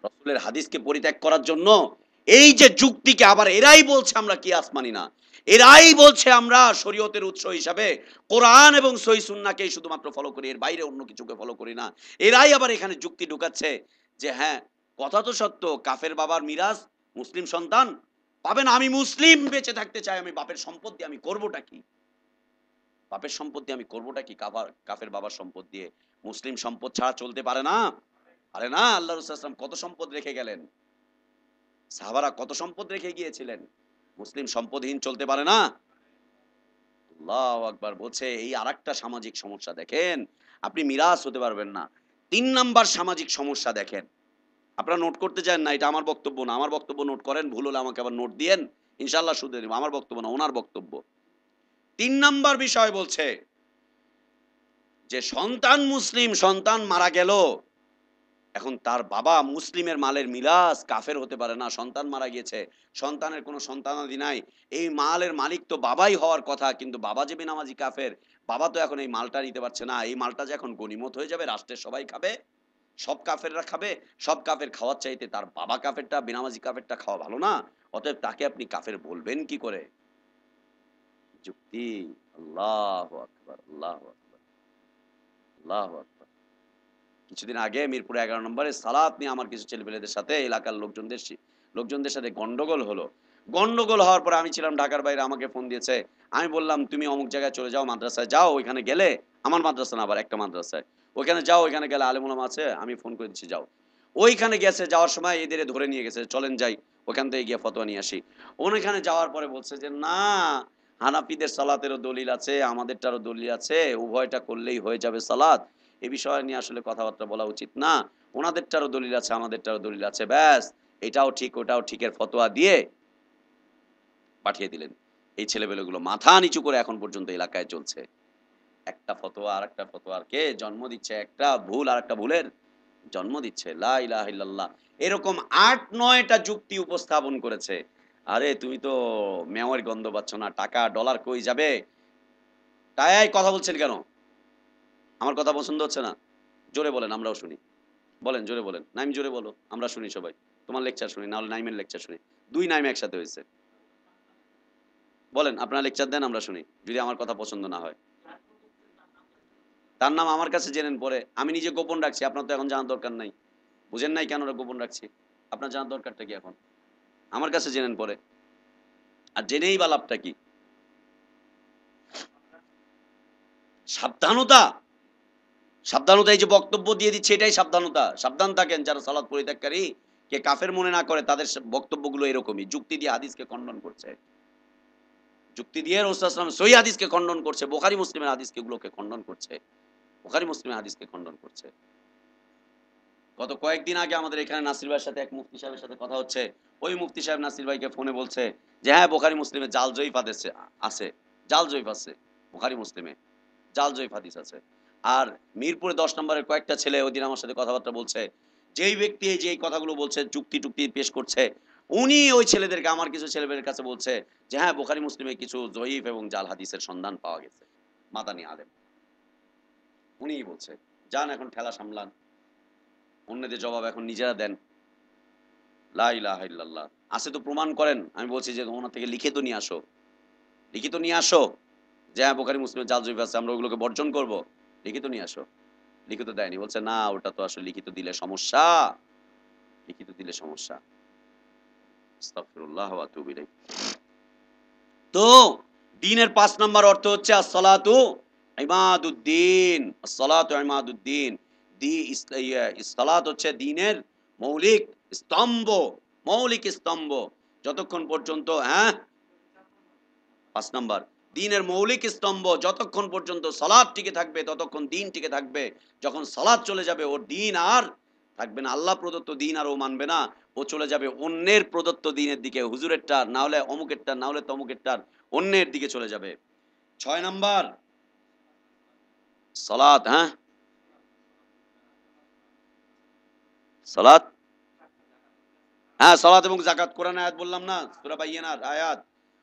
রাসূলের হাদিসকে পরিত্যাগ করার জন্য এই যে যুক্তিকে আবার এরাই বলছে আমরা কিয়াস মানি না। এরাই বলছে আমরা শরীয়তের উৎস হিসাবে কোরআন এবং সহিহ সুন্নাহকেই শুধুমাত্র ফলো করি, এর বাইরে অন্য কিছুকে ফলো করি না। এরাই আবার এখানে যুক্তি ঢুকাচ্ছে যে হ্যাঁ, কথা তো সত্য, কাফের বাবার মিরাস মুসলিম সন্তান পাবে না। আমি মুসলিম বেঁচে থাকতে চাই, আমি বাপের সম্পদ দিয়ে আমি করবোটা কি? বাপের সম্পদ দিয়ে আমি করবোটা কি? কাফের বাবার সম্পদ দিয়ে মুসলিম সম্পদ ছাড়া চলতে পারে না। আরে না, আল্লাহ রাসূল সাল্লাল্লাহু আলাইহি ওয়াসাল্লাম কত সম্পদ রেখে গেলেন, সাহাবারা কত সম্পদ রেখে গিয়েছিলেন। মুসলিম সম্পদহীন চলতে পারে না। আল্লাহু আকবার। বলছে এই আরেকটা সামাজিক সমস্যা দেখেন, আপনি মিরাস হতে পারবেন না। 3 নাম্বার সামাজিক সমস্যা দেখেন। আপনারা নোট করতে চান না, এটা আমার বক্তব্য না। আমার বক্তব্য নোট করেন, ভুল হলে আমাকে আবার নোট দিয়েন, ইনশাআল্লাহ শুধরে নিব। আমার বক্তব্য না, ওনার বক্তব্য। 3 নাম্বার বিষয় বলছে যে সন্তান মুসলিম, সন্তান মারা গেল, এখন তার বাবা মুসলিমের মালের মিরাস কাফের হতে পারে না। সন্তান মারা গিয়েছে, সন্তানের কোনো সন্তানাদি নাই, এই মালের মালিক তো বাবাই হওয়ার কথা, কিন্তু বাবা যে বেনামাজি কাফের, বাবা তো এখন এই মালটা নিতে পারছে না। এই মালটা যে এখন গনিমত হয়ে যাবে, রাষ্ট্রের সবাই খাবে, সব কাফেররা খাবে। সব কাফের খাওয়ার চাইতে তার বাবা কাফেরটা, বেনামাজি কাফেরটা খাওয়া ভালো না? অতএব তাকে আপনি কাফের বলবেন কি করে? যুক্তি। আল্লাহু আকবার, আল্লাহু আকবার, আল্লাহু আকবার। কিছুদিন আগে মিরপুর 11 নম্বরে সালাত নিয়ে আমার কিছু ছেলেপেলেদের সাথে, এলাকার লোকজনদের সাথে গন্ডগোল হলো। গন্ডগোল হওয়ার পরে আমি ছিলাম ঢাকার বাইরে, আমাকে ফোন দিয়েছে। আমি বললাম তুমি অমুক জায়গায় চলে যাও, মাদ্রাসায় যাও, ওইখানে গেলে, আমার মাদ্রাসা না, আবার একটা মাদ্রাসায়, ওইখানে যাও, ওইখানে গেলে আলেম ওলামা আছে, আমি ফোন করে দিচ্ছি যাও। ওইখানে গেছে, যাওয়ার সময় এদের ধরে নিয়ে গেছে, চলেন যাই ওইখান থেকে গিয়ে ফতোয়া নিয়ে আসি। ওইখানে যাওয়ার পরে বলছে যে না, হানাফিদের সালাতেরও দলিল আছে, আমাদেরটারও দলিল আছে, উভয়টা করলেই হয়ে যাবে সালাত। এ বিষয় নিয়ে আসলে কথাবার্তা বলা উচিত না, ওনাদেরটারও দলিল আছে, আমাদেরটারও দলিল আছে, ব্যাস এটাও ঠিক ওটাও ঠিকের ফতোয়া দিয়ে পাঠিয়ে দিলেন। এই ছেলেপেলেগুলো মাথা নিচু করে এখন পর্যন্ত এলাকায় চলছে। একটা ফতোয়া আর একটা ফতোয়ারকে জন্ম দিচ্ছে, একটা ভুল আর একটা ভুলের জন্ম দিচ্ছে। লা ইলাহা ইল্লাল্লাহ। এরকম 8-9টা যুক্তি উপস্থাপন করেছে। আরে তুমি তো মেয়র গন্ধ পাচ্ছ না, টাকা ডলার কই যাবে? তাই কথা বলছেন কেন? আমার কথা পছন্দ হচ্ছে না? জোরে বলেন, আমরাও শুনি। বলেন, জোরে বলেন। নাইম জোরে বলো, আমরা শুনি সবাই। তোমার লেকচার শুনি, না হলে নাইমের লেকচার শুনি। 2 নাইম একসাথে হয়েছে। বলেন, আপনারা লেকচার দেন, আমরা শুনি, যদি আমার কথা পছন্দ না হয়। তার নাম আমার কাছে জেনেন পরে। আমি নিজে গোপন রাখছি, আপনার তো এখন জানার দরকার নাই। বুঝেন নাই কেন ওরা গোপন রাখছি? আপনার জানার দরকারটা কি এখন? আমার কাছে জেনেন পরে। আর জেনেই বা লাভটা কি? সাবধানতা, সাবধানতা। এই যে বক্তব্য দিয়ে দিচ্ছে, এটাই সাবধানতা। সাবধান থাকেন যারা সালাত পরিত্যাগকারী কে কাফের মনে না করে তাদের বক্তব্যগুলো এরকমই, যুক্তি দিয়ে হাদিসকে খণ্ডন করছে, যুক্তি দিয়ে রাসূল সাল্লাল্লাহু আলাইহি ওয়াসাল্লাম সহিহ হাদিসকে খণ্ডন করছে, বুখারী মুসলিমের হাদিসকে গুলোকে খণ্ডন করছে, বুখারী মুসলিমের হাদিসকে খণ্ডন করছে। গত কয়েকদিন আগে আমাদের এখানে নাসির ভাইয়ের সাথে এক মুফতি সাহেবের সাথে কথা হচ্ছে, ওই মুফতি সাহেব নাসির ভাইকে ফোনে বলছে যে হ্যাঁ বুখারী মুসলিমে জাল জয়ীফ হাদিস আছে, জাল জয়ীফ আছে বুখারী মুসলিমে, জাল জয়ীফ হাদিস আছে। আর মিরপুরে 10 নম্বরের কয়েকটা ছেলে ওইদিন আমার সাথে কথাবার্তা বলছে, যেই ব্যক্তি এই যে এই কথাগুলো বলছে, যুক্তি টুক্তি পেশ করছে, উনি ওই ছেলেদেরকে, আমার কিছু ছেলেদের কাছে বলছে যে হ্যাঁ বুখারী মুসলিমে কিছু জয়ীফ এবং জাল হাদিসের সন্ধান পাওয়া গেছে। মাদানী আলেম উনিই বলছে, যান এখন ঠেলা সামলান, অন্যদের জবাব এখন নিজেরা দেন। লা ইলাহা ইল্লাল্লাহ, আছে তো প্রমাণ করেন। আমি বলছি যে ওনার থেকে লিখিত নিয়ে আসো, লিখিত নিয়ে আসো যে হ্যাঁ বুখারী মুসলিমে জাল জয়ীফ আছে, আমরা ওগুলোকে বর্জন করব, লিখিত নিয়ে আসো। লিখিত দেয়নি, বলছে না ওটা তো আসলে লিখিত দিলে সমস্যা, লিখিত দিলে সমস্যা। আস্তাগফিরুল্লাহ ওয়া আতুবু ইলাইহি। তো দ্বীনের 5 নাম্বার অর্থ হচ্ছে as-সালাতু ইমাদুদ্দিন, as-সালাতু ইমাদুদ্দিন। সালাত হচ্ছে দ্বীনের মৌলিক স্তম্ভ, মৌলিক স্তম্ভ। যতক্ষণ পর্যন্ত 5 নাম্বার দ্বীনের মৌলিক স্তম্ভ, যতক্ষণ পর্যন্ত সালাত টিকে থাকবে ততক্ষণ দ্বীন টিকে থাকবে। যখন সালাত চলে যাবে ওর দ্বীন আর থাকবে না, আল্লাহ প্রদত্ত দ্বীন আর ও মানবে না, ও চলে যাবে অন্যের প্রদত্ত দ্বীনের দিকে, হুজুরেরটার না হলে অমুকেরটার না হলে তমুকেরটার, অন্যের দিকে চলে যাবে। 6 নাম্বার সালাত, সালাত, সালাত এবং যাকাত। কোরআন আয়াত বললাম না, সূরা বাইয়িনার আয়াত,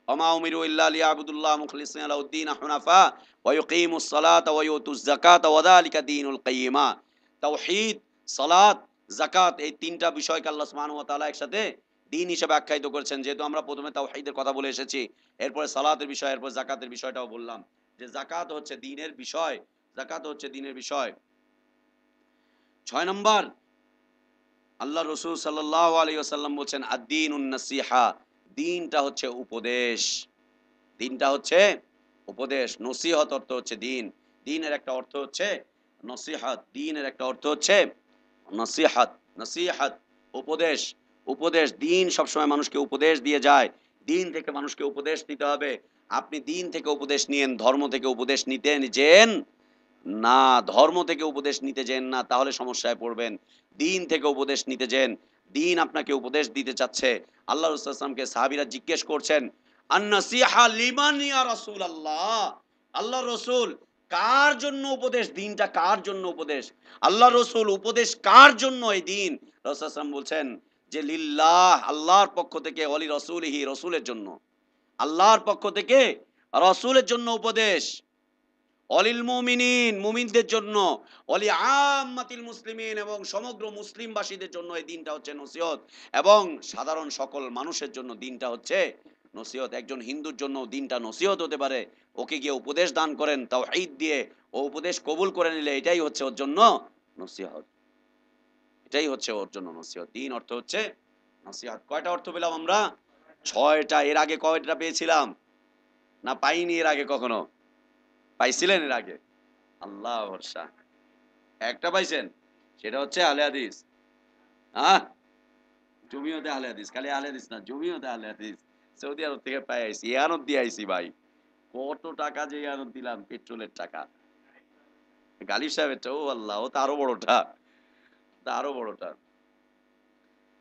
ওমা উমিরু ইল্লা লিয়াবুদুল্লাহ মুখলিসিনা লাহুদ্দিন হুনাফা ওয়া ইউকিমুস সালাতা ওয়া ইউতুজ যাকাতা ওয়া যালিকা দীনুল কাইয়্যিমা। তাওহীদ, সালাত, যাকাত, এই তিনটা বিষয়কে আল্লাহ সুবহানাহু ওয়া তাআলা একসাথে দ্বীন হিসেবে আখ্যায়িত করেছেন। যেহেতু আমরা প্রথমে তাওহীদের কথা বলে এসেছি, এরপরে সালাতের বিষয়, এরপর যাকাতের বিষয়টাও বললাম যে যাকাত হচ্ছে দ্বীনের বিষয়, যাকাত হচ্ছে দ্বীনের বিষয়। 6 নাম্বার আল্লাহ রসুল সাল্লাল্লাহু আলাইহি ওয়াসাল্লাম বলছেন আদ-দীনুন নাসিহা, দ্বীনটা হচ্ছে উপদেশ, দ্বীনটা হচ্ছে উপদেশ। নসিহত অর্থ হচ্ছে দ্বীন, দ্বীনের একটা অর্থ হচ্ছে নসিহত, দ্বীনের একটা অর্থ হচ্ছে নসিহত, নসিহত উপদেশ, উপদেশ। দ্বীন সবসময় মানুষকে উপদেশ দিয়ে যায়, দ্বীন থেকে মানুষকে উপদেশ দিতে হবে। আপনি দ্বীন থেকে উপদেশ নিয়েন, ধর্ম থেকে উপদেশ নিতে যেন না, ধর্ম থেকে উপদেশ নিতে যেন না, তাহলে সমস্যায় পড়বেন। দ্বীন থেকে উপদেশ নিতে যেন, দ্বীন আপনাকে উপদেশ দিতে চাচ্ছে। আল্লাহ রাসূল সাল্লাল্লাহু আলাইহি ওয়াসাল্লামকে সাহাবীরা জিজ্ঞেস করছেন আন-নাসিহা লিমান ইয়া রাসূলুল্লাহ, আল্লাহ রাসূল কার জন্য উপদেশ, দ্বীনটা কার জন্য উপদেশ? আল্লাহ রাসূল উপদেশ কার জন্য এই দ্বীন? রাসূল সাল্লাল্লাহু আলাইহি ওয়াসাল্লাম বলছেন যে লিল্লাহ, আল্লাহর পক্ষ থেকে, ওয়ালি রাসূলিহি, রাসূলের জন্য, আল্লাহর পক্ষ থেকে রাসূলের জন্য উপদেশ, অলিল মুমিনিন, মুমিনদের জন্য, অলি আম্মাতিল মুসলিমিন, এবং সমগ্র মুসলিমবাসীদের জন্য এই দিনটা হচ্ছে নসিহত, এবং সাধারণ সকল মানুষের জন্য দিনটা হচ্ছে নসিহত। একজন হিন্দুর জন্য দিনটা নসিহত হতে পারে, ওকে গিয়ে উপদেশ দান করেন তাওহীদ দিয়ে, ও উপদেশ কবুল করে নিলে এটাই হচ্ছে ওর জন্য নসিহত, এটাই হচ্ছে ওর জন্য নসিহত। দিন অর্থ হচ্ছে নসিহত। কয়টা অর্থ পেলাম আমরা? 6টা। এর আগে কয়টা পেয়েছিলাম? না পাইনি এর আগে কখনো? পাইছিলেন এর আগে? আল্লাহ ভরসা। একটা পাইছেন, সেটা হচ্ছে আহলে হাদিস। জমিয়তে আহলে হাদিস, খালি আহলে হাদিস না, জমিয়তে আহলে হাদিস। সৌদি আরব থেকে পাই আইছি, ইয়ানত দিয়ে আইছি ভাই। কত টাকা যে ইয়ানত দিলাম, পেট্রোলের টাকা। গালিব সাহেবেরটা, ও আল্লাহ, ও তো আরো বড়টা, তা আরো বড়টা।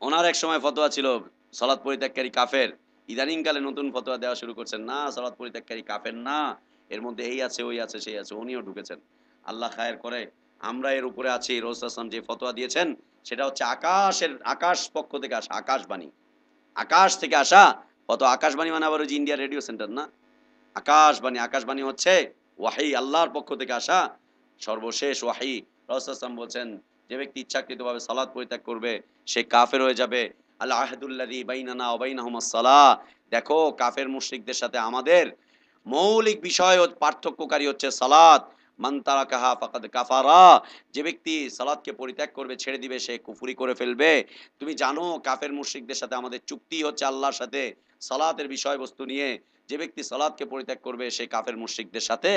ওনার এক সময় ফতোয়া ছিল সালাত পরিত্যাগকারী কাফের, ইদানিং কালে নতুন ফতোয়া দেওয়া শুরু করছেন, না সালাত পরিত্যাগকারী কাফের না, এর মধ্যে এই আছে ওই আছে সেই আছে, উনিও ঢুকেছেন। আল্লাহ খায়ের করে, আমরা এর উপরে আছি। রাসূল সাল্লাল্লাহু আলাইহি ওয়াসাল্লাম যে ফতোয়া দিয়েছেন সেটা হচ্ছে আকাশ পক্ষ থেকে আসা, আকাশবাণী, আকাশ থেকে আসা ফতোয়া। আকাশবাণী মানে আবার ওই যে ইন্ডিয়া রেডিও সেন্টার না, আকাশবাণী, আকাশবাণী হচ্ছে ওয়াহি, আল্লাহর পক্ষ থেকে আসা সর্বশেষ ওয়াহি। রাসূল সাল্লাল্লাহু আলাইহি ওয়াসাল্লাম বলছেন যে ব্যক্তি ইচ্ছাকৃতভাবে সালাত পরিত্যাগ করবে সে কাফের হয়ে যাবে। আল আহদুল্লাযী বাইনানা ওয়া বাইনাহুমুস সালাহ, দেখো কাফের মুশরিকদের সাথে আমাদের মৌলিক বিষয় ও পার্থক্যকারী হচ্ছে সালাত। মান তারাকাহা ফাকাদ কাফারা, যে ব্যক্তি সালাতকে পরিত্যাগ করবে, ছেড়ে দিবে, সে কুফরি করে ফেলবে। তুমি জানো কাফের মুশরিকদের সাথে আমাদের চুক্তি হচ্ছে আল্লাহর সাথে সালাতের বিষয়বস্তু নিয়ে। যে ব্যক্তি সালাতকে পরিত্যাগ করবে সে কাফের মুশরিকদের সাথে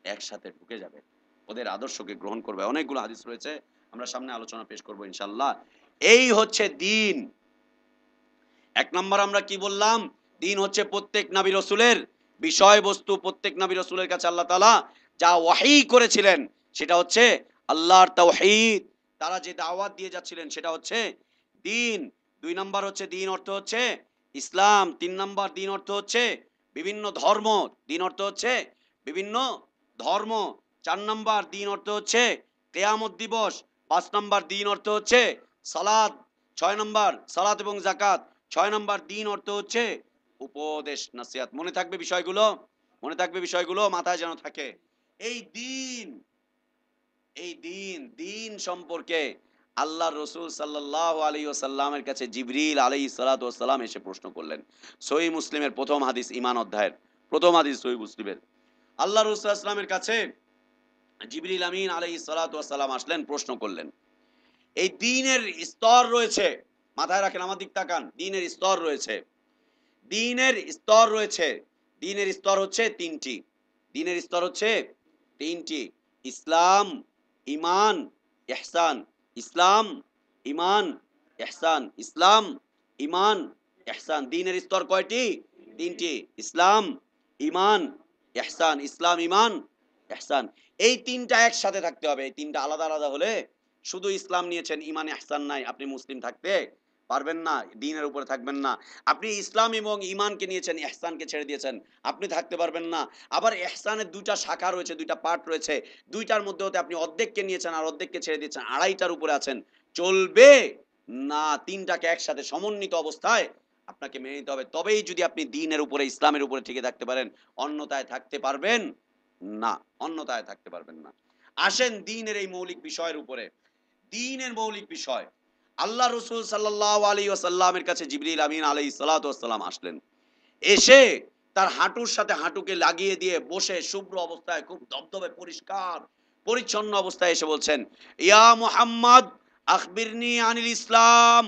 একসাথে ঢুকে যাবে, ওদের আদর্শকে গ্রহণ করবে। অনেকগুলো হাদিস রয়েছে, আমরা সামনে আলোচনা পেশ করবো ইনশাআল্লাহ। এই হচ্ছে দিন। এক নম্বর আমরা কি বললাম? দিন হচ্ছে প্রত্যেক নবী রাসূলের বিষয়বস্তু। প্রত্যেক নবী রাসূলের কাছে আল্লাহ তাআলা যা ওহী করেছিলেন সেটা হচ্ছে আল্লাহর তাওহীদ। তারা যে দাওয়াত দিয়ে যাচ্ছিলেন সেটা হচ্ছে দিন। দুই নম্বর হচ্ছে দিন অর্থ হচ্ছে ইসলাম। তিন নম্বর দিন অর্থ হচ্ছে বিভিন্ন ধর্ম। দিন অর্থ হচ্ছে বিভিন্ন ধর্ম। চার নম্বর দিন অর্থ হচ্ছে কেয়ামত দিবস। পাঁচ নম্বর দিন অর্থ হচ্ছে সালাত। ছয় নম্বর সালাত এবং যাকাত। ছয় নম্বর দিন অর্থ হচ্ছে উপদেশ নসিহত। মনে থাকবে বিষয়গুলো? মনে থাকবে বিষয়গুলো? মাথায় যেন থাকে। এই দিন, দিন সম্পর্কে আল্লাহ রসুল সাল্লাল্লাহু আলাইহি ওয়াসাল্লামের কাছে জিবরিল আলাইহিস সালাতু ওয়াস সালাম এসে প্রশ্ন করলেন। সহিহ মুসলিমের প্রথম হাদিস, ঈমান অধ্যায়ের প্রথম হাদিস সহিহ মুসলিমের। আল্লাহ রাসূল সাল্লাল্লাহু আলাইহি ওয়াসাল্লামের কাছে জিবরিল আমিন আলাইহিস সালাতু ওয়াস সালাম আসলেন, প্রশ্ন করলেন। এই দ্বীনের স্তর রয়েছে, মাথায় রাখেন, আমার দিক তাকান। দ্বীনের স্তর রয়েছে, দ্বীনের স্তর রয়েছে। দ্বীনের স্তর হচ্ছে তিনটি। দ্বীনের স্তর হচ্ছে তিনটি: ইসলাম, ঈমান, ইহসান। ইসলাম, ঈমান, ইহসান। ইসলাম, ঈমান, ইহসান। দ্বীনের স্তর কয়টি? তিনটি: ইসলাম, ঈমান, ইহসান। ইসলাম, ঈমান, ইহসান। এই তিনটা একসাথে থাকতে হবে। এই তিনটা আলাদা আলাদা হলে, শুধু ইসলাম নিয়েছেন, ঈমান ইহসান নাই, আপনি মুসলিম থাকতে পারবেন না, দ্বীনের উপরে থাকবেন না। আপনি ইসলাম এবং ঈমানকে নিয়েছেন, ইহসানকে ছেড়ে দিয়েছেন, আপনি থাকতে পারবেন না। আবার ইহসানের দুইটা শাখা রয়েছে, দুইটা পার্ট রয়েছে। দুইটার মধ্যে হতে আপনি অর্ধেককে নিয়েছেন আর অর্ধেককে ছেড়ে দিয়েছেন, আড়াইটার উপরে আছেন, চলবে না। তিনটাকে একসাথে সমন্বিত অবস্থায় আপনাকে মেনে নিতে হবে। তবেই যদি আপনি দ্বীনের উপরে, ইসলামের উপরে টিকে থাকতে পারেন, অন্যথায় থাকতে পারবেন না, অন্যথায় থাকতে পারবেন না। আসেন দ্বীনের এই মৌলিক বিষয়ের উপরে। দ্বীনের মৌলিক বিষয়, আল্লাহ রসুল সাল্লাল্লাহু আলাইহি ওয়াসাল্লামের কাছে জিবরিল আমিন আলাইহিস সালাতু ওয়াস সালাম আসলেন। এসে তার হাঁটুর সাথে হাঁটুকে লাগিয়ে দিয়ে বসে শুভ্র অবস্থায়, খুব দবদবে পরিষ্কার পরিচ্ছন্ন অবস্থায় এসে বলছেন, ইয়া মুহাম্মদ আখবিরনি আনিল ইসলাম।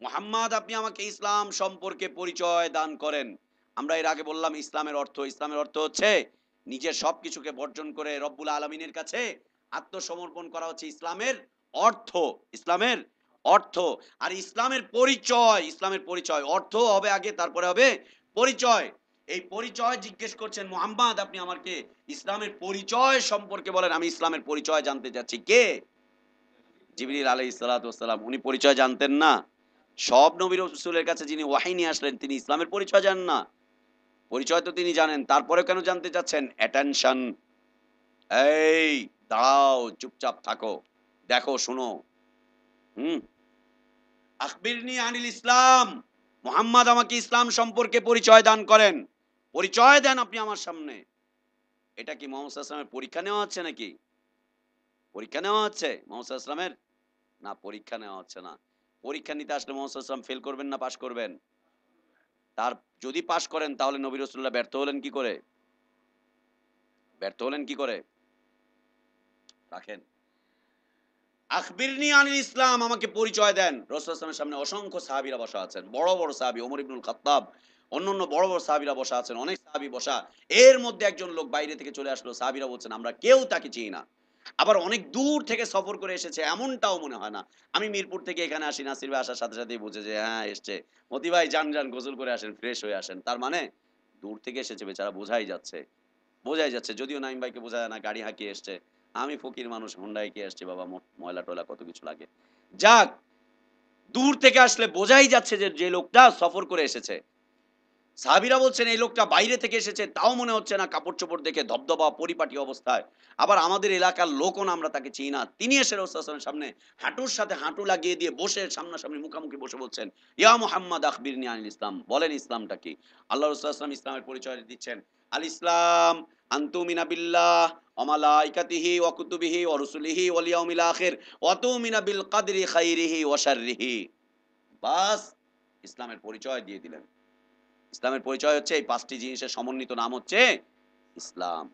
মুহাম্মদ, আপনি আমাকে ইসলাম সম্পর্কে পরিচয় দান করেন। আমরা এর আগে বললাম ইসলামের অর্থ। ইসলামের অর্থ হচ্ছে নিজের সবকিছুকে বর্জন করে রব্বুল আলামিনের কাছে আত্মসমর্পণ করা হচ্ছে ইসলামের অর্থ। ইসলামের অর্থ। আর ইসলামের পরিচয়, ইসলামের পরিচয়, অর্থ হবে আগে, তারপরে হবে পরিচয়। এই পরিচয় জিজ্ঞেস করছেন, মুহাম্মদ আপনি আমাকে ইসলামের পরিচয় সম্পর্কে বলেন, আমি ইসলামের পরিচয় জানতে চাচ্ছি। কে? জিবরিল আলাইহিস সালাতু ওয়াস সালাম। উনি পরিচয় জানতেন না? সব নবী রাসূলের কাছে যিনি ওয়াহী নিয়ে আসলেন, তিনি ইসলামের পরিচয় জানেন না? পরিচয় তো তিনি জানেন, তারপরেও কেন জানতে চাচ্ছেন? অ্যাটেনশন। এই দাঁড়াও, চুপচাপ থাকো, দেখো, শুনো। হুম আখবিরনি আনিল ইসলাম। মুহাম্মদ আমাকে ইসলাম সম্পর্কে পরিচয় দান করেন, পরিচয় দেন আপনি আমার সামনে। এটা কি মুহাম্মদ সাল্লাল্লাহু আলাইহি ওয়াসাল্লামের পরীক্ষা নেওয়া হচ্ছে নাকি? পরীক্ষা নেওয়া হচ্ছে মুহাম্মদ সাল্লাল্লাহু আলাইহি ওয়াসাল্লামের? না, পরীক্ষা নেওয়া হচ্ছে না। পরীক্ষা নিতে আসলে মুহাম্মদ সাল্লাল্লাহু আলাইহি ওয়াসাল্লাম ফেল করবেন না পাস করবেন? তার যদি পাস করেন তাহলে নবী রাসূলুল্লাহ ব্যর্থ হলেন কি করে? ব্যর্থ হলেন কি করে? রাখেন। আখবিরনি আনিল ইসলাম, আমাকে পরিচয় দেন। রাসূল সাল্লাল্লাহু আলাইহি ওয়াসাল্লামের সামনে অসংখ্য সাহাবীরা বসা আছেন, বড় বড় সাহাবী, ওমর ইবনুল খাত্তাব, অন্যান্য বড় বড় সাহাবীরা বসা আছেন, অনেক সাহাবী বসা। এর মধ্যে একজন লোক বাইরে থেকে চলে আসলো, সাহাবীরা বলছেন আমরা কেউ তাকে চিনি না। আবার অনেক দূর থেকে সফর করে এসেছে এমনটাও মনে হয় না। আমি মিরপুর থেকে এখানে আসি, নাসির ভাই আসার সাথে সাথেই বুঝে যে হ্যাঁ এসছে। মতি ভাই যান যান, গোসল করে আসেন, ফ্রেশ হয়ে আসেন। তার মানে দূর থেকে এসেছে বেচারা, বোঝাই যাচ্ছে, বোঝাই যাচ্ছে। যদিও নাইম ভাইকে বোঝা যায় না, গাড়ি হাঁকিয়ে এসছে। আমি ফকির মানুষ, হোন্ডায় কি আসছে বাবা, ময়লা টয়লা কত কিছু লাগে। যাক, দূর থেকে আসলে বোঝাই যাচ্ছে যে যে লোকটা সফর করে এসেছে। সাহাবীরা বলছেন এই লোকটা বাইরে থেকে এসেছে, তাও মনে হচ্ছে না, কাপড় চোপড় দেখে ধবধবা পরিপাটি অবস্থায়। আবার আমাদের এলাকার লোকও না, আমরা তাকে চিনি না। তিনি এসে রাসূল সাল্লাল্লাহু আলাইহি ওয়াসাল্লামের সামনে হাঁটুর সাথে হাঁটু লাগিয়ে দিয়ে বসে সামনাসামনি মুখামুখি বসে বলছেন, ইয়া মুহাম্মদ আখবিরনি আনিল ইসলাম। বলেন ইসলামটা কি? আল্লাহ রাসূল সাল্লাল্লাহু আলাইহি ওয়াসাল্লাম ইসলামের পরিচয় দিচ্ছেন। আল ইসলাম আনতুমিনা বিল্লাহ ওয়া মালাইকাতিহি ওয়া কুতুবিহি ওয়া রুসুলিহি ওয়াল ইয়াউমিল আখির ওয়া তুমিনা বিল কদরি খাইরিহি ওয়া শাররিহি। বাস, ইসলামের পরিচয় দিয়ে দিলেন। ইসলামের পরিচয় হচ্ছে এই পাঁচটি জিনিসের সমন্বিত নাম হচ্ছে ইসলাম।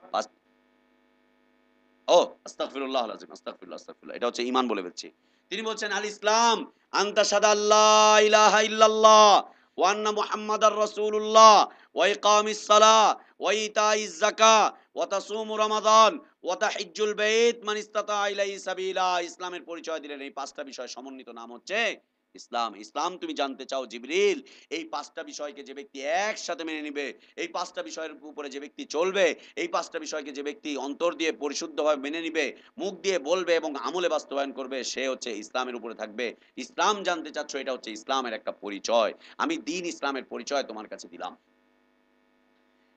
আস্তাগফিরুল্লাহ আল-আযীম, আস্তাগফিরুল্লাহ, আস্তাগফিরুল্লাহ। এটা হচ্ছে ঈমান বলে ফেলছি। তিনি বলছেন আল ইসলাম আনতা শাহাদা আল্লাহ ইলাহা ইল্লাল্লাহ ওয়া আন্না মুহাম্মাদার রাসূলুল্লাহ ওয়া ইকামিস সালাহ ওয়া ইতাইজ যাকাহ ওয়া তাসুমু রমাদান ওয়া তাহিজ্জুল বাইত মান ইসতাতা ইলাইহি সাবিলা। ইসলামের পরিচয় দিলেন। এই পাঁচটা বিষয় সমন্বিত নাম হচ্ছে ইসলাম। ইসলাম তুমি জানতে চাও জিবরিল, এই পাঁচটা বিষয়কে যে ব্যক্তি একসাথে মেনে নিবে, এই পাঁচটা বিষয়ের উপরে যে ব্যক্তি চলবে, এই পাঁচটা বিষয়কে যে ব্যক্তি অন্তর দিয়ে পরিশুদ্ধভাবে মেনে নিবে, মুখ দিয়ে বলবে এবং আমলে বাস্তবায়ন করবে, সে হচ্ছে ইসলামের উপরে থাকবে। ইসলাম জানতে চাচ্ছ, এটা হচ্ছে ইসলামের একটা পরিচয়। আমি দ্বীন ইসলামের পরিচয় তোমার কাছে দিলাম।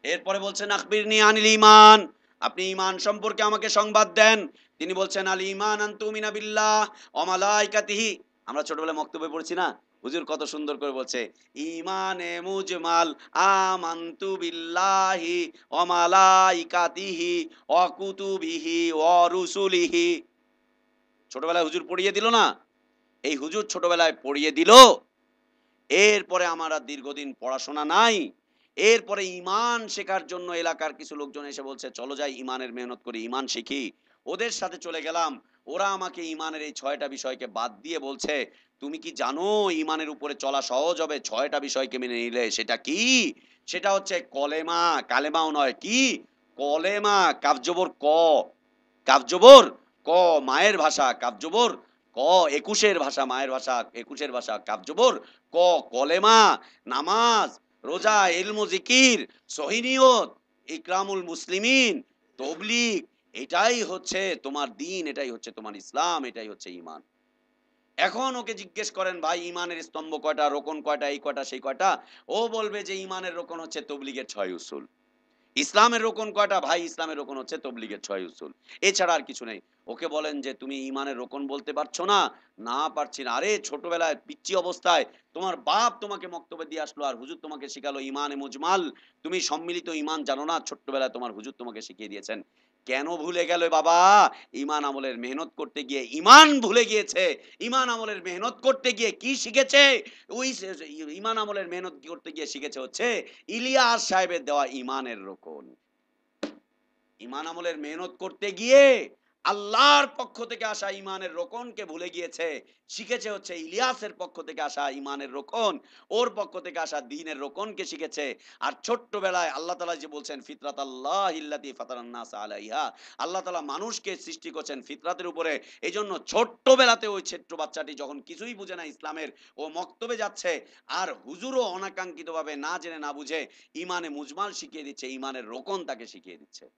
এরপরে বলছেন আখবিরনি আনিল ঈমান, আপনি ঈমান সম্পর্কে আমাকে সংবাদ দেন। তিনি বলছেন আল ঈমান আন তুমিনা বিল্লাহ ওয়া মালাইকাতিহি। আমরা ছোটবেলায় মক্তব্যে পড়ছি না, হুজুর কত সুন্দর করে বলছে ঈমানে মুজমাল আমানতু বিল্লাহি ওয়া মালাইকাতিহি ওয়া কুতুবিহি ওয়া রুসুলিহি। ছোটবেলায় হুজুর পড়িয়ে দিল না? এই হুজুর ছোটবেলায় পড়িয়ে দিল, এরপরে আমার আর দীর্ঘদিন পড়াশোনা নাই। এরপরে ঈমান শেখার জন্য এলাকার কিছু লোকজন এসে বলছে, "চলো যাই ঈমানের মেহনত করি, ঈমান শিখি।" ওদের সাথে চলে গেলাম। ওরা আমাকে ঈমানের এই ৬ টা বিষয়কে বাদ দিয়ে বলছে, "তুমি কি জানো ঈমানের উপরে চলা সহজ হবে ৬ টা বিষয়কে মেনে নিলে?" সেটা কি? সেটা হচ্ছে কলেমা, কালেমাও নয়। কি? কলেমা, কাফ জবর ক, কাফ জবর ক, মায়ের ভাষা, কাফ জবর ক, ২১ এর ভাষা, মায়ের ভাষা, ২১ এর ভাষা, কাফ জবর ক, কলেমা, নামাজ, রোজা, ইলম ও জিকির, সহিহ নিয়ত, ইকরামুল মুসলিমিন, তাবলীগ, এটাই হচ্ছে তোমার দ্বীন, এটাই হচ্ছে তোমার ইসলাম, এটাই হচ্ছে ঈমান। এখন ওকে জিজ্ঞেস করেন, ভাই ঈমানের স্তম্ভ কয়টা, রোকন কয়টা, এই কয়টা, সেই কয়টা? ও বলবে যে ঈমানের রোকন হচ্ছে তাবলীগের ৬ উসুল। ইসলামের রোকন কয়টা? ভাই ইসলামের রোকন হচ্ছে তাবলীগের ৬ উসুল। এছাড়া আর কিছু নেই। ওকে বলেন যে তুমি ঈমানের রোকন বলতে পারছো না? না পারছি না। আরে ছোটবেলায় পিচ্চি অবস্থায় তোমার বাপ তোমাকে মক্তবে দিয়ে আসলো আর হুজুর তোমাকে শিখালো ঈমানে মুজমাল। তুমি সম্মিলিত ঈমান জানো না? ছোট্টবেলায় তোমার হুজুর তোমাকে শিখিয়ে দিয়েছেন। কেন ভুলে গেলে বাবা? ঈমান আমলের মেহনত করতে গিয়ে ঈমান ভুলে গিয়েছে। ঈমান আমলের মেহনত করতে গিয়ে কি শিখেছে? ওই ঈমান আমলের মেহনত করতে গিয়ে শিখেছে হচ্ছে ইলিয়াস সাহেবের দেওয়া ঈমানের রোকন। ঈমান আমলের মেহনত করতে গিয়ে আল্লাহর পক্ষ থেকে আসা ঈমানের রোকনকে ভুলে গিয়েছে। শিখেছে হচ্ছে ইলিয়াসের পক্ষ থেকে আসা ঈমানের রোকন, ওর পক্ষ থেকে আসা দ্বীনের রোকনকে শিখেছে। আর ছোট্টবেলায় আল্লাহ তাআলা যে বলছেন ফিতরাতাল্লাহিল্লাতী ফাতারান নাস আলাইহা, আল্লাহ তাআলা মানুষকে সৃষ্টি করেছেন ফিতরাতের উপরে। এজন্য ছোট্টবেলাতে ওই ছোট্ট বাচ্চাটি যখন কিছুই বুঝে না ইসলামের, ও মক্তবে যাচ্ছে আর হুজুরও অনাকাঙ্ক্ষিতভাবে না জেনে না বুঝে ঈমানে মুজমাল শিখিয়ে দিচ্ছে, ঈমানের রোকন তাকে শিখিয়ে দিচ্ছে।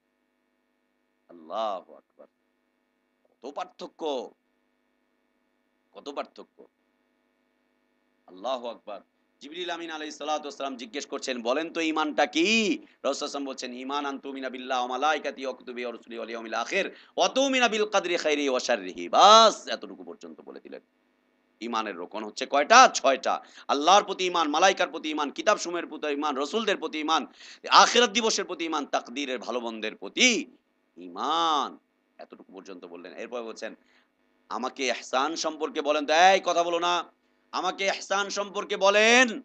আল্লাহু আকবার! কত পার্থক্য, কত পার্থক্য! আল্লাহু আকবার! জিবরিল আমিন আলাইহিস সালাতু ওয়াস সালাম জিজ্ঞেস করছেন, বলেন তো ঈমানটা কি? রাসূল সাল্লাল্লাহু আলাইহি ওয়াসাল্লাম বলছেন, ঈমান আন তুমিনা বিল্লাহি ওয়া মালাইকাতিহি ওয়া কুতুবিহি ওয়া রুসুলিহি ওয়াল ইয়াউমিল আখির ওয়া তুমিনা বিল কদরি খাইরিহি ওয়া শাররিহি। বাস এতটুকু পর্যন্ত বলে দিলেন। ঈমানের রোকন হচ্ছে কয়টা? ৬ টা। আল্লাহর প্রতি ঈমান, মালাইকার প্রতি ঈমান, কিতাবসমূহের প্রতি ঈমান, রাসূলদের প্রতি ঈমান, আখিরাত দিবসের প্রতি ঈমান, তাকদীরের ভালো-মন্দের প্রতি ঈমান। এতটুকু পর্যন্ত বললেন। এরপরে বলছেন, আমাকে ইহসান সম্পর্কে বলেন তো। এই কথা বলো না। আমাকে ইহসান সম্পর্কে বলেন।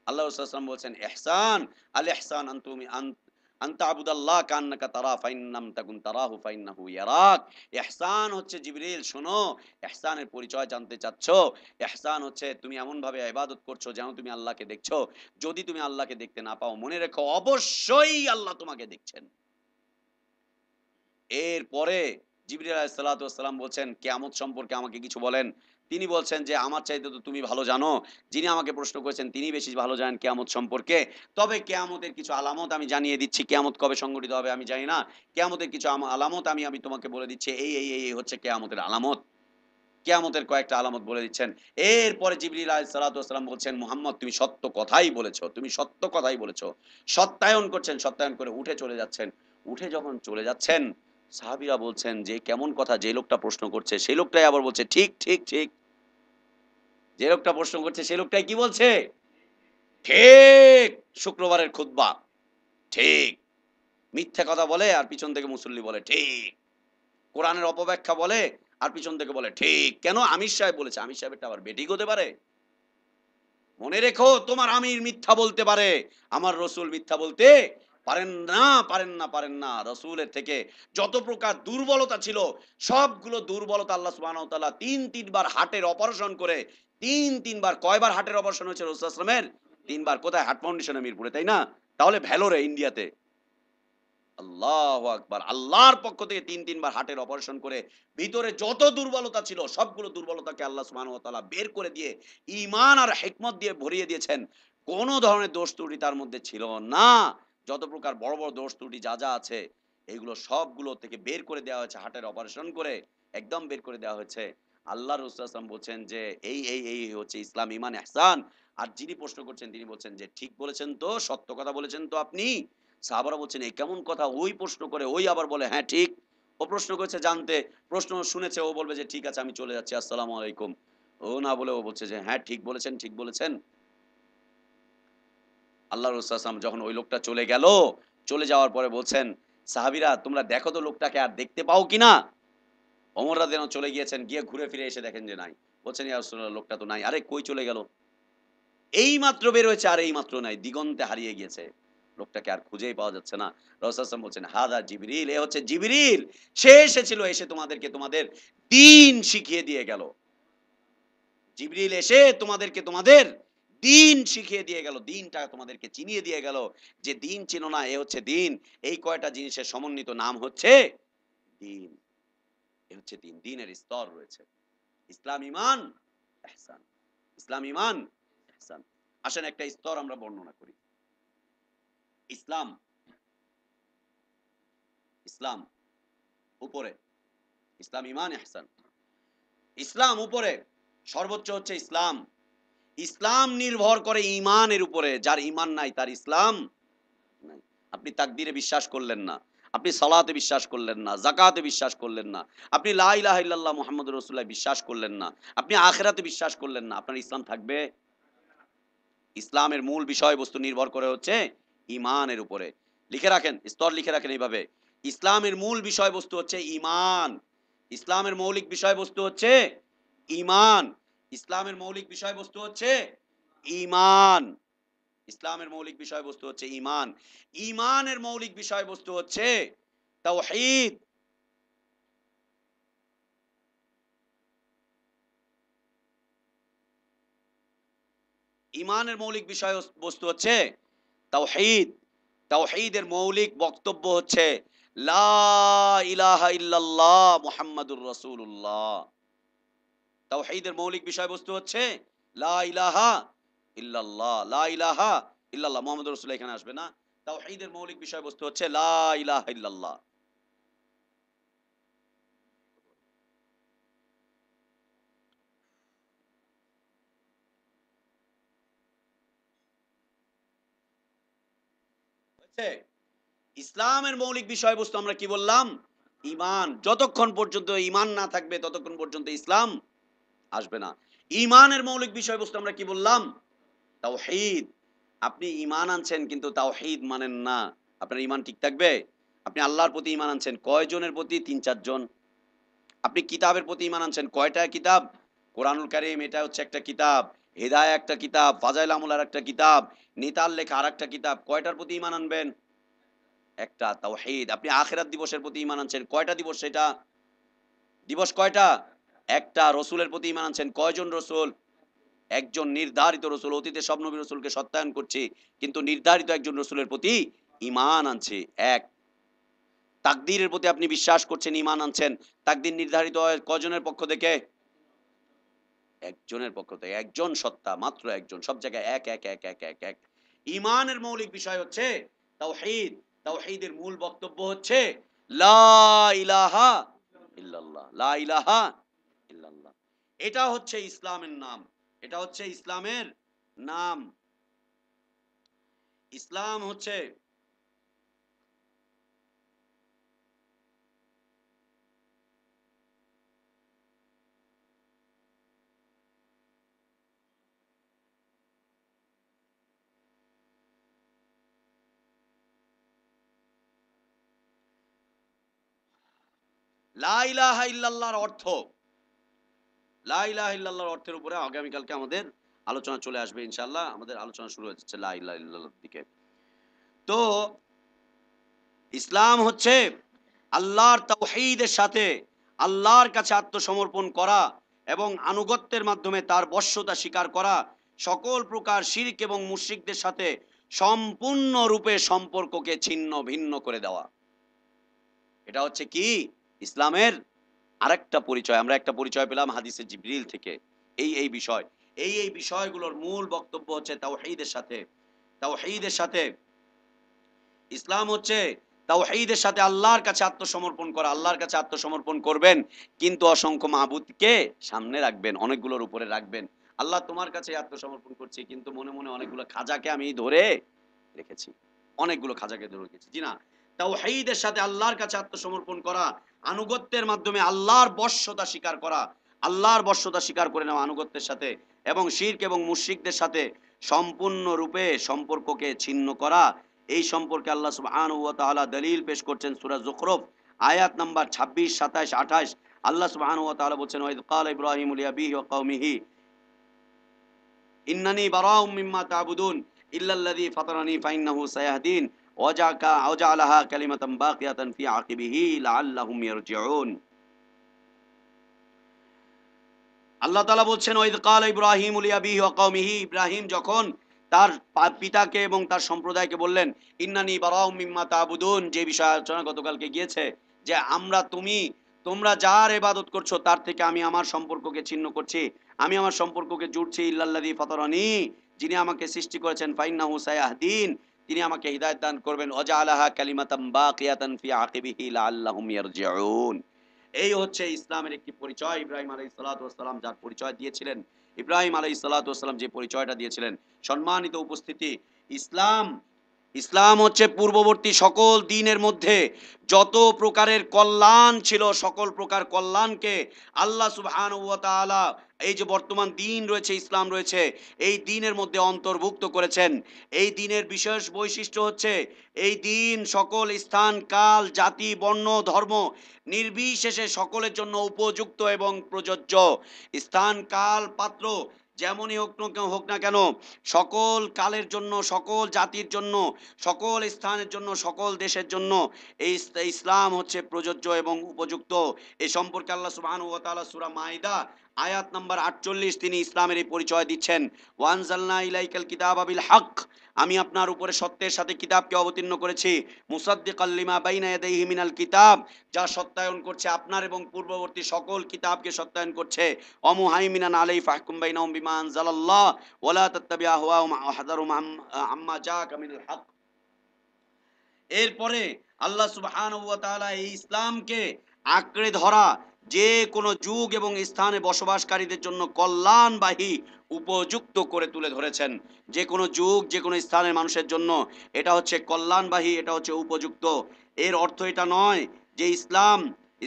আল্লাহ রাসূল সাল্লাল্লাহু আলাইহি ওয়াসাল্লাম বলছেন, ইহসান আল ইহসান আন তুমি আন আন তা'বুদাল্লাহ কান্নাকা তারা ফাইন লাম তাকুন তারাহু ফাইন্নাহু ইয়ারাক। ইহসান হচ্ছে জিবরিল শোনো, ইহসানের পরিচয় জানতে চাচ্ছ? ইহসান হচ্ছে তুমি এমন ভাবে ইবাদত করছো যেন তুমি আল্লাহকে দেখছো। যদি তুমি আল্লাহকে দেখতে না পাও, মনে রেখো অবশ্যই আল্লাহ তোমাকে দেখছেন। এরপরে জিবরিল আলাইহিস সালাতু ওয়াস সালাম বলছেন, কিয়ামত সম্পর্কে আমাকে কিছু বলেন। তিনি বলছেন যে, আমার চাইতে তো তুমি ভালো জানো। যিনি আমাকে প্রশ্ন করেছেন তিনি বেশি ভালো জানেন কিয়ামত সম্পর্কে। তবে কিয়ামতের কিছু আলামত আমি জানিয়ে দিচ্ছি। কিয়ামত কবে সংঘটিত হবে আমি জানি না। কিয়ামতের কিছু আলামত আমি তোমাকে বলে দিচ্ছি। এই হচ্ছে কিয়ামতের আলামত। কিয়ামতের কয়েকটা আলামত বলে দিচ্ছেন। এরপরে জিবরিল আলাইহিস সালাতু ওয়াস সালাম বলছেন, মুহাম্মদ তুমি সত্য কথাই বলেছ। তুমি সত্য কথাই বলেছ। সত্যায়ন করছেন, সত্যায়ন করে উঠে চলে যাচ্ছেন। উঠে যখন চলে যাচ্ছেন, সাহাবীরা বলছেন যে কেমন কথা, যে লোকটা প্রশ্ন করছে সেই লোকটাই আবার বলছে ঠিক, ঠিক, ঠিক। যে লোকটা প্রশ্ন করছে সেই লোকটাই কি বলছে? ঠিক। শুক্রবারের খুতবা। ঠিক। মিথ্যা কথা বলে আর পিছন থেকে মুসল্লি বলে ঠিক। কোরআনের অপব্যাখ্যা বলে আর পিছন থেকে বলে ঠিক। কেন? আমির সাহেব বলেছে। আমির সাহেবেরটা আবার বেঠিক হতে পারে? মনে রেখো তোমার আমির মিথ্যা বলতে পারে, আমার রসুল মিথ্যা বলতে পারেন না, পারেন না, পারেন না। রসুলের থেকে যত প্রকার দুর্বলতা ছিল সবগুলো দুর্বলতা আল্লাহ সুবহানাহু ওয়া তাআলা ৩ বার হার্টের অপারেশন করে ৩ বার, কয়বার হার্টের অপারেশন হয়েছে রাসূল সাল্লাল্লাহু আলাইহি ওয়াসাল্লামের? ৩ বার। কোথায়? হার্ট ফাউন্ডেশনে মিরপুরে, তাই না? তাহলে ভ্যালোরে ইন্ডিয়াতে। আল্লাহু আকবার। আল্লাহর পক্ষ থেকে ৩বার হার্টের অপারেশন করে ভিতরে যত দুর্বলতা ছিল সবগুলো দুর্বলতাকে আল্লাহ সুবহানাহু ওয়া তাআলা বের করে দিয়ে ঈমান আর হিকমত দিয়ে ভরিয়ে দিয়েছেন। কোন ধরনের দোষ ত্রুটি তার মধ্যে ছিল না। যত প্রকার বড়, বড় দোষ ত্রুটি যা আছে এগুলো সবগুলো থেকে বের করে দেওয়া হয়েছে হার্টের অপারেশন করে একদম বের করে দেওয়া হয়েছে। আল্লাহর রাসূল সাল্লাল্লাহু আলাইহি ওয়াসাল্লাম বলছেন যে এই হচ্ছে ইসলাম, ঈমান, ইহসান। আর যিনি প্রশ্ন করছেন তিনি বলছেন যে ঠিক বলেছেন তো, সত্য কথা বলেছেন তো আপনি? সাহাবারা বলছেন, "এ কেমন কথা?" ওই প্রশ্ন করে, ওই আবার বলে, "হ্যাঁ, ঠিক।" ও প্রশ্ন করেছে জানতে, প্রশ্ন শুনেছে, ও বলবে যে, "ঠিক আছে, আমি চলে যাচ্ছি। আসসালামু আলাইকুম।" ও না বলে ও বলছে যে, "হ্যাঁ, ঠিক বলেছেন, ঠিক বলেছেন।" আল্লাহর রাসূল সাল্লাল্লাহু আলাইহি ওয়াসাল্লাম যখন ওই লোকটা চলে গেল, চলে যাওয়ার পরে বলছেন, "সাহাবীরা তোমরা দেখো তো লোকটাকে আর দেখতে পাও কিনা?" ওমর রাদিয়াল্লাহু আনহু চলে গিয়েছেন, গিয়ে ঘুরে ফিরে এসে দেখেন যে নাই। বলছেন, "ইয়া রাসূলুল্লাহ লোকটা তো নাই।" "আরে কই চলে গেল?" এইমাত্র বের হয়েছে আর এইমাত্র নাই। দিগন্তে হারিয়ে গিয়েছে। লোকটাকে আর খুঁজেই পাওয়া যাচ্ছে না। রাসূল সাল্লাল্লাহু আলাইহি ওয়াসাল্লাম বলছেন, "হাদা জিবরিল, এ হচ্ছে জিবরিল। সে এসেছিল, এসে তোমাদেরকে তোমাদের দ্বীন শিখিয়ে দিয়ে গেল। জিবরিল এসে তোমাদেরকে তোমাদের দ্বীন শিখিয়ে দিয়ে গেল। দ্বীনটা তোমাদেরকে চিনিয়ে দিয়ে গেল। যে দ্বীন চিনো না, এ হচ্ছে দ্বীন। এই কয়টা জিনিসের সমন্বিত নাম হচ্ছে দ্বীন। এ হচ্ছে দ্বীন। দ্বীনের স্তর রয়েছে। ইসলাম, ঈমান, ইহসান। ইসলাম, ঈমান, ইহসান। আসেন একটা স্তর আমরা বর্ণনা করি। ইসলাম, ইসলাম উপরে, ইসলাম, ঈমান, ইহসান। ইসলাম উপরে, সর্বোচ্চ হচ্ছে ইসলাম। ইসলাম নির্ভর করে ঈমানের উপরে। যার ঈমান নাই তার ইসলাম নাই। আপনি তাকদীরে বিশ্বাস করলেন না। আপনি সালাতে বিশ্বাস করলেন না, যাকাতে বিশ্বাস করলেন না। আপনি লা ইলাহা ইল্লাল্লাহ মুহাম্মাদুর রাসূলুল্লাহ বিশ্বাস করলেন না। আপনি আখিরাতে বিশ্বাস করলেন না। আপনার ইসলাম থাকবে? ইসলামের মূল বিষয়বস্তু নির্ভর করে হচ্ছে ঈমানের উপরে। লিখে রাখেন, স্তর লিখে রাখেন এইভাবে। ইসলামের মূল বিষয়বস্তু হচ্ছে ঈমান। ইসলামের মৌলিক বিষয়বস্তু হচ্ছে ঈমান। ইসলামের মৌলিক বিষয়বস্তু হচ্ছে ঈমান। ইসলামের মৌলিক বিষয়বস্তু হচ্ছে ঈমান। ঈমানের মৌলিক বিষয়বস্তু হচ্ছে তাওহীদ। ঈমানের মৌলিক বিষয়বস্তু হচ্ছে তাওহীদ। তাওহীদের মৌলিক বক্তব্য হচ্ছে লা ইলাহা ইল্লাল্লাহ মুহাম্মাদুর রাসূলুল্লাহ। তাওহীদের মৌলিক বিষয়বস্তু হচ্ছে লা ইলাহা ইল্লাল্লাহ। লা ইলাহা ইল্লাল্লাহ মুহাম্মাদুর রাসূলুল্লাহ এখানে আসবে না। তাওহীদের মৌলিক বিষয়বস্তু হচ্ছে লা ইলাহা ইল্লাল্লাহ। হয়েছে? ইসলামের মৌলিক বিষয়বস্তু আমরা কি বললাম? ঈমান। যতক্ষণ পর্যন্ত ঈমান না থাকবে ততক্ষণ পর্যন্ত ইসলাম আসবে না। ঈমানের মৌলিক বিষয়বস্তু আমরা কি বললাম? তাওহীদ। আপনি ঈমান আনছেন কিন্তু তাওহীদ মানেন না। আপনার ঈমান ঠিক থাকবে? আপনি আল্লাহর প্রতি ঈমান আনছেন কয়জনের প্রতি? ৩-৪ জন। আপনি কিতাবের প্রতি ঈমান আনছেন কয়টা কিতাব? কোরআনুল কারীম এটা হচ্ছে একটা কিতাব, হিদায়াহ একটা কিতাব, ফাজাইল আমল আরেকটা কিতাব, নিতার লেখা আরেকটা কিতাব। কয়টার প্রতি ঈমান আনবেন? একটা, তাওহীদ। আপনি আখিরাত দিবসের প্রতি ঈমান আনছেন কয়টা দিবস সেটা? দিবস কয়টা? একটা। রসুলের প্রতি ঈমান আনছেন কয়জন রসুল? একজন নির্ধারিত রসুল। অতীতে সব নবী রসুলকে সত্যায়ন করছি কিন্তু নির্ধারিত একজন রসুলের প্রতি ঈমান আনছি। এক। তাকদীরের প্রতি আপনি বিশ্বাস করছেন, ঈমান আনছেন। তাকদীর নির্ধারিত হয় কজনের পক্ষ থেকে? একজনের পক্ষ থেকে। একজন সত্তা, মাত্র একজন। সব জায়গায় এক, এক, এক, এক, এক, এক। ঈমানের মৌলিক বিষয় হচ্ছে তাওহীদ। তাওহীদের মূল বক্তব্য হচ্ছে লা ইলাহা ইল্লাল্লাহ। লা ইলাহা ইল্লাল্লাহ। এটা হচ্ছে ইসলামের নাম। এটা হচ্ছে ইসলামের নাম। ইসলাম হচ্ছে লা ইলাহা ইল্লাল্লাহর অর্থ। লা ইলাহা ইল্লাল্লাহর অর্থের উপরে আগামীকালকে আমাদের আলোচনা চলে আসবে ইনশাআল্লাহ। আমাদের আলোচনা শুরু হয়ে যাচ্ছে লা ইলাহা ইল্লাল্লাহর দিকে। তো ইসলাম হচ্ছে আল্লাহর তাওহীদের সাথে আল্লাহর কাছে আত্মসমর্পণ করা এবং আনুগত্যের মাধ্যমে তার বশ্যতা স্বীকার করা, সকল প্রকার শিরক এবং মুশরিকদের সাথে সম্পূর্ণরূপে সম্পর্ককে ছিন্ন ভিন্ন করে দেওয়া। এটা হচ্ছে কি ইসলামের আরেকটা পরিচয়। আমরা একটা পরিচয় পেলাম হাদিসে জিবরিল থেকে। এই বিষয়। এই বিষয়গুলোর মূল বক্তব্য হচ্ছে তাওহীদের সাথে। তাওহীদের সাথে ইসলাম হচ্ছে তাওহীদের সাথে আল্লাহর কাছে আত্মসমর্পণ করা। আল্লাহর কাছে আত্মসমর্পণ করবেন, কিন্তু অসংখ্য মাবুদকে সামনে রাখবেন, অনেকগুলোর উপরে রাখবেন। আল্লাহ তোমার কাছে আত্মসমর্পণ করছি, কিন্তু মনে মনে অনেকগুলো খাজাকে আমি ধরে রেখেছি। অনেকগুলো খাজাকে ধরে রেখেছি। জি না, তাওহীদের সাথে আল্লাহর কাছে আত্মসমর্পণ করা, আনুগত্যের মাধ্যমে আল্লাহর বশ্যতা স্বীকার করা, আল্লাহর বশ্যতা স্বীকার করে নেওয়া আনুগত্যের সাথে, এবং শিরক এবং মুশরিকদের সাথে সম্পূর্ণরূপে সম্পর্ককে ছিন্ন করা। এই সম্পর্কে আল্লাহ সুবহানাহু ওয়া তাআলা দলিল পেশ করছেন সূরা যুখরুফ আয়াত নাম্বার 26, 27, 28। আল্লাহ সুবহানাহু ওয়া তাআলা বলছেন, ওয়াইদ ক্বালা ইব্রাহিমু লিআবিহি ওয়া কওমিহি ইন্নানি বারাউম মিম্মা তা'বুদুন ইল্লাল্লাযী ফাতারানি ফাইন্নাহু সায়াহদিন ওয়াজআলাহা কালিমাতান বাকিয়াতান ফি আকিবিহি লাআল্লাহুম ইয়ারজিউন। আল্লাহ তাআলা বলছেন, ওয়াইদ ক্বালা ইব্রাহিমু লিআবিহি ওয়া কওমিহি, ইব্রাহিম যখন তার পিতাকে এবং তার সম্প্রদায়কে বললেন, ইন্নানি বারাউম মিম্মা তা'বুদুন, যে বিষয়ে আলোচনা গতকালকে গিয়েছে, যে তোমরা যার ইবাদত করছো তার থেকে আমি আমার সম্পর্ককে ছিন্ন করছি, আমি আমার সম্পর্ককে জুড়ছি। ইল্লাল্লাযী ফাতারানি, যিনি আমাকে সৃষ্টি করেছেন, ফাইন্নাহু সায়াহদিন, তিনি আমাকে হিদায়াত দান করবেন। ওয়াজআলাহা কালিমাতান বাকিয়াতান ফি আকিবিহি লাআল্লাহুম ইয়ারজিউন। এই হচ্ছে ইসলামের একটি পরিচয়। ইব্রাহিম আলাইহিস সালাতু ওয়াস সালাম যার পরিচয় দিয়েছিলেন, ইব্রাহিম আলাইহিস সালাতু ওয়াস সালাম যে পরিচয়টা দিয়েছিলেন, সম্মানিত উপস্থিতি, ইসলাম ইসলাম হচ্ছে পূর্ববর্তী সকল দ্বীনের মধ্যে যত প্রকারের কল্যাণ ছিল, সকল প্রকার কল্যাণকে আল্লাহ সুবহানাহু ওয়া তাআলা এই যে বর্তমান দ্বীন রয়েছে, ইসলাম রয়েছে, এই দ্বীনের মধ্যে অন্তর্ভুক্ত করেছেন। এই দ্বীনের বিশেষ বৈশিষ্ট্য হচ্ছে, এই দ্বীন সকল স্থান, কাল, জাতি, বর্ণ, ধর্ম নির্বিশেষে সকলের জন্য উপযুক্ত এবং প্রযোজ্য। স্থান, কাল, পাত্র যেমনই হোক না কেন, সকল কালের জন্য, সকল জাতির জন্য, সকল স্থানের জন্য, সকল দেশের জন্য এই ইসলাম হচ্ছে প্রযোজ্য এবং উপযুক্ত। এই সম্পর্কে আল্লাহ সুবহানাহু ওয়া তাআলা সূরা মাইদা আয়াত নাম্বার 48 তিনি ইসলামের এই পরিচয় দিচ্ছেন। ওয়ানজালনা ইলাইকাল কিতাবা বিল হক, আমি আপনার উপরে সত্যের সাথে কিতাবকে অবতীর্ণ করেছি। মুসাদ্দিকাল লিমা বাইনা ইয়াদাইহি মিনাল কিতাব, যা সত্যায়ন করছে আপনার এবং পূর্ববর্তী সকল কিতাবকে সত্যায়ন করছে। অমুহাইমিনান আলাইহি ফাহকুম বাইনাহুম বিমা আনজালাল্লাহ ওয়ালা তাত্তাবি আহওয়াহুম ওয়াহযারহুম আম্মা জাআকা মিনাল হক। এরপরে আল্লাহ সুবহানাহু ওয়া তাআলা এই ইসলামকে আঁকড়ে ধরা, যে কোনো যুগ এবং স্থানে বসবাসকারীদের জন্য কল্যাণবাহী, উপযুক্ত করে তুলে ধরেছেন। যে কোনো যুগ, যে কোনো স্থানের মানুষের জন্য এটা হচ্ছে কল্যাণবাহী, এটা হচ্ছে উপযুক্ত। এর অর্থ এটা নয় যে ইসলাম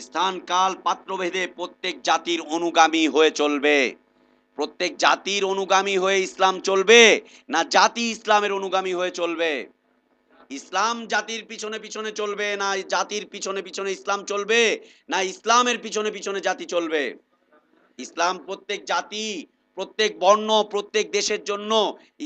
স্থান, কাল, পাত্রভেদে প্রত্যেক জাতির অনুগামী হয়ে চলবে। প্রত্যেক জাতির অনুগামী হয়ে ইসলাম চলবে, না জাতি ইসলামের অনুগামী হয়ে চলবে? ইসলাম জাতির পিছনে পিছনে চলবে, না জাতির পিছনে পিছনে ইসলাম চলবে, না ইসলামের পিছনে পিছনে জাতি চলবে? ইসলাম প্রত্যেক জাতি, প্রত্যেক বর্ণ, প্রত্যেক দেশের জন্য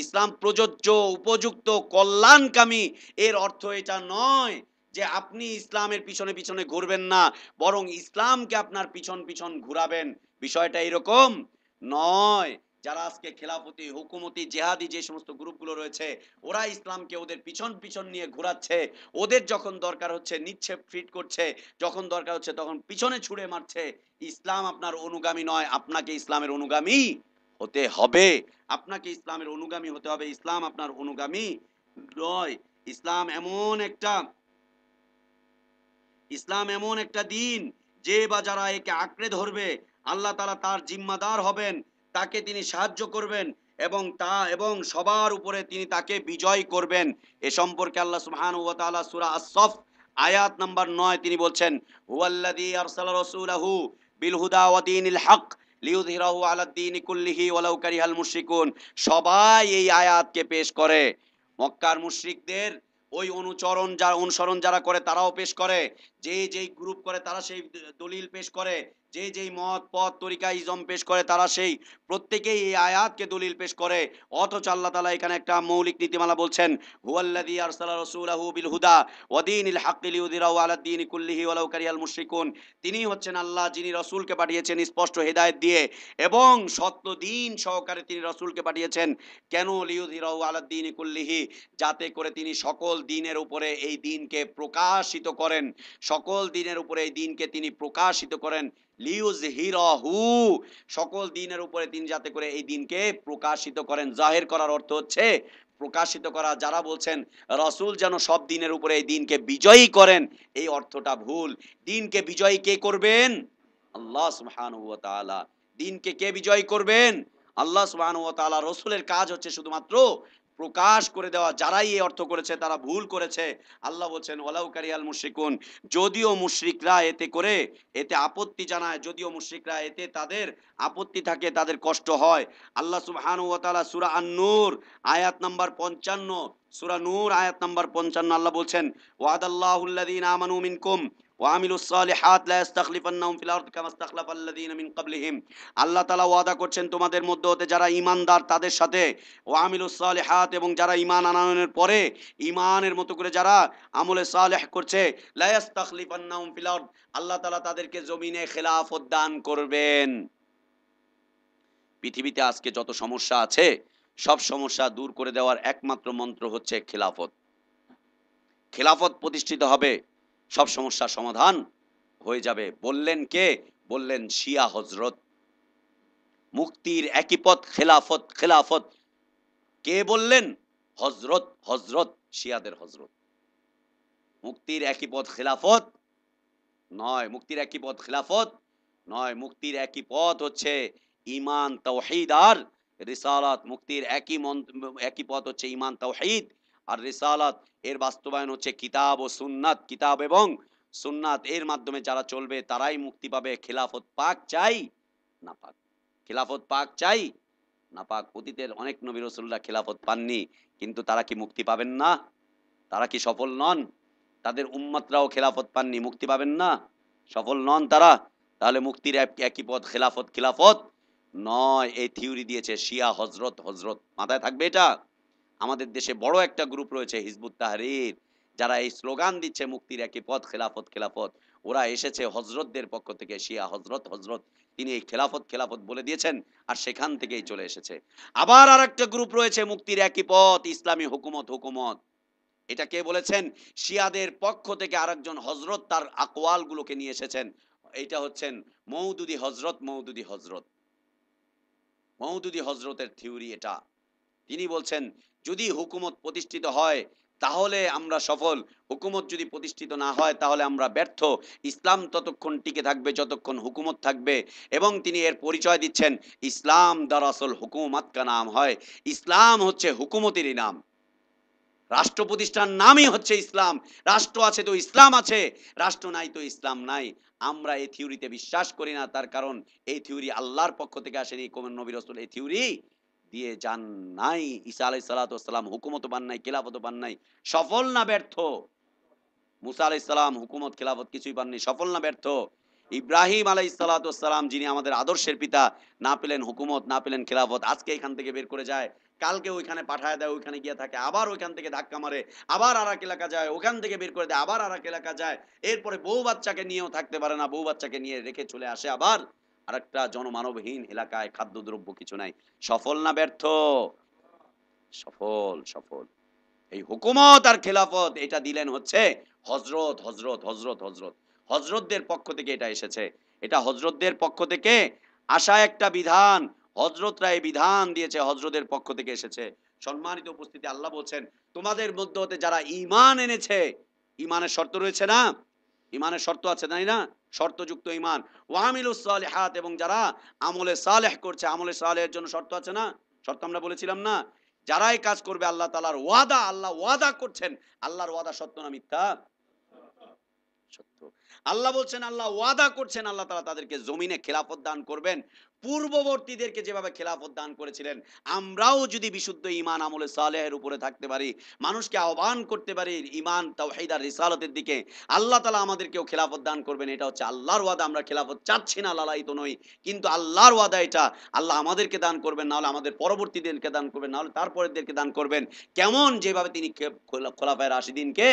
ইসলাম প্রযোজ্য, উপযুক্ত, কল্যাণকামী। এর অর্থ এটা নয় যে আপনি ইসলামের পিছনে পিছনে ঘুরবেন না, বরং ইসলামকে আপনার পিছন পিছন ঘুরাবেন। বিষয়টা এরকম নয়। যারা আজকে খেলাফতি, হুকুমতি, জেহাদি যে সমস্ত গ্রুপগুলো রয়েছে, ওরা ইসলামকে ওদের পিছন পিছন নিয়ে ঘোরাচ্ছে। ওদের যখন দরকার হচ্ছে নিচ্ছে, ফিট করছে, যখন দরকার হচ্ছে তখন পিছনে ছুড়ে মারছে। ইসলাম আপনার অনুগামী নয়, আপনাকে ইসলামের অনুগামী হতে হবে। আপনাকে ইসলামের অনুগামী হতে হবে, ইসলাম আপনার অনুগামী নয়। ইসলাম এমন একটা দিন, যে বা যারা একে আঁকড়ে ধরবে, আল্লাহ তাআলা তার জিম্মাদার হবেন, তাকে তিনি সাহায্য করবেন, এবং সবার উপরে তিনি তাকে বিজয় করবেন। এ সম্পর্কে আল্লাহ সুবহানাহু ওয়া তাআলা সূরা আস-সফ আয়াত নাম্বার 9 তিনি বলছেন, হুয়াল্লাযী আরসালা রাসূলাহু বিল হুদা ওয়া দীনিল হক লিইয়ুযহিরাহু আলাদ দীনি কুল্লিহি ওয়ালাউ কারিহাল মুশরিকুন। সবাই এই আয়াতকে পেশ করে। মক্কার মুশরিকদের ওই অনুসরণ যারা করে তারাও পেশ করে, যেই গ্রুপ করে তারা সেই দলিল পেশ করে যে যেই মত পথ তরিকা ইজম পেশ করে তারা সেই প্রত্যেকেই এই আয়াতকে দলিল পেশ করে। অথচ আল্লাহ তাআলা এখানে একটা মৌলিক নীতিমালা বলছেন, হুয়াল্লাযী আরসালা রাসূলাহু বিল হুদা ওয়া দীনিল হাক্কি লিইয়ুযহিরাহু আলাদ দীনি কুল্লিহি ওয়ালাউ কারিহাল মুশরিকুন। তিনি হচ্ছেন আল্লাহ, যিনি রাসূলকে পাঠিয়েছেন স্পষ্ট হেদায়েত দিয়ে এবং সত্য দিন সহকারে তিনি রাসূলকে পাঠিয়েছেন। কেন? লিইয়ুযহিরাহু আলাদ দীনি কুল্লিহি, যাতে করে তিনি সকল দ্বীনের উপরে এই দ্বীনকে প্রকাশিত করেন। সকল দ্বীনের উপরে এই দ্বীনকে তিনি প্রকাশিত করেন। লিইয়ুযহিরাহু, সকল দ্বীনের উপরে তিনি যাতে করে এই দ্বীনকে প্রকাশিত করেন। জাহির করার অর্থ হচ্ছে প্রকাশিত করা। যারা বলছেন রাসূল যেন সব দ্বীনের উপরে এই দ্বীনকে বিজয়ী করেন, এই অর্থটা ভুল। দ্বীনকে বিজয়ী কে করবেন? আল্লাহ সুবহানাহু ওয়া তাআলা। দ্বীনকে কে বিজয়ী করবেন? আল্লাহ সুবহানাহু ওয়া তাআলা। রাসূলের কাজ হচ্ছে শুধুমাত্র প্রকাশ করে দেওয়া। যারাই এই অর্থ করেছে তারা ভুল করেছে। আল্লাহ বলছেন ওয়ালাউ কারিহাল মুশরিকুন, যদিও মুশরিকরা এতে করে এতে আপত্তি জানায়, যদিও মুশরিকরা এতে তাদের আপত্তি থাকে, তাদের কষ্ট হয়। আল্লাহ সুবহানাহু ওয়া তাআলা সূরা আন-নূর আয়াত নাম্বার 55, সূরা নূর আয়াত নাম্বার 55 আল্লাহ বলছেন ওয়াদাল্লাহুল্লাযীনা আমানু মিনকুম ওয়া আমিলুস সালিহাত লা ইস্তাখলিফান্নাহুম ফিল আরদি কামা ইস্তাখলাফাল্লাযীনা মিন ক্বাবলিহিম। আল্লাহ তাআলা ওয়াদা করছেন তোমাদের মধ্য হতে যারা ঈমানদার তাদের সাথে, ওয়া আমিলুস সালিহাত, এবং যারা ঈমান আনয়নের পরে ঈমানের মতো করে যারা আমলে সালেহ করছে, লা ইস্তাখলিফান্নাহুম ফিল আরদ, আল্লাহ তাআলা তাদেরকে জমিনে খেলাফত দান করবেন। পৃথিবীতে আজকে যত সমস্যা আছে সব সমস্যা দূর করে দেওয়ার একমাত্র মন্ত্র হচ্ছে খেলাফত। খেলাফত প্রতিষ্ঠিত হবে, সব সমস্যার সমাধান হয়ে যাবে। বললেন কে? বললেন শিয়া হযরত। মুক্তির একই পথ খেলাফত, খেলাফত। কে বললেন? হযরত, হযরত, শিয়াদের হযরত। মুক্তির একই পথ খেলাফত নয়, মুক্তির একই পথ খেলাফত নয়, মুক্তির একই পথ হচ্ছে ঈমান, তাওহীদ আর রিসালাত। মুক্তির একই পথ হচ্ছে ঈমান, তাওহীদ আর রিসালাত। এর বাস্তবায়ন হচ্ছে কিতাব ও সুন্নাত, কিতাব এবং সুন্নাত। এর মাধ্যমে যারা চলবে তারাই মুক্তি পাবে। খেলাফত পাক চাই না পাক, খেলাফত পাক চাই না পাক। অতীতের অনেক নবী রাসূলরা খেলাফত পাননি, কিন্তু তারা কি মুক্তি পাবেন না? তারা কি সফল নন? তাদের উম্মতরাও খেলাফত পাননি, মুক্তি পাবেন না? সফল নন তারা? তাহলে মুক্তির একই পথ খেলাফত, খেলাফত নয়। এই থিওরি দিয়েছে শিয়া হযরত, হযরত। মাথায় থাকবে এটা। আমাদের দেশে বড় একটা গ্রুপ রয়েছে হিজবুত তাহরীর, যারা এই স্লোগান দিচ্ছে মুক্তির একই পথ খেলাফত, খেলাফত। ওরা এসেছে হযরতদের পক্ষ থেকে। শিয়া হযরত, হযরত, তিনি এই খেলাফত, খেলাফত বলে দিয়েছেন আর সেখান থেকেই চলে এসেছে। আবার আরেকটা গ্রুপ রয়েছে মুক্তির একই পথ ইসলামী হুকুমত, হুকুমত। এটা কে বলেছেন? শিয়াদের পক্ষ থেকে আরেকজন হযরত তার আকওয়াল গুলোকে নিয়ে এসেছেন। এটা হচ্ছেন মওদুদী হযরত, মওদুদী হযরত। মওদুদী হযরতের থিওরি এটা। তিনি বলছেন যদি হুকুমত প্রতিষ্ঠিত হয় তাহলে আমরা সফল, হুকুমত যদি প্রতিষ্ঠিত না হয় তাহলে আমরা ব্যর্থ। ইসলাম ততক্ষণ টিকে থাকবে যতক্ষণ হুকুমত থাকবে। এবং তিনি এর পরিচয় দিচ্ছেন ইসলাম দরাসল হুকুমত কা নাম হয়। ইসলাম হচ্ছে হুকুমতেরই নাম। রাষ্ট্র প্রতিষ্ঠান নামই হচ্ছে ইসলাম। রাষ্ট্র আছে তো ইসলাম আছে, রাষ্ট্র নাই তো ইসলাম নাই। আমরা এই থিওরিতে বিশ্বাস করি না, তার কারণ এই থিওরি আল্লাহর পক্ষ থেকে আসেনি। কোন নবী রাসূল এই থিওরি দিয়ে যান নাই। ঈসা আলাইহিস সালাতু ওয়াস সালাম হুকুমত পান নাই, খেলাফত পান নাই। সফল না ব্যর্থ? মুসা আলাইহিস সালাম হুকুমত, খেলাফত কিছুই পাননি। সফল না ব্যর্থ? ইব্রাহিম আলাইহিস সালাতু ওয়াস সালাম, যিনি আমাদের আদর্শের পিতা, না পেলেন হুকুমত, না পেলেন খেলাফত। আজকে এখান থেকে বের করে যায়, কালকে ওইখানে পাঠায় দেয়, ওইখানে গিয়ে থাকে, আবার ওইখান থেকে ধাক্কা মারে, আবার আরেক এলাকা যায়, ওখান থেকে বের করে দেয়, আবার আরেক এলাকা যায়। এরপরে বউ বাচ্চাকে নিয়েও থাকতে পারে না, বউ বাচ্চাকে নিয়ে রেখে চলে আসে আবার আরেকটা জনমানবহীন এলাকায়, খাদ্যদ্রব্য কিছু নাই। সফল না ব্যর্থ? সফল, সফল। এই হুকুমত আর খেলাফত এটা দিলেন হচ্ছে হযরত, হযরত, হযরত, হযরত। হযরতদের পক্ষ থেকে এটা এসেছে। এটা হযরতদের পক্ষ থেকে আসা একটা বিধান। হযরতরা এই বিধান দিয়েছে, হযরতের পক্ষ থেকে এসেছে। সম্মানিত উপস্থিতি, আল্লাহ বলছেন তোমাদের মধ্য হতে যারা ঈমান এনেছে, ঈমানের শর্ত রয়েছে না? ঈমানের শর্ত আছে তাই না? শর্তযুক্ত ঈমান। ওয়া আমিলুস সালিহাত, এবং যারা আমলে সালেহ করছে, আমলে সালেহের জন্য শর্ত আছে না? শর্ত আমরা বলেছিলাম না? যারাই কাজ করবে আল্লাহ তাআলার ওয়াদা, আল্লাহ ওয়াদা করছেন। আল্লাহর ওয়াদা সত্য না মিথ্যা? সত্য। আল্লাহ বলছেন, আল্লাহ ওয়াদা করছেন, আল্লাহ তাআলা তাদেরকে জমিনে খেলাফত দান করবেন। পূর্ববর্তীদেরকে যেভাবে খেলাফত দান করেছিলেন, আমরাও যদি বিশুদ্ধ ঈমান আমলে সালেহের উপরে থাকতে পারি, মানুষকে আহ্বান করতে পারি ঈমান, তাওহীদ আর রিসালাতের দিকে, আল্লাহ তাআলা আমাদেরকেও খেলাফত দান করবেন। এটা হচ্ছে আল্লাহর ওয়াদা। আমরা খেলাফত চাচ্ছি না, লালায়িত নই। কিন্তু আল্লাহর ওয়াদা এটা। আল্লাহ আমাদেরকে দান করবেন, না হলে আমাদের পরবর্তীদেরকে দান করবেন, না হলে তারপরেরদেরকে দান করবেন। কেমন? যেভাবে তিনি খোলাফায়ে রাশিদিনকে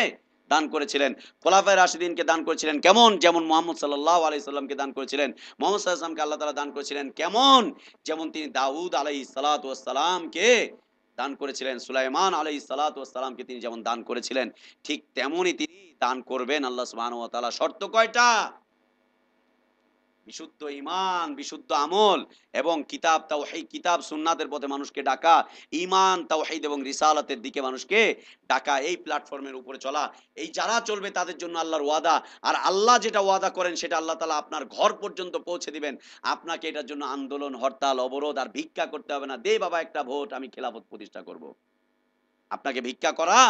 দান করেছিলেন। খোলাফায়ে রাশিদিনকে দান করেছিলেন কেমন? যেমন মুহাম্মদ সাল্লাল্লাহু আলাইহি সাল্লামকে দান করেছিলেন। মুহাম্মদ সাল্লাল্লাহু আলাইহি সাল্লামকে আল্লাহ তাআলা দান করেছিলেন কেমন? যেমন তিনি দাউদ আলাইহিস সালাতু ওয়াস সালামকে দান করেছিলেন, সুলাইমান আলাইহিস সালাতু ওয়াস সালামকে তিনি যেমন দান করেছিলেন, ঠিক তেমনই তিনি দান করবেন আল্লাহ সুবহানাহু ওয়া তাআলা। শর্ত কয়টা? বিশুদ্ধ ঈমান, বিশুদ্ধ আমল এবং কিতাব তাওহীদ, কিতাব সুন্নাতের পথে মানুষকে ডাকা, ঈমান, তাওহীদ এবং রিসালাতের দিকে মানুষকে ডাকা, এই প্ল্যাটফর্মের উপরে চলা। এই যারা চলবে তাদের জন্য আল্লাহর ওয়াদা। আর আল্লাহ যেটা ওয়াদা করেন সেটা আল্লাহ তাআলা আপনার ঘর পর্যন্ত পৌঁছে দিবেন। আপনাকে এটার জন্য আন্দোলন, হরতাল, অবরোধ আর ভিক্ষা করতে হবে না। দে বাবা একটা ভোট, আমি খেলাফত প্রতিষ্ঠা করব। আপনাকে ভিক্ষা করা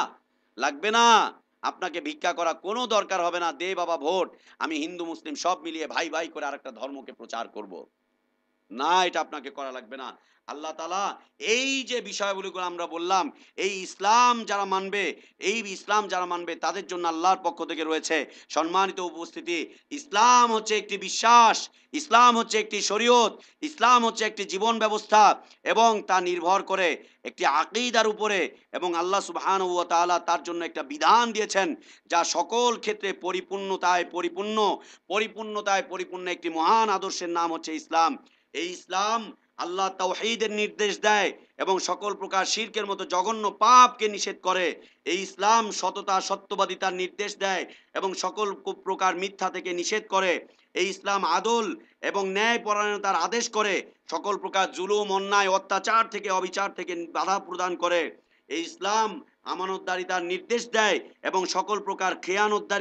লাগবে না। আপনাকে ভিক্ষা করা কোনো দরকার হবে না। দে বাবা ভোট, আমি হিন্দু মুসলিম সব মিলিয়ে ভাই ভাই করে আরেকটা ধর্মকে প্রচার করব। না, এটা আপনাকে করা লাগবে না। আল্লাহ তাআলা এই যে বিষয়গুলো আমরা বললাম, এই ইসলাম যারা মানবে, এই ইসলাম যারা মানবে তাদের জন্য আল্লাহর পক্ষ থেকে রয়েছে সম্মানিত উপস্থিতি। ইসলাম হচ্ছে একটি বিশ্বাস, ইসলাম হচ্ছে একটি শরীয়ত, ইসলাম হচ্ছে একটি জীবন ব্যবস্থা এবং তা নির্ভর করে একটি আকীদার উপরে, এবং আল্লাহ সুবহানাহু ওয়া তাআলা তার জন্য একটা বিধান দিয়েছেন যা সকল ক্ষেত্রে পরিপূর্ণতায় পরিপূর্ণ একটি মহান আদর্শের নাম হচ্ছে ইসলাম। এই ইসলাম আল্লাহ তাওহীদের নির্দেশ দেয় এবং সকল প্রকার শিরকের মতো জঘন্য পাপকে নিষেধ করে। এই ইসলাম সততা, সত্যবাদিতার নির্দেশ দেয় এবং সকল প্রকার মিথ্যা থেকে নিষেধ করে। এই ইসলাম আদল এবং ন্যায় পরায়ণতার আদেশ করে, সকল প্রকার জুলুম, অন্যায়, অত্যাচার থেকে, অবিচার থেকে বাধা প্রদান করে। এই ইসলাম আমানতদারিতার নির্দেশ দেয় এবং সকল প্রকার খেয়ানত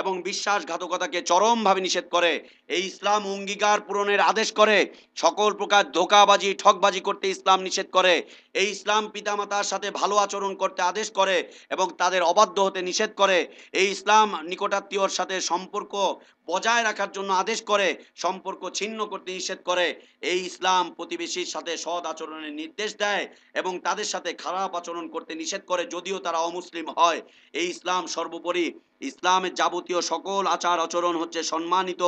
এবং বিশ্বাসঘাতকতাকে চরমভাবে নিষেধ করে। এই ইসলাম অঙ্গীকার পূরণের আদেশ করে, সকল প্রকার ধোঁকাবাজি, ঠকবাজি করতে ইসলাম নিষেধ করে। এই ইসলাম পিতামাতার সাথে ভালো আচরণ করতে আদেশ করে এবং তাদের অবাধ্য হতে নিষেধ করে। এই ইসলাম নিকটাত্মীয়র সাথে সম্পর্ক বজায় রাখার জন্য আদেশ করে, সম্পর্ক ছিন্ন করতে নিষেধ করে। এই ইসলাম প্রতিবেশীর সাথে সৎ আচরণের নির্দেশ দেয় এবং তাদের সাথে খারাপ আচরণ করতে নিষেধ করে, যদিও তারা অমুসলিম হয়। এই ইসলাম সর্বোপরি, ইসলামের যাবতীয় সকল আচার আচরণ হচ্ছে সম্মানিত,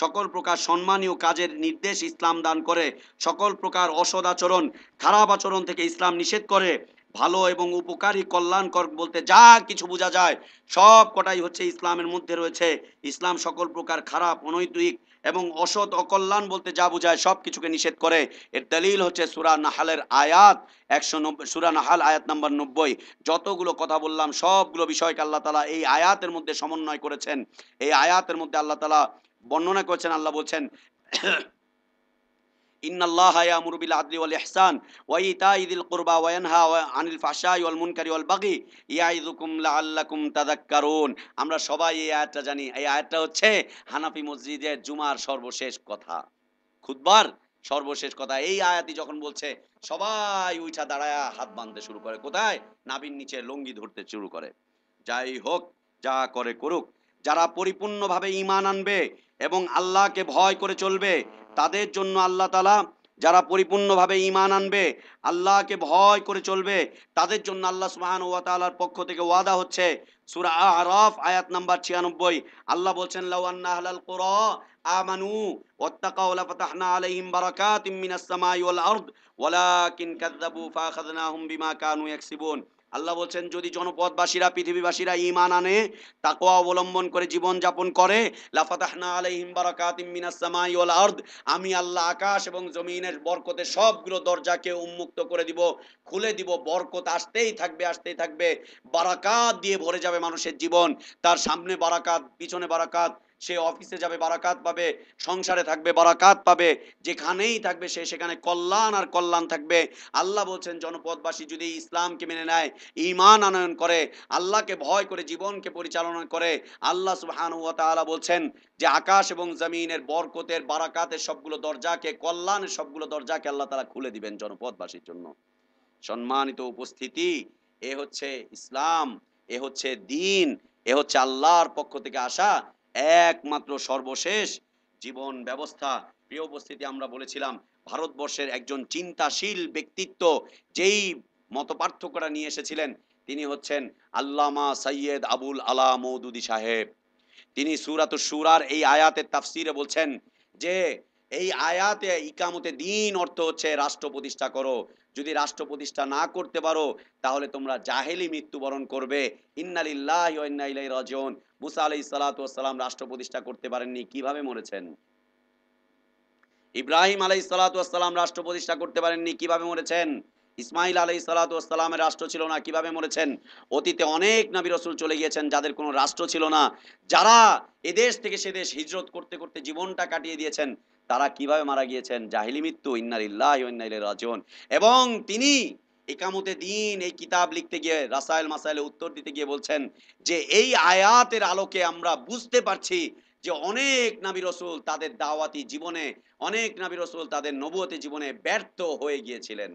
সকল প্রকার সম্মানীয় কাজের নির্দেশ ইসলাম দান করে। সকল প্রকার অসৎ আচরণ, খারাপ আচরণ থেকে ইসলাম নিষেধ করে। ভালো এবং উপকারী, কল্যাণকর বলতে যা কিছু বোঝা যায় সব কটাই হচ্ছে ইসলামের মধ্যে রয়েছে। ইসলাম সকল প্রকার খারাপ, অনৈতিক এবং অসৎ, অকল্যাণ বলতে যা বোঝায় সব কিছুকে নিষেধ করে। এর দলিল হচ্ছে সূরা নাহলের আয়াত 190, সূরা নাহল আয়াত নাম্বার 90। যতগুলো কথা বললাম সবগুলো বিষয়কে আল্লাহ তাআলা এই আয়াতের মধ্যে সমন্বয় করেছেন। এই আয়াতের মধ্যে আল্লাহ তাআলা বর্ণনা করেছেন। আল্লাহ বলছেন, ইন্নাল্লাহা ইয়ামুরু বিল আদলি ওয়াল ইহসান ওয়া ইতাই যিল কুরবা ওয়া ইয়ানহা আনিল ফাহশাই ওয়াল মুনকারি ওয়াল বাগি ইয়াইযুকুম লাআল্লাকুম তাযাক্কারুন। আমরা সবাই এই আয়াতটা জানি। এই আয়াতটা হচ্ছে হানাফি মসজিদের জুমার সর্বশেষ কথা, খুতবার সর্বশেষ কথা। এই আয়াতই যখন বলছে সবাই উঠা দাঁড়ায়া হাত বাঁধতে শুরু করে। কোথায়? নাভির নিচে লঙ্গি ধরতে শুরু করে। যাই হোক, যা করে করুক, যারা পরিপূর্ণভাবে ঈমান আনবে এবং আল্লাহকে ভয় করে চলবে তাদের জন্য আল্লাহ তাআলা, যারা পরিপূর্ণভাবে ঈমান আনবে, আল্লাহকে ভয় করে চলবে, তাদের জন্য আল্লাহ সুবহানাহু ওয়া তাআলার পক্ষ থেকে ওয়াদা হচ্ছে। সূরা আরাফ আয়াত নাম্বার 96। আল্লাহ বলছেন, লাউ আন্না আহলাল কুরা আমানু ওয়াত্তাকাউ লাফাতাহনা আলাইহিম বারাকাতিম মিনাস সামাই ওয়াল আরদ ওয়ালাকিন কাযযাবু ফাআখাযনাহুম বিমা কানু ইয়াকসিবুন। আল্লাহ বলছেন, যদি জনপদবাসীরা, পৃথিবীবাসীরা ঈমান আনে, তাকওয়া অবলম্বন করে জীবন যাপন করে, লাফাতাহনা আলাইহিম বারাকাতিম মিনাস সামাই ওয়াল আরদ, আমি আল্লাহ আকাশ এবং জমিনের বরকতের সবগুলো দরজাকে উন্মুক্ত করে দিব, খুলে দিব। বরকত আসতেই থাকবে, আসতেই থাকবে। বারাকাত দিয়ে ভরে যাবে মানুষের জীবন। তার সামনে বারাকাত, পিছনে বারাকাত। সে অফিসে যাবে বারাকাত পাবে, সংসারে থাকবে বারাকাত পাবে, যেখানেই থাকবে সে সেখানে কল্যাণ আর কল্যাণ থাকবে। আল্লাহ বলছেন, জনপদবাসী যদি ইসলামকে মেনে নেয়, ঈমান আনয়ন করে, আল্লাহকে ভয় করে জীবনকে পরিচালনা করে, আল্লাহ সুবহানাহু ওয়া তাআলা বলছেন যে আকাশ এবং জমিনের বরকতের, বারাকাতের সবগুলো দরজাকে, কল্যাণের সবগুলো দরজাকে আল্লাহ তাআলা খুলে দিবেন জনপদবাসীর জন্য। সম্মানিত উপস্থিতি, এ হচ্ছে ইসলাম, এ হচ্ছে দ্বীন, এ হচ্ছে আল্লাহর পক্ষ থেকে আসা একমাত্র সর্বশেষ জীবন ব্যবস্থা। প্রিয় উপস্থিতি, আমরা বলেছিলাম ভারতবর্ষের একজন চিন্তাশীল ব্যক্তিত্ব যেই মতপার্থক্যটা নিয়ে এসেছিলেন তিনি হচ্ছেন আল্লামা সৈয়দ আবুল আলা মওদুদী সাহেব। তিনি সূরাতুশ শূরার এই আয়াতের তাফসিরে বলছেন যে এই আয়াতে ইকামতে দিন অর্থ হচ্ছে রাষ্ট্র প্রতিষ্ঠা করো। যদি রাষ্ট্র প্রতিষ্ঠা না করতে পারো তাহলে তোমরা জাহেলি মৃত্যুবরণ করবে। ইন্না লিল্লাহি ওয়া ইন্না ইলাইহি রাজিউন। মুসা আলাইহিস সালাতু ওয়াস সালাম রাষ্ট্র প্রতিষ্ঠা করতে পারেননি, কিভাবে মরেছেন? ইব্রাহিম আলাইহিস সালাতু ওয়াস সালাম রাষ্ট্র প্রতিষ্ঠা করতে পারেননি, কিভাবে মরেছেন? ইসমাইল আলাইহিস সালাতু ওয়াস সালামের রাষ্ট্র ছিল না, কিভাবে মরেছেন? অতীতে অনেক নবী রাসূল চলে গিয়েছেন যাদের কোনো রাষ্ট্র ছিল না, যারা এদেশ থেকে সেদেশ হিজরত করতে করতে জীবনটা কাটিয়ে দিয়েছেন, তারা কিভাবে মারা গিয়েছেন? জাহেলি মৃত্যু। ইন্না লিল্লাহি ওয়া ইন্না ইলাইহি রাজিউন। এবং তিনি ইকামতে দ্বীন এই কিতাব লিখতে গিয়ে রাসায়েল মাসাইলে উত্তর দিতে গিয়ে বলছেন যে এই আয়াতের আলোকে আমরা বুঝতে পারছি যে অনেক নবী রাসূল তাদের দাওয়াতি জীবনে, অনেক নবী রাসূল তাদের নবুয়তি জীবনে ব্যর্থ হয়ে গিয়েছিলেন।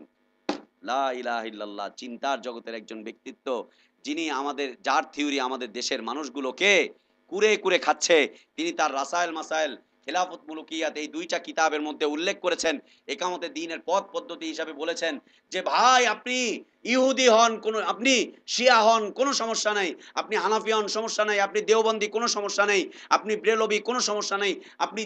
লা ইলাহা ইল্লাল্লাহ। চিন্তার জগতের একজন ব্যক্তিত্ব যিনি আমাদের, যার থিওরি আমাদের দেশের মানুষগুলোকে কুরে কুরে খাচ্ছে। তিনি তার রাসায়েল মাসাইল, খেলাফত মুলুকিয়াত এই দুইটা কিতাবের মধ্যে উল্লেখ করেছেন, একামতে দ্বীনের পথ পদ্ধতি হিসাবে বলেছেন যে ভাই আপনি ইহুদি হন, কোনো আপনি শিয়া হন কোনো সমস্যা নাই, আপনি হানাফি হন সমস্যা নাই, আপনি দেওবন্দি কোনো সমস্যা নেই, আপনি ব্রেলভি কোনো সমস্যা নেই, আপনি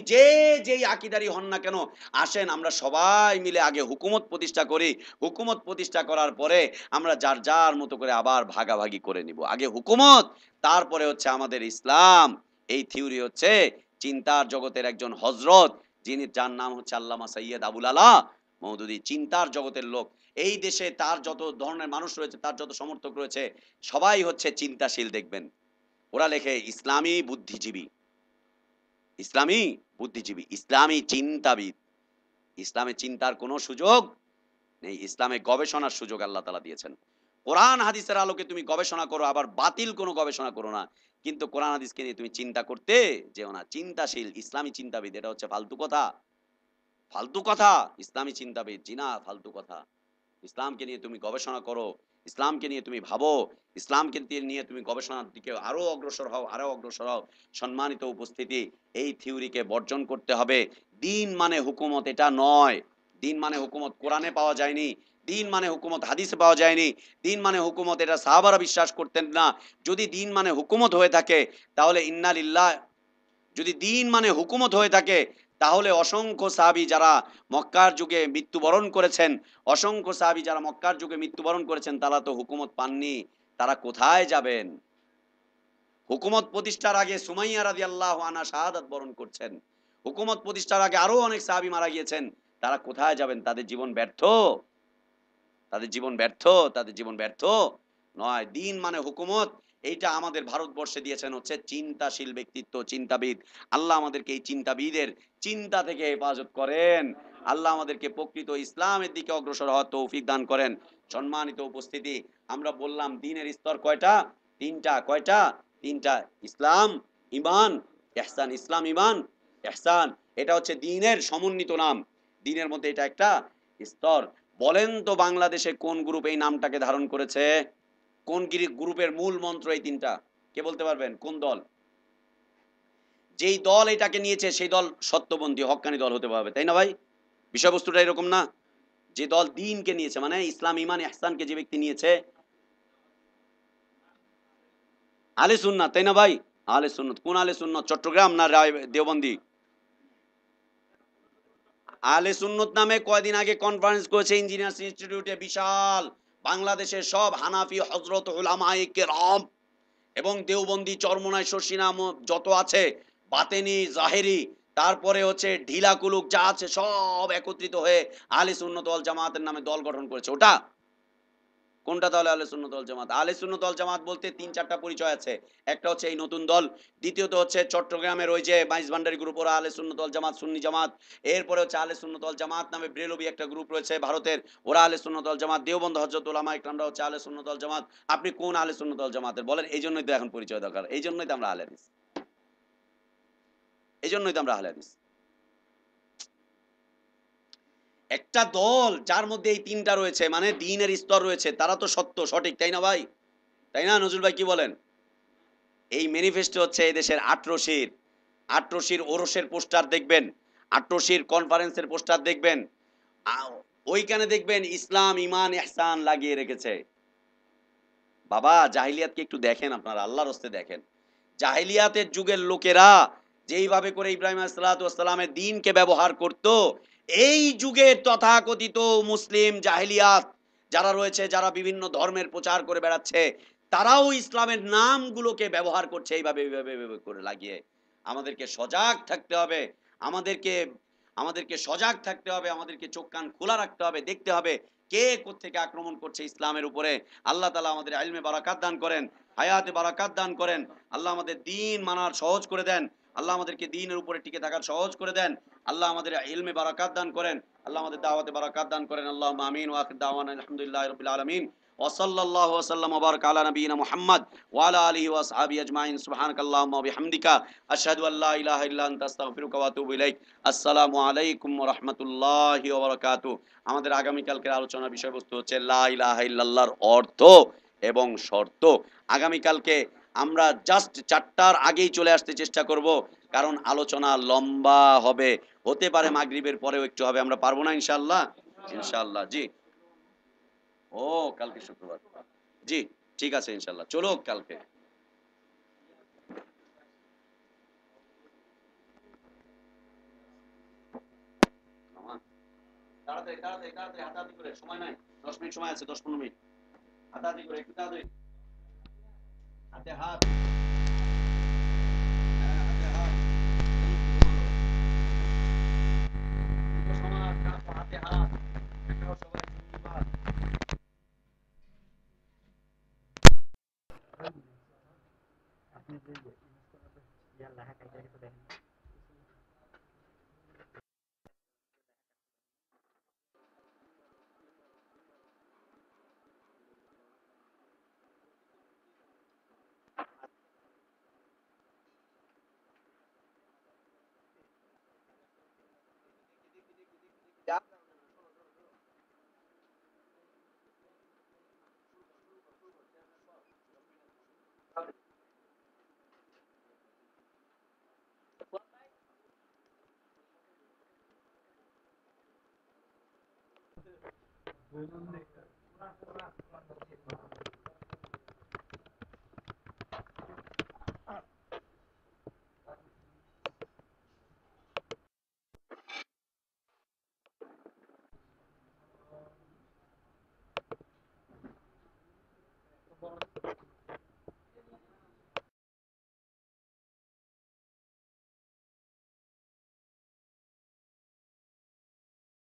যেই আকিদারি হন না কেন, আসেন আমরা সবাই মিলে আগে হুকুমত প্রতিষ্ঠা করি। হুকুমত প্রতিষ্ঠা করার পরে আমরা যার যার মতো করে আবার ভাগাভাগি করে নিব। আগে হুকুমত, তারপরে হচ্ছে আমাদের ইসলাম। এই থিওরি হচ্ছে চিন্তার জগতের একজন হজরত, যিনি, যার নাম হচ্ছে আল্লামা সৈয়দ আবুল আলা মওদুদী। চিন্তার জগতের লোক। এই দেশে তার যত ধরনের মানুষ রয়েছে, তার যত সমর্থক রয়েছে, সবাই হচ্ছে চিন্তাশীল। দেখবেন ওরা লেখে ইসলামী বুদ্ধিজীবী, ইসলামী বুদ্ধিজীবী, ইসলামী চিন্তাবিদ। ইসলামে চিন্তার কোনো সুযোগ নেই, ইসলামে গবেষণার সুযোগ আল্লাহ তাআলা দিয়েছেন। কোরআন হাদিসের আলোকে তুমি গবেষণা করো, আবার বাতিল কোনো গবেষণা করো না, কিন্তু কোরআন হাদিসকে নিয়ে তুমি চিন্তা করতে যেও না। চিন্তাশীল ইসলামী চিন্তাবিদ, এটা হচ্ছে ফালতু কথা। ফালতু কথা ইসলামী চিন্তাবিদ, জিনা ফালতু কথা। ইসলামকে নিয়ে তুমি গবেষণা করো, ইসলামকে নিয়ে তুমি ভাবো, ইসলামকে নিয়ে তুমি গবেষণার দিকে আরো অগ্রসর হও, আরো অগ্রসর হও। সম্মানিত উপস্থিতি, এই থিওরিকে বর্জন করতে হবে। দিন মানে হুকুমত এটা নয়। দিন মানে হুকুমত কোরআনে পাওয়া যায়নি, দিন মানে হুকুমত হাদিসে পাওয়া যায়নি, দিন মানে হুকুমত এটা সাহাবারা বিশ্বাস করতেন না। যদি দিন মানে হুকুমত হয়ে থাকে তাহলে ইন্না লিল্লাহ, যদি দিন মানে হুকুমত হয়ে থাকে তাহলে অসংখ্য সাহাবী যারা মক্কার যুগে মৃত্যুবরণ করেছেন, অসংখ্য সাহাবী যারা মক্কার যুগে মৃত্যুবরণ করেছেন, তারা তো হুকুমত পাননি। তারা কোথায় যাবেন? হুকুমত প্রতিষ্ঠার আগে সুমাইয়া রাদিয়াল্লাহু আনহা শাহাদাত বরণ করছেন। হুকুমত প্রতিষ্ঠার আগে আরো অনেক সাহাবী মারা গিয়েছেন। তারা কোথায় যাবেন? তাদের জীবন ব্যর্থ, তাদের জীবন ব্যর্থ, তাদের জীবন ব্যর্থ নয়। দিন মানে হুকুমত, এইটা আমাদের ভারতবর্ষে দিয়েছেন হচ্ছে চিন্তাশীল ব্যক্তিত্ব, চিন্তাবিদ। আল্লাহ আমাদেরকে এই চিন্তাবিদের চিন্তা থেকে হেফাজত করেন। আল্লাহ আমাদেরকে প্রকৃত ইসলামের দিকে অগ্রসর হওয়ার তৌফিক দান করেন। সম্মানিত উপস্থিতি, আমরা বললাম দিনের স্তর কয়টা? তিনটা। কয়টা? তিনটা। ইসলাম, ঈমান, ইহসান। ইসলাম, ঈমান, ইহসান, এটা হচ্ছে দিনের সমন্বিত নাম। দিনের মধ্যে এটা একটা স্তর। বলেন তো বাংলাদেশে কোন গ্রুপ এই নামটাকে ধারণ করেছে? কোন গ্রুপের মূল মন্ত্র এই তিনটা? কে বলতে পারবেন? কোন দল? যেই দল এটাকে নিয়েছে সেই দল সত্যপন্থী হক্কানি দল হতে পারবে, তাই না ভাই? বিষয়বস্তুটা এরকম না? যে দল দ্বীনকে নিয়েছে, মানে ইসলাম, ঈমান, ইহসানকে যে ব্যক্তি নিয়েছে, আহলে সুন্নাত, তাই না ভাই? আহলে সুন্নাত। কোন আহলে সুন্নাত? চট্টগ্রাম না রায় দেওবন্দি? আহলে সুন্নত নামে কয়দিন আগে কনফারেন্স করেছে ইঞ্জিনিয়ার্স ইনস্টিটিউটে, বিশাল, বাংলাদেশের সব হানাফি হযরত উলামায়ে কেরাম এবং দেওবন্দি, চরমোনাই, শর্ষিনাম যত আছে, বাতেনি, জাহেরি, তারপরে হচ্ছে ঢিলা কুলুক যা আছে, সব একত্রিত হয়ে আহলে সুন্নাত ওয়াল জামাতের নামে দল গঠন করেছে। ওটা কোনটা তাহলে আহলে সুন্নাত ওয়াল জামাত? আহলে সুন্নাত ওয়াল জামাত বলতে তিন চারটা পরিচয় আছে। একটা হচ্ছে এই নতুন দল, দ্বিতীয়ত হচ্ছে চট্টগ্রামের ওই যে মাইজ ভান্ডারি গ্রুপ, ওরা আহলে সুন্নাত ওয়াল জামাত, সুন্নি জামাত। এরপরে হচ্ছে আহলে সুন্নাত ওয়াল জামাত নামে ব্রেলভি একটা গ্রুপ রয়েছে ভারতের, ওরা আহলে সুন্নাত ওয়াল জামাত। দেওবন্দ হযরত উলামা ইকরামরা হচ্ছে আহলে সুন্নাত ওয়াল জামাত। আপনি কোন আহলে সুন্নাত ওয়াল জামাতের বলেন? এই জন্যই তো এখন পরিচয় দরকার, এই জন্যই তো আমরা আহলে হাদিস, এই জন্যই তো আমরা আহলে হাদিস। একটা দল যার মধ্যে এই তিনটা রয়েছে, মানে দ্বীনের স্তর রয়েছে, তারা তো সত্য সঠিক, তাই না ভাই? তাই না নজরুল ভাই, কি বলেন? এই ম্যানিফেস্টো হচ্ছে এই দেশের আটরশির ওরসের পোস্টার দেখবেন, আটরশির কনফারেন্সের পোস্টার দেখবেন, ওইখানে দেখবেন ইসলাম ইমান ইহসান লাগিয়ে রেখেছে। বাবা জাহিলিয়াতকে একটু দেখেন, আপনারা আল্লাহর হস্তে দেখেন। জাহিলিয়াতের যুগের লোকেরা যেইভাবে করে ইব্রাহিম আলাইহিস সালাতু ওয়াস সালামের দ্বীনকে ব্যবহার করত, এই যুগের তথাকথিত মুসলিম জাহিলিয়াত যারা রয়েছে, যারা বিভিন্ন ধর্মের প্রচার করে বেড়াচ্ছে, তারাও ইসলামের নামগুলোকে ব্যবহার করছে এইভাবে করে লাগিয়ে। আমাদেরকে সজাগ থাকতে হবে, আমাদেরকে আমাদেরকে সজাগ থাকতে হবে, আমাদেরকে চোখ কান খোলা রাখতে হবে, দেখতে হবে কে কোত্থেকে আক্রমণ করছে ইসলামের উপরে। আল্লাহ তাআলা আমাদের ইলমে বারাকাত দান করেন, হায়াতে বারাকাত দান করেন। আল্লাহ আমাদের দ্বীন মানার সহজ করে দেন, আল্লাহ আমাদেরকে দ্বীনের উপরে টিকে থাকার সহজ করে দেন। আল্লাহ আমাদের ইলমে বারাকাত দান করেন, আল্লাহ আমাদের দাওয়াতে বারাকাত দান করেন। আল্লাহুম্মা আমিন ওয়া আখির দাওয়ানা আলহামদুলিল্লাহি রাব্বিল আলামিন ওয়া সাল্লাল্লাহু ওয়া সাল্লাম ওয়া বারাকা আলা নবিয়িনা মুহাম্মদ ওয়া আলা আলিহি ওয়া আসহাবিহি আজমাইন। সুবহানাকাল্লাহুম্মা ওয়া বিহামদিকা আশহাদু আল্লা ইলাহা ইল্লা আনতা আস্তাগফিরুকা ওয়া আতুবু ইলাইক। আসসালামু আলাইকুম ওয়া রাহমাতুল্লাহি ওয়া বারাকাতুহু। আমাদের আগামী কালকের আলোচনার বিষয়বস্তু হচ্ছে লা ইলাহা ইল্লাল্লাহর অর্থ এবং শর্ত। আগামী কালকে আমরা জাস্ট 4টার আগেই চলে আসতে চেষ্টা করব, কারণ আলোচনা লম্বা হবে, হতে পারে মাগরিবের পরেও একটু হবে। আমরা পারবো না ইনশাআল্লাহ? ইনশাআল্লাহ জি। ও কালকে শুক্রবার, জি ঠিক আছে ইনশাআল্লাহ, চলো কালকে। মামা, তাড়াতাড়ি তাড়াতাড়ি তাড়াতাড়ি হাতাহাতি করে, সময় নাই, 10 মিনিট সময় আছে, 10-15 মিনিট, হাতাহাতি করে একটু তাড়াতাড়ি। হাতে হাত, হ্যাঁ হাতে হাত, দুটো সমান কাঁধ, হাতে হাত, দেখাও সবাই ধন্যবাদ।